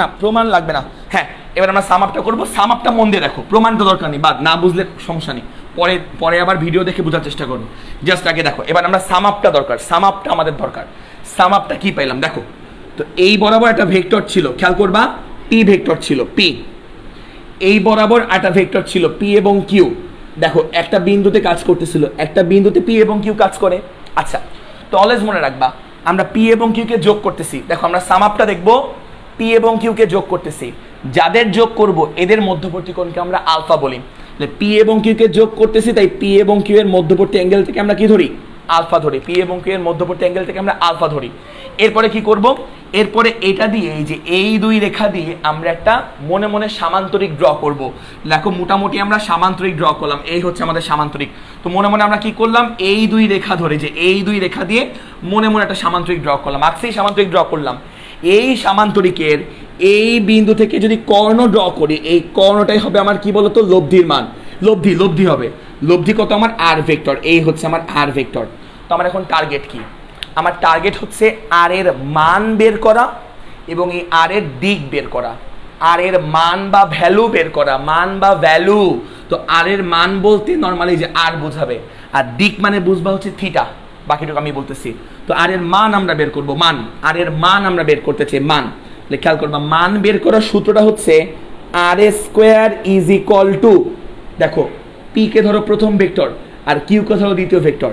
A: না প্রমাণ লাগবে না। হ্যাঁ এবার আমরা সাম আপটা করবো, সাম আপটা মন দিয়ে দেখো, প্রমাণটা দরকার নেই, বাদ না বুঝলে সমস্যা নেই, পরে আবার ভিডিও দেখে বোঝার চেষ্টা করবো, জাস্ট আগে দেখো। এবার আমরা সাম আপটা দরকার, সাম আপটা আমাদের দরকার। সাম আপটা কি পাইলাম দেখো, তো এই বরাবর একটা ভেক্টর ছিল, খেয়াল করবা পি ভেক্টর ছিল, পি এই বরাবর একটা ভেক্টর ছিল পি এবং কিউ, দেখো একটা বিন্দুতে কাজ করতেছিল, একটা বিন্দুতে পি এবং কিউ কাজ করে। আচ্ছা তো অলওয়েজ মনে রাখবা আমরা পি এবং কিউ কে যোগ করতেছি, দেখো আমরা সাম আপটা দেখবো, পি এবং কিউ কে যোগ করতেছি, যাদের যোগ করব এদের মধ্যবর্তী কোণকে আমরা আলফা বলি। পি এবং কিউ কে যোগ করতেছি, তাই পি এবং কিউ এর মধ্যবর্তী অ্যাঙ্গেল থেকে আমরা কি ধরি, আলফা ধরি, পি এবং কিউ এর মধ্যবর্তী অ্যাঙ্গেল থেকে আমরা আলফা ধরি। এরপরে কি করব, এরপরে এটা দিয়ে এই যে এই দুই রেখা দিয়ে আমরা একটা মনে মনে সামান্তরিক ড্র করব। দেখো মোটামুটি আমরা সামান্তরিক ড্র করলাম, এই হচ্ছে আমাদের সামান্তরিক। তো মনে মনে আমরা কি করলাম, এই দুই রেখা ধরে যে এই দুই রেখা দিয়ে মনে মনে একটা সামান্তরিক ড্র করলাম, আজকেই সামান্তরিক ড্র করলাম। এই সামান্তরিকের এই বিন্দু থেকে যদি কর্ণ ড্র করি, এই কর্ণটাই হবে আমার কি বলতো লব্ধির মান, লব্ধি হবে, লব্ধি কত আমার আর ভেক্টর, এই হচ্ছে আমার আর ভেক্টর। তো আমার এখন টার্গেট কি, আমার টার্গেট হচ্ছে আর এর মান বের করা এবং এই আর এর দিক বের করা, আর এর মান বা ভ্যালু বের করা, মান বা ভ্যালু। তো আর এর মান বলতে নর্মালি যে আর বোঝাবে, আর দিক মানে বুঝবা হচ্ছে থিটা, বাকিটুকু আমি বলতেছি। তো আর এর মান আমরা বের করব, মান, আর এর মান আমরা বের করতে চাই, মান। খেয়াল করবা মান বের করার সূত্রটা হচ্ছে আর স্কোয়ার ইজ ইকুয়াল টু, দেখো পি কে ধরো প্রথম ভেক্টর আর কিউ কে ধরো দ্বিতীয় ভেক্টর,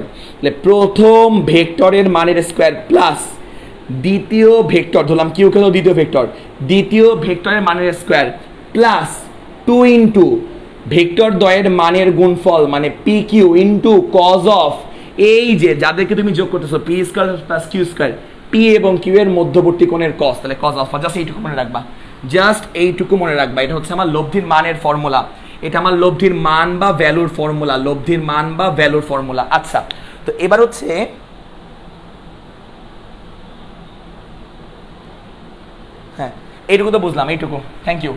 A: প্রথম ভেক্টরের মানের স্কোয়ার প্লাস দ্বিতীয় ভেক্টর, ধরলাম কিউ কে ধরো দ্বিতীয় ভেক্টর, দ্বিতীয় ভেক্টরের মানের স্কোয়ার প্লাস 2 ইন্টু ভেক্টর দ্বয়ের মানের গুণফল মানে P Q into cos of, এই যে যাদেরকে তুমি যোগ করতেছো P square plus Q square, P এবং কিউ এর মধ্যবর্তী কোণের কস, তাহলে কজ আলফা। জাস্ট এইটুকু মনে রাখবা, জাস্ট এইটুকু মনে রাখবা। এটা হচ্ছে আমার লব্ধির মানের ফর্মুলা, এটা আমার লব্ধির মান বা ভ্যালুর ফর্মুলা, লব্ধির মান বা ভ্যালুর ফর্মুলা। আচ্ছা, তো এবার হচ্ছে হ্যাঁ এইটুকু তো বুঝলাম, এইটুকু, থ্যাংক ইউ,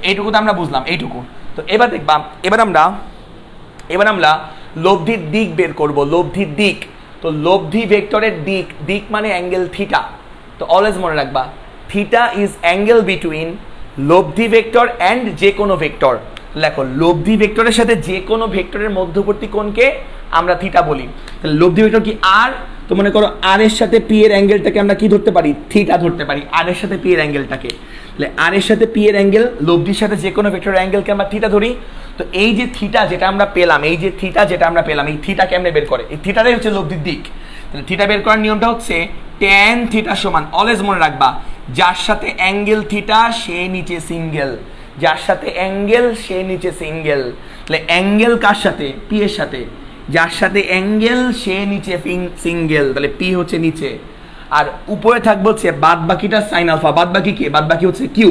A: এইটুকু তো আমরা বুঝলাম, এইটুকু। তো এবার দেখবা, এবার আমরা লব্ধির দিক বের করব, লব্ধির দিক। তো লব্ধি ভেক্টরের দিক, দিক মানে অ্যাঙ্গেল থিটা। তো অলওয়েজ মনে রাখবা থিটা ইজ অ্যাঙ্গেল বিটুইন লব্ধি ভেক্টর অ্যান্ড যে কোনো ভেক্টর। দেখো লব্ধি ভেক্টরের সাথে যে কোনো ভেক্টরের মধ্যবর্তী কোণকে আমরা থিটা বলি। তাহলে লব্ধি ভেক্টর কি আর, তো মনে করো আর এর সাথে পি এর অ্যাঙ্গেলটাকে আমরা কি ধরতে পারি, থিটা ধরতে পারি, আর এর সাথে পি এর অ্যাঙ্গেলটাকে। তাহলে আর এর সাথে পি এর অ্যাঙ্গেল, লব্ধির সাথে যে কোনো ভেক্টরের অ্যাঙ্গেলকে আমরা থিটা ধরি। তো এই যে থিটা যেটা আমরা পেলাম, এই যে থিটা যেটা আমরা পেলাম, এই থিটা কেমনে বের করে, এই থিটাটাই হচ্ছে লব্ধির দিক। তাহলে থিটা বের করার নিয়মটা হচ্ছে tan থিটা সমান, অলওয়েজ মনে রাখবা যার সাথে অ্যাঙ্গেল থিটা সে নিচে সিঙ্গেল, যার সাথে অ্যাঙ্গেল সে নিচে সিঙ্গেল। তাহলে অ্যাঙ্গেল কার সাথে, পি এর সাথে, যার সাথে অ্যাঙ্গেল সে নিচে সিঙ্গেল, তাহলে পি হচ্ছে নিচে। আর উপরে থাকবে হচ্ছে বাদ বাকিটা সাইন আলফা, বাদ বাকি কে, বাদ বাকি হচ্ছে কিউ।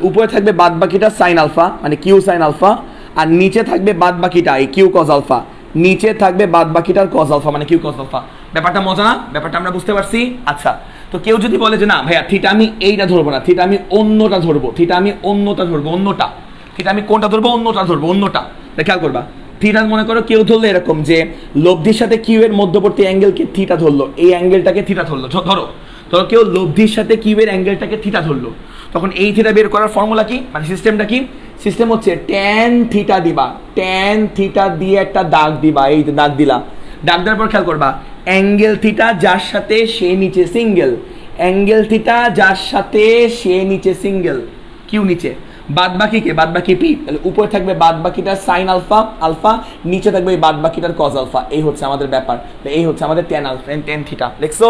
A: উপরে থাকবে বাদ বাকিটা সাইন আলফা মানে কিউ সাইন আলফা, আর নিচে থাকবে বাদ বাকিটা এই কিউ কজ আলফা, নিচে থাকবে বাদ বাকিটার কজ আলফা মানে কিউ কজ আলফা। ব্যাপারটা মজা না, ব্যাপারটা আমরা বুঝতে পারছি। আচ্ছা, তো কেউ যদি বলে যে না ভাইয়া থিটা আমি এইটা ধরবো না, থিটা আমি অন্যটা ধরবো, থিটা আমি অন্যটা ধরবো, অন্যটা, থিটা আমি কোনটা ধরবো, অন্যটা ধরবো, অন্যটা। খেয়াল করবা থিটা মনে করো কেউ ধরলো এরকম যে লব্ধির সাথে কিউ এর মধ্যবর্তী অ্যাঙ্গেলকে থিটা ধরলো, এই অ্যাঙ্গেলটাকে থিটা ধরলো। ধরো কেউ লব্ধির সাথে কিউ এর অ্যাঙ্গেলটাকে থিটা ধরলো, তখন এই থিটা বের করার ফর্মুলা কি, মানে সিস্টেমটা কি, সিস্টেম হচ্ছে tan থিটা দিবা, tan থিটা দিয়ে একটা দাগ দিবা, এই দাগ দিলা, দাগ দেওয়ার পর খেয়াল করবা অ্যাঙ্গেল থিটা যার সাথে সে নিচে সিঙ্গেল, অ্যাঙ্গেল থিটা যার সাথে সে নিচে সিঙ্গেল, কিউ নিচে, বাদ বাকি কে, বাদ বাকি পি। তাহলে উপরে থাকবে বাদ বাকিটার সাইন আলফা আলফা, নিচে থাকবে বাদ বাকিটার কজ আলফা। এই হচ্ছে আমাদের ব্যাপার, এই হচ্ছে আমাদের tan আলফা, tan থিটা। দেখছো?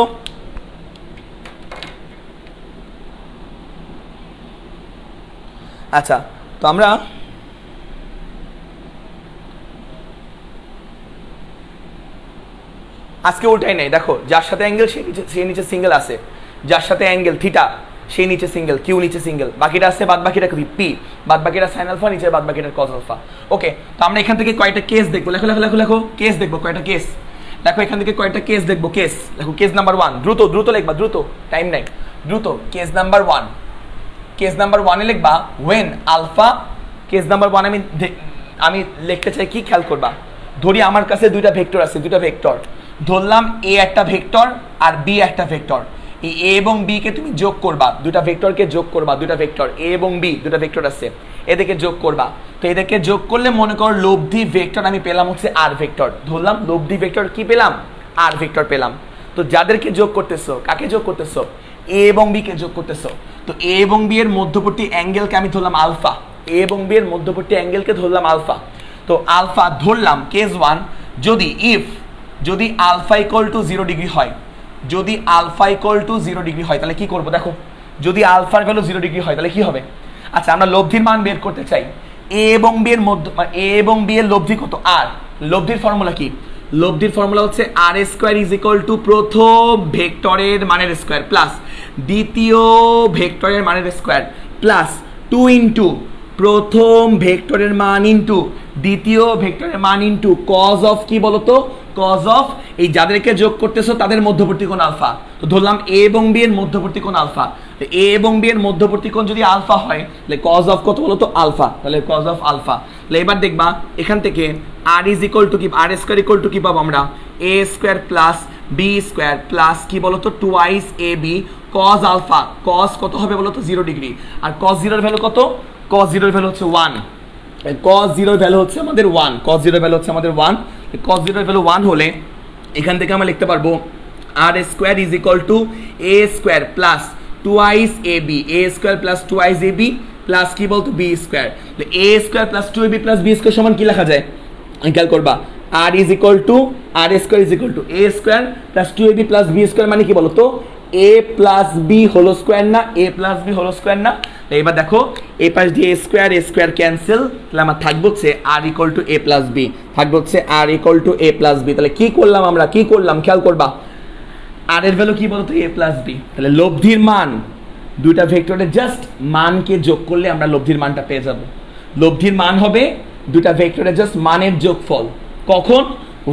A: আচ্ছা, তো আমরা আজকে উল্টাই নাই, দেখো যার সাথে অ্যাঙ্গেল সে নিচে সিঙ্গেল আছে, যার সাথে অ্যাঙ্গেল থিটা সেই নিচে সিঙ্গেল, কিউ নিচে সিঙ্গেল, বাকিটা আছে বাদ বাকিটা পি, বাদ বাকিটা সাইন আলফা, নিচে বাদ বাকিটা কজ আলফা। ওকে, তো আমরা এখান থেকে কয়টা কেস দেখবো, লেখো লেখো লেখো লেখো, কেস দেখবো কয়টা কেস, দেখো এখান থেকে কয়টা কেস দেখবো, কেস দেখো। কেস নাম্বার 1, দ্রুত দ্রুত লিখবা, দ্রুত, টাইম নাই, দ্রুত। কেস নাম্বার 1, কেস নাম্বার 1 এ লিখবা ওয়েন আলফা। কেস নাম্বার 1 আমি লিখতে চাই কি, খেয়াল করবা, ধরি আমার কাছে দুইটা ভেক্টর আছে, দুইটা ভেক্টর ধরলাম, এ একটা ভেক্টর আর বি একটা ভেক্টর। এই এ এবং বি কে তুমি যোগ করবা, দুটা ভেক্টরকে যোগ করবা, দুটা ভেক্টর এ এবং বি, দুটা ভেক্টর আছে, এদেরকে যোগ করবা। তো এদেরকে যোগ করলে মনে করো লব্ধি ভেক্টর আমি পেলাম হচ্ছে আর ভেক্টর, ধরলাম লব্ধি ভেক্টর কি পেলাম, আর ভেক্টর পেলাম। তো যাদেরকে যোগ করতেছো, কাকে যোগ করতেছো, এ এবং বি কে যোগ করতেছো। তো এ এবং বি এর মধ্যবর্তী অ্যাঙ্গেলকে আমি ধরলাম আলফা, এ এবং বি এর মধ্যবর্তী অ্যাঙ্গেলকে ধরলাম আলফা। তো আলফা ধরলাম কেস 1, যদি আলফা ইকুয়াল টু 0 ডিগ্রি হয়, যদি আলফা ইকুয়াল টু 0 ডিগ্রি হয় তাহলে কি করবো, দেখো যদি আলফার ভ্যালু 0 ডিগ্রি হয় তাহলে কি হবে। আচ্ছা, আমরা লব্ধির মান বের করতে চাই, এ এবং বি এর মধ্যে, এ এবং বি এর লব্ধি কত, আর। লব্ধির ফর্মুলা কি, লব্ধির ফর্মুলা হচ্ছে আর স্কোয়ার ইজ ইকুয়াল টু প্রথম ভেক্টরের মানের স্কোয়ার প্লাস দ্বিতীয় ভেক্টরের মানের স্কোয়ার প্লাস 2 ইন্টু প্রথম ভেক্টরের মান ইন্টু দ্বিতীয় ভেক্টরের মান ইন্টু কজ অফ কি বলতো, কজ অফ এই যাদেরকে যোগ করতেছো তাদের মধ্যবর্তী কোণ আলফা। তো ধরলাম এ এবং বি এর মধ্যবর্তী কোণ আলফা, এ এবং বি এর মধ্যবর্তী কোণ যদি আলফা হয় তাহলে কজ অফ কত বলতো, আলফা, তাহলে কজ অফ আলফা। তাহলে এবার দেখবা এখান থেকে আর ইজ ইকুয়াল টু কি, আর স্কোয়ার ইকুয়াল টু কি পাবো আমরা, A square plus B square plus কি বলতো twice A B cos alpha, cos কত হবে বলতো 0 ডিগ্রি, আর কজ জিরোর ভ্যালু কত, কজ জিরোর ভ্যালু হচ্ছে 1, কজ জিরোর ভ্যালু হচ্ছে আমাদের 1, কজ জিরোর ভ্যালু হচ্ছে আমাদের 1, কজ জিরোর ভ্যালু 1 হলে এখান থেকে আমরা লিখতে পারবো R square is equal to A square plus twice A B, A square plus twice A B plus কি বলতো B square, A square plus 2ab plus B square সমান কি লেখা যায়, খেয়াল করবা R is equal to R square is equal to A square plus 2ab plus B square মানে কি বলতো A plus B whole square না, A plus B whole square না। এবার দেখো এই পাশ দিয়ে এ স্কোয়ার ক্যান্সেল, তাহলে আমার থাকবে হচ্ছে R equal to A plus B, থাকবে হচ্ছে R equal to A plus B. তাহলে কি করলাম আমরা, কি করলাম খেয়াল করবা, আর এর ভ্যালু কি বলতো এ প্লাস বি, তাহলে লব্ধির মান দুইটা ভেক্টরের জাস্ট মানকে যোগ করলে আমরা লব্ধির মানটা পেয়ে যাব। লব্ধির মান হবে দুইটা ভেক্টরের জাস্ট মানের যোগফল, কখন,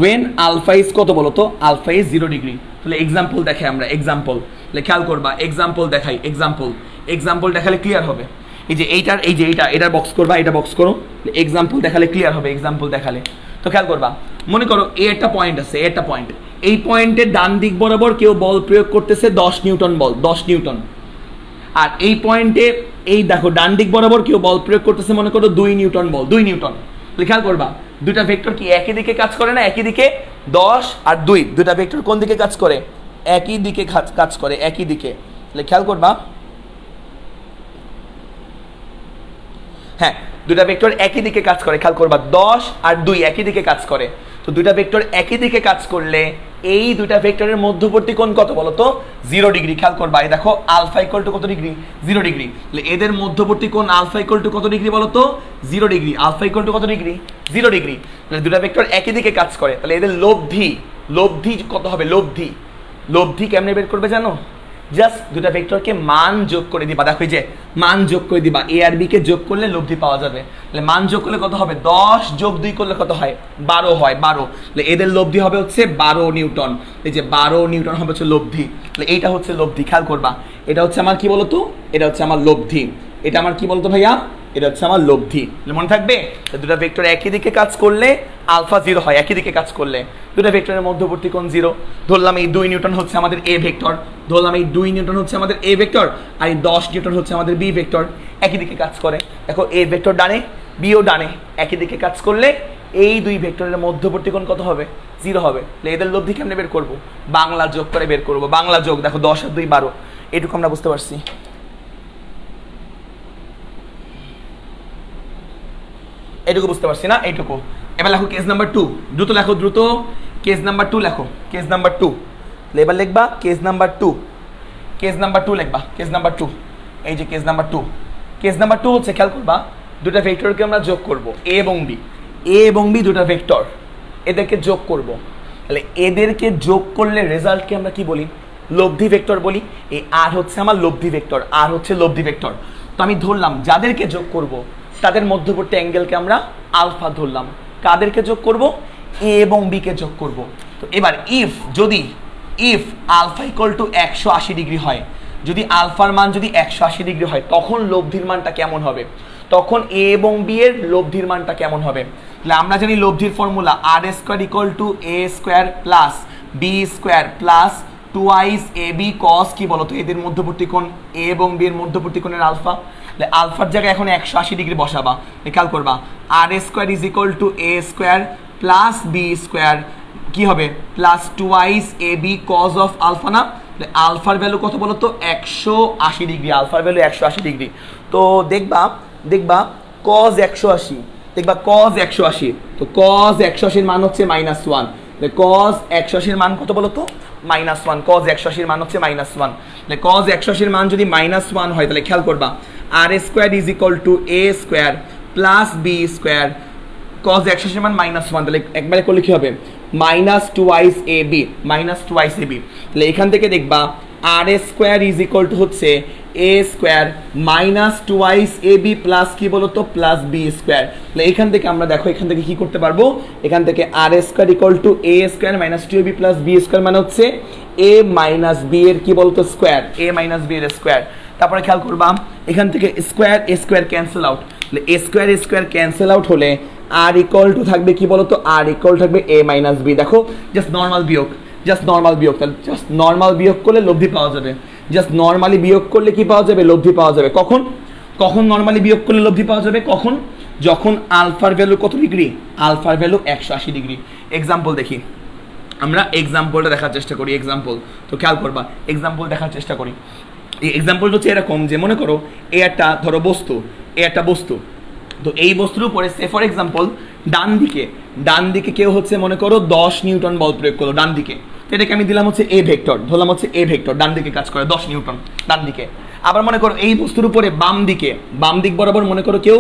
A: when আলফা ইজ কত বলতো, আলফা ইজ 0 ডিগ্রি। তাহলে এক্সাম্পল দেখাই আমরা, এক্সাম্পল তাহলে খেয়াল করবা, এক্সাম্পল দেখাই, এক্সাম্পল দেখালে ক্লিয়ার হবে। এই যে এইটার এই যে এটার বক্স করবা, এটা বক্স করো, এক্সাম্পল দেখালে ক্লিয়ার হবে, এক্সাম্পল দেখালে। তো খেয়াল করবা, মনে করো এ একটা পয়েন্ট আছে, একটা পয়েন্ট, এই পয়েন্টের ডান দিক বরাবর কেউ বল প্রয়োগ করতেছে 10 নিউটন বল, 10 নিউটন, আর এই পয়েন্টে এই দেখো ডান দিক বরাবর কেউ বল প্রয়োগ করতেছে মনে করো 2 নিউটন বল, 2 নিউটন। খেয়াল করবা দুইটা ভেক্টর কি একই দিকে কাজ করে না, একই দিকে 10 আর 2, দুইটা ভেক্টর কোন দিকে কাজ করে, একই দিকে কাজ করে, একই দিকে। তাহলে খেয়াল করবা, হ্যাঁ দুইটা ভেক্টর একই দিকে কাজ করে, খেয়াল করবা 10 আর 2 একই দিকে কাজ করে। তো দুইটা ভেক্টর একই দিকে কাজ করলে এই দুইটা ভেক্টরের মধ্যবর্তী কোণ কত বলতো 0 ডিগ্রি। খেয়াল করবা এই দেখো আলফা ইকুয়াল টু কত ডিগ্রি, 0 ডিগ্রি। তাহলে এদের মধ্যবর্তী কোণ আলফা ইকুয়াল টু কত ডিগ্রি বলতো 0 ডিগ্রি, আলফা ইকুয়াল টু কত ডিগ্রি 0 ডিগ্রি। তাহলে দুইটা ভেক্টর একই দিকে কাজ করে, তাহলে এদের লব্ধি কত হবে, লব্ধি কেমনে বের করবে জানো, জাস্ট দুটা ভেক্টরকে মান যোগ করে দিবা, দেখো এই যে মান যোগ করে দিবা, এ আর বি কে যোগ করলে লব্ধি পাওয়া যাবে। তাহলে মান যোগ করলে কত হবে, 10 যোগ 2 করলে কত হয় 12 হয়, 12। তাহলে এদের লব্ধি হবে হচ্ছে 12 নিউটন, এই যে 12 নিউটন হবে হচ্ছে লব্ধি। তাহলে এইটা হচ্ছে লব্ধি, খেয়াল করবা এটা হচ্ছে আমার কি বলতো, এটা হচ্ছে আমার লব্ধি, এটা আমার কি বলতো ভাইয়া, এটা হচ্ছে আমার লব্ধি। মনে থাকবে দুটা ভেক্টর একই দিকে কাজ করলে আলফা 0 হয়, একই দিকে কাজ করলে দুটা ভেক্টরের মধ্যবর্তী কোণ 0। ধরলাম এই 2 নিউটন হচ্ছে আমাদের এ ভেক্টর, ধরলাম এই 2 নিউটন হচ্ছে আমাদের এ ভেক্টর, আর এই 10 নিউটন হচ্ছে আমাদের বি ভেক্টর, একই দিকে কাজ করে। দেখো এ ভেক্টর ডানে, বিও ডানে, একই দিকে কাজ করলে এই দুই ভেক্টরের মধ্যবর্তী কোণ কত হবে 0 হবে। তাহলে এদের লব্ধি কেমনে বের করবো, বাংলা যোগ করে বের করবো, বাংলা যোগ। দেখো 10 আর 2 12, এটুকু আমরা বুঝতে পারছি। এইটুকু বুঝতে পারছি না, এইটুকু। এবার লেখো কেস নাম্বার 2, দ্রুত লেখো, দ্রুত কেস নাম্বার 2 লেখো, কেস নাম্বার 2। এবার লিখবা কেস নাম্বার 2, কেস নাম্বার 2 লিখবা, কেস নাম্বার 2, এই যে কেস নাম্বার 2। কেস নাম্বার 2 হচ্ছে, খেয়াল করবা দুটা ভেক্টরকে আমরা যোগ করব, এ এবং বি, এ এবং বি দুটা ভেক্টর, এদেরকে যোগ করব। তাহলে এদেরকে যোগ করলে রেজাল্টকে আমরা কি বলি, লব্ধি ভেক্টর বলি। এই আর হচ্ছে আমার লব্ধি ভেক্টর, আর হচ্ছে লব্ধি ভেক্টর। তো আমি ধরলাম যাদেরকে যোগ করব তাদের মধ্যবর্তী অ্যাঙ্গেলকে আমরা আলফা ধরলাম, কাদেরকে যোগ করব, এ এবং বি কে যোগ করব। তো এবার if alpha equal to 180 degree হয়, যদি আলফার মান যদি 180 ডিগ্রি হয় তখন লব্ধির মানটা কেমন হবে, তখন এ এবং বি এর লব্ধির মানটা কেমন হবে। তাহলে আমরা জানি লব্ধির formula R square equal to A square plus B square plus twice A B cos কি বলতো এদের মধ্যবর্তী কোণ, এ এবং বি এর মধ্যবর্তী কোণের আলফা। আলফার জায়গায় এখন 180 ডিগ্রি বসাবা, খেয়াল করবা R square is equal to A square plus B square কি হবে plus twice A B cos of alpha না। আলফার ভ্যালু কত বলো তো 180 ডিগ্রি, আলফার ভ্যালু 180 ডিগ্রি। তো দেখবা কজ 180, দেখবা কজ 180, তো কজ 180 মান হচ্ছে -1, কজ 180 মান কত বলো তো -1, কজ 180 মান হচ্ছে -1। কজ 180 মান যদি -1 হয় তাহলে খেয়াল করবা R square is equal to A square plus B square, cos 180 মান -1, তাহলে একবারে করলে কি হবে -2 এ বি, -2 এ বি। তাহলে এখান থেকে দেখবা আর স্কোয়ার ইজ ইকুয়াল টু হচ্ছে এ স্কোয়ার -2 এ বি প্লাস কি বলতো প্লাস বি স্কোয়ার। তাহলে এখান থেকে আমরা দেখো এখান থেকে কি করতে পারবো, এখান থেকে R square equal to A square -2 A B plus B square মানে হচ্ছে এ মাইনাস বি এর কি বলতো স্কোয়ার, এ মাইনাস বি এর স্কোয়ার। তারপরে খেয়াল করবা এখান থেকে স্কোয়ার স্কোয়ার ক্যান্সেল আউট, তাহলে স্কোয়ার ক্যান্সেল আউট হলে আর ইকুয়াল টু থাকবে কি বলতো, আর ইকুয়াল থাকবে এ মাইনাস বি। দেখো জাস্ট নর্মাল বিয়োগ, জাস্ট নর্মাল বিয়োগ, তাহলে জাস্ট নর্মাল বিয়োগ করলে লব্ধি পাওয়া যাবে। জাস্ট নর্মালি বিয়োগ করলে কি পাওয়া যাবে? লব্ধি পাওয়া যাবে। কখন কখন নর্মালি বিয়োগ করলে লব্ধি পাওয়া যাবে? কখন? যখন আলফার ভ্যালু কত ডিগ্রি? আলফার ভ্যালু 180 ডিগ্রি। এক্সাম্পল দেখি, আমরা এক্সাম্পলটা দেখার চেষ্টা করি। এক্সাম্পল তো খেয়াল করবা, এক্সাম্পল দেখার চেষ্টা করি। এই এক্সাম্পলটা হচ্ছে এরকম যে মনে করো এ একটা ধরো বস্তু, এ একটা বস্তু, তো এই বস্তুর উপরে সে ফর এক্সাম্পল ডান দিকে কেউ হচ্ছে মনে করো 10 নিউটন বল প্রয়োগ করলো ডান দিকে, তো এটাকে আমি দিলাম হচ্ছে এ ভেক্টর, ধরলাম হচ্ছে এ ভেক্টর, ডান দিকে কাজ করে 10 নিউটন ডান দিকে। আবার মনে করো এই বস্তুর উপরে বাম দিক বরাবর মনে করো কেউ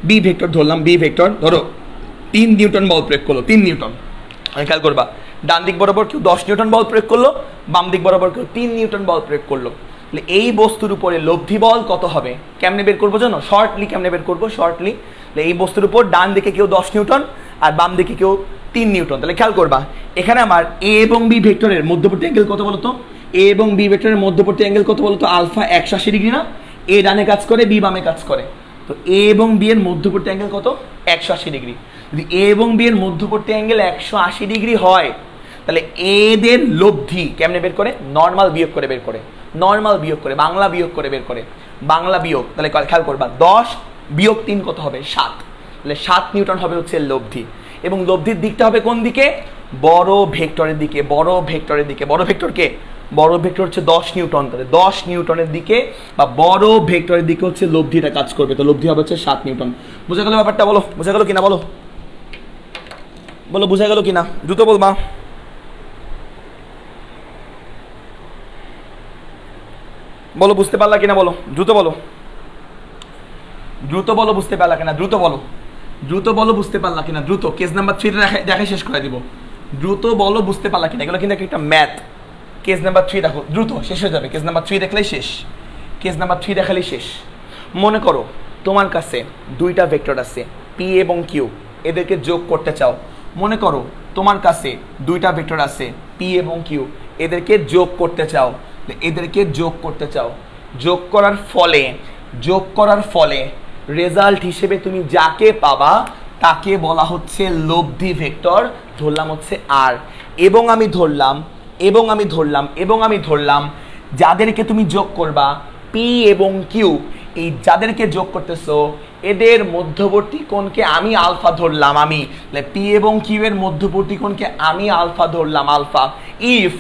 A: বি ভেক্টর, ধরলাম বি ভেক্টর, ধরো 3 নিউটন বল প্রয়োগ করলো, 3 নিউটন। খেয়াল করবা ডান দিক বরাবর কেউ 10 নিউটন বল প্রয়োগ করলো, বাম দিক বরাবর কেউ 3 নিউটন বল প্রয়োগ করলো। তাহলে এই বস্তুর উপরে লব্ধি বল কত হবে? কেমনে বের করবো জানো? শর্টলি কেমনে বের করবো? শর্টলি এই বস্তুর উপর ডান দিকে কেউ 10 নিউটন আর বাম দিকে কেউ 3 নিউটন। তাহলে খেয়াল করবা এখানে আমার এ এবং বি ভেক্টরের মধ্যবর্তী অ্যাঙ্গেল কত বলতো? এ এবং বি ভেক্টরের মধ্যবর্তী অ্যাঙ্গেল কত বলতো? আলফা 180 ডিগ্রি না? এ ডানে কাজ করে, বি বামে কাজ করে, তো এ এবং বি এর মধ্যবর্তী অ্যাঙ্গেল কত? 180 ডিগ্রি। যদি এ এবং বি এর মধ্যবর্তী অ্যাঙ্গেল 180 ডিগ্রি হয় তাহলে এদের লব্ধি কেমনে বের করে? নর্মাল বিয়োগ করে বের করে, নর্মাল বিয়োগ করে, বাংলা বিয়োগ করে বের করে, বাংলা বিয়োগ। তাহলে খেয়াল করবা 10 বিয়োগ 3 কত হবে? 7। তাহলে 7 নিউটন হবে হচ্ছে লব্ধি, এবং লব্ধির দিকটা হবে কোন দিকে? বড় ভেক্টরের দিকে, বড় ভেক্টরের দিকে। বড় ভেক্টরকে, বড় ভেক্টর হচ্ছে 10 নিউটন, তাহলে 10 নিউটনের দিকে বা বড় ভেক্টরের দিকে হচ্ছে লব্ধিটা কাজ করবে, তো লব্ধি হবে হচ্ছে 7 নিউটন। বোঝা গেল ব্যাপারটা? বলো বোঝা গেল কিনা? বলো বলো বোঝা গেল কিনা? দ্রুত বলবা, বলো বুঝতে পারলা কিনা? বলো দ্রুত বলো, দ্রুত বলো বুঝতে পারলা কিনা? দ্রুত বলো, দ্রুত বলো বুঝতে পারলা কিনা? দ্রুত কেস নাম্বার 3 দেখাই শেষ করে দিব। দ্রুত বলো বুঝতে পারলা কিনা? এগুলো কিন্তু একটা ম্যাথ। কেস নাম্বার 3 দেখো, দ্রুত শেষ হয়ে যাবে। কেস নাম্বার 3 দেখলেই শেষ, কেস নাম্বার 3 দেখালেই শেষ। মনে করো তোমার কাছে দুইটা ভেক্টর আছে পি এবং কিউ, এদেরকে যোগ করতে চাও। মনে করো তোমার কাছে দুইটা ভেক্টর আছে পি এবং কিউ, এদেরকে যোগ করতে চাও, এদেরকে যোগ করতে চাও। যোগ করার ফলে রেজাল্ট হিসেবে তুমি যাকে পাবা তাকে বলা হচ্ছে লব্ধি ভেক্টর, ধরলাম হচ্ছে আর। এবং আমি ধরলাম যাদেরকে তুমি যোগ করবা পি এবং কিউ, এই যাদেরকে যোগ করতেছো এদের মধ্যবর্তী কোণকে আমি আলফা ধরলাম, আমি পি এবং কিউ এর মধ্যবর্তী কোণকে আমি আলফা ধরলাম, আলফা। ইফ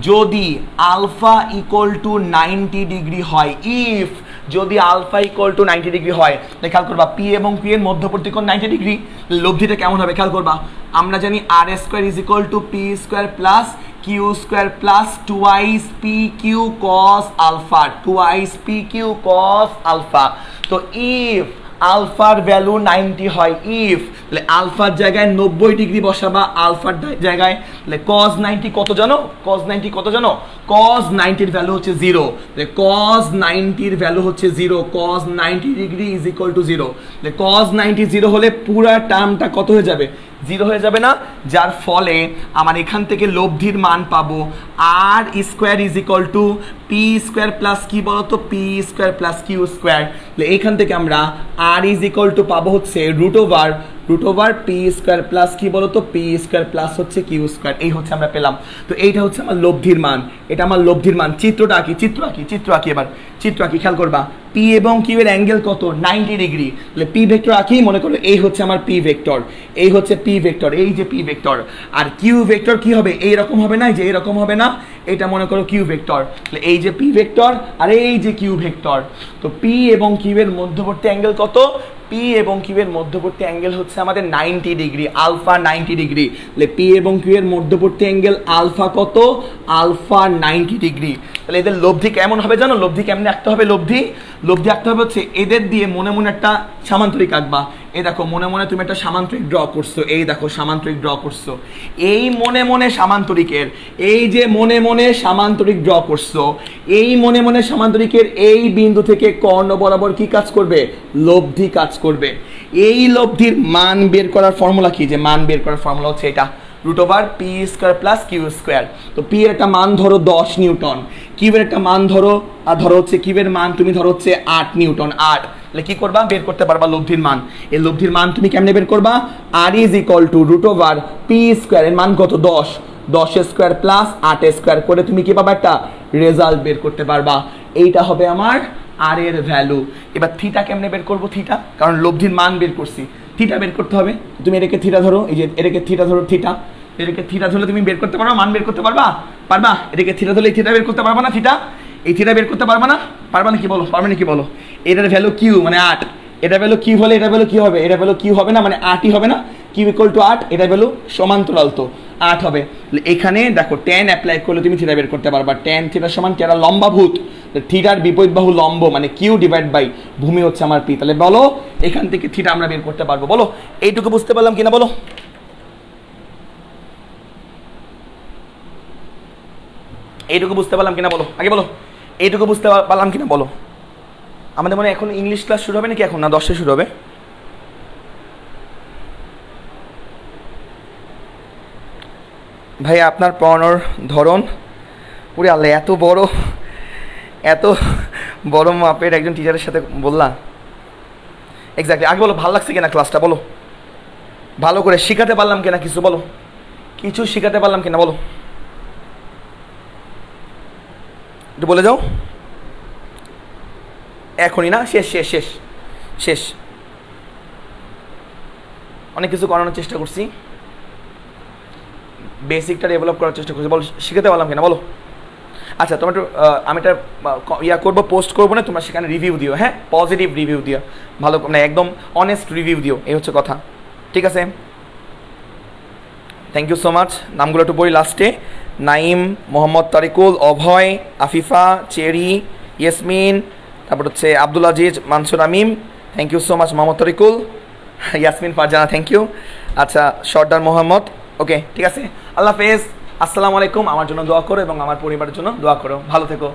A: যদি আলফা ইকুয়াল টু 90 ডিগ্রি হয়, ইফ যদি আলফা ইকুয়াল টু 90 ডিগ্রি হয়, খেয়াল করবা পি এবং কিউ এর মধ্যবর্তী কোণ 90 ডিগ্রি, লব্ধিটা কেমন হবে? খেয়াল করবা আমরা জানি R square is equal to P square plus Q square plus twice P Q cos alpha, twice P Q cos alpha. তো ইফ আলফার ভ্যালু 90 হয়, ইফ তাহলে আলফার জায়গায় 90 ডিগ্রি বসাবা, আলফার জায়গায় তাহলে cos 90 কত জানো? cos 90 কত জানো? cos 90 এর ভ্যালু হচ্ছে 0, তাহলে cos 90 এর ভ্যালু হচ্ছে 0, cos 90 degree is equal two 0। তাহলে cos 90 0 হলে পুরো টার্মটা কত হয়ে যাবে? 0 হয়ে যাবে না? যার ফলে আমার এখান থেকে লব্ধির মান পাবো R square is equal to P square plus কি বলতো? P square plus Q square. তাহলে এইখান থেকে আমরা আর ইজ ইকুয়াল টু পাবো হচ্ছে root over P square plus কি বলতো? পি স্কোয়ার প্লাস হচ্ছে কিউ স্কোয়ার। এই হচ্ছে আমরা পেলাম। তো এইটা হচ্ছে আমার লব্ধির মান, এটা আমার লব্ধির মান। চিত্র আঁকি এবার চিত্র আঁকি, খেয়াল করবা পি এবং কিউ এর অ্যাঙ্গেল কত? 90 ডিগ্রি। তাহলে পি ভেক্টর আঁকি, মনে করো এই হচ্ছে আমার পি ভেক্টর, এই হচ্ছে পি ভেক্টর, এই যে পি ভেক্টর। আর কিউ ভেক্টর কি হবে? এইরকম হবে না, যে এরকম হবে না, এটা মনে করো কিউ ভেক্টর। তাহলে এই যে পি ভেক্টর আর এই যে কিউ ভেক্টর, তো পি এবং কিউ এর মধ্যবর্তী অ্যাঙ্গেল কত? পি এবং কিউ এর মধ্যবর্তী অ্যাঙ্গেল হচ্ছে আমাদের 90 ডিগ্রি, আলফা 90 ডিগ্রি। তাহলে পি এবং কিউ এর মধ্যবর্তী অ্যাঙ্গেল আলফা কত? Alpha 90 degree. তাহলে এদের লব্ধি কেমন হবে জানো? লব্ধি কেমনে আঁকতে হবে? লব্ধি আঁকতে হবে হচ্ছে এদের দিয়ে মনে মনে একটা সামান্তরিক আঁকবা। এই দেখো মনে মনে তুমি একটা সামান্তরিক ড্র করছো, এই দেখো সামান্তরিক ড্র করছো। এই মনে মনে সামান্তরিকের, এই যে মনে মনে সামান্তরিক ড্র করছো, এই মনে মনে সামান্তরিকের এই বিন্দু থেকে কর্ণ বরাবর কি কাজ করবে? লব্ধি কাজ করবে। এই লব্ধির মান বের করার ফর্মুলা কি? যে মান বের করার ফর্মুলা হচ্ছে এটা, root over P square plus Q square. তো পি এর একটা মান ধরো 10 নিউটন, কিউ এর একটা মান ধরো হচ্ছে কিউ এর মান তুমি ধরো হচ্ছে 8 নিউটন, 8। তাহলে কি করবা? বের করতে পারবা লব্ধির মান। এই লব্ধির মান তুমি কেমনে বের করবা? R is equal to root over P square, এর মান কত? 10, 10 স্কোয়ার প্লাস 8 স্কোয়ার করে তুমি কি পাবা, একটা রেজাল্ট বের করতে পারবা। এইটা হবে আমার আর এর ভ্যালু। এবার থিটা কেমনে বের করবো, থিটা কারণ লব্ধির মান বের করছি, থিটা বের করতে হবে। তুমি এটাকে থিটা ধরো, এই যে এটাকে থিটা ধরো, থিটা এটাকে থিটা ধরলে তুমি বের করতে পারবা, মান বের করতে পারবা, পারবা? এটাকে থিটা ধরলে এই থিটা বের করতে পারবা না, থিটা এই থিটা বের করতে পারবা না, পারবা না কি বলো, পারবে না কি বলো? এটার ভ্যালু কিউ মানে 8, এটা ভ্যালু কিউ হলে এটা ভ্যালু কি হবে, এটা ভ্যালু কিউ হবে না, মানে 8ই হবে না, কিউ ইকুয়াল টু 8, এটা ভ্যালু সমান্তরাল তো 8 হবে। এখানে দেখো tan অ্যাপ্লাই করলে তুমি থিটা বের করতে পারবা, tan থিটার সমান কি, একটা লম্বাভূত, থিটার বিপরীত বাহু লম্ব মানে কিউ ডিভাইড বাই ভূমি হচ্ছে আমার পি। তাহলে বলো এখান থেকে থিটা আমরা বের করতে পারবো, বলো এইটুকু বুঝতে পারলাম কিনা বলো? এইটুকু বুঝতে পারলাম কিনা বলো, আগে বলো এইটুকু বুঝতে পারলাম কিনা বলো। আমাদের মনে এখন ইংলিশ ক্লাস শুরু হবে নাকি এখন, না 10টায় শুরু হবে? ভাই আপনার পড়ানোর ধরন পুরো আল্লাহ, এত বড় মাপের একজন টিচারের সাথে বললাম। এক্স্যাক্টলি, আগে বলো ভালো লাগছে কিনা ক্লাসটা, বলো ভালো করে শিখাতে পারলাম কিনা, কিছু বলো, কিছু শিখাতে পারলাম কিনা বলো, একটু বলে যাও। এখনই না, শেষ শেষ শেষ শেষ, অনেক কিছু করানোর চেষ্টা করছি, বেসিকটা ডেভেলপ করার চেষ্টা করছি, বলো শিখাতে পারলাম কিনা বলো। আচ্ছা তোমার একটু আমি এটা ইয়া করবো, পোস্ট করবো না, তোমরা সেখানে রিভিউ দিও, হ্যাঁ পজিটিভ রিভিউ দিও, ভালো মানে একদম অনেস্ট রিভিউ দিও, এই হচ্ছে কথা, ঠিক আছে? Thank you so much. নামগুলো একটু বলি লাস্টে, নাইম, মোহাম্মদ তারিকুল, অভয়, আফিফা, চেরি, ইয়াসমিন, তারপর হচ্ছে Abdul Aziz, Mansur Amim, thank you so much Mohammad Tariqul, Yasmin Farzana thank you. আচ্ছা সর্দার মোহাম্মদ, ওকে ঠিক আছে, আল্লাহ হাফেজ, আসসালামু আলাইকুম। আমার জন্য দোয়া করো এবং আমার পরিবারের জন্য দোয়া করো, ভালো থেকো।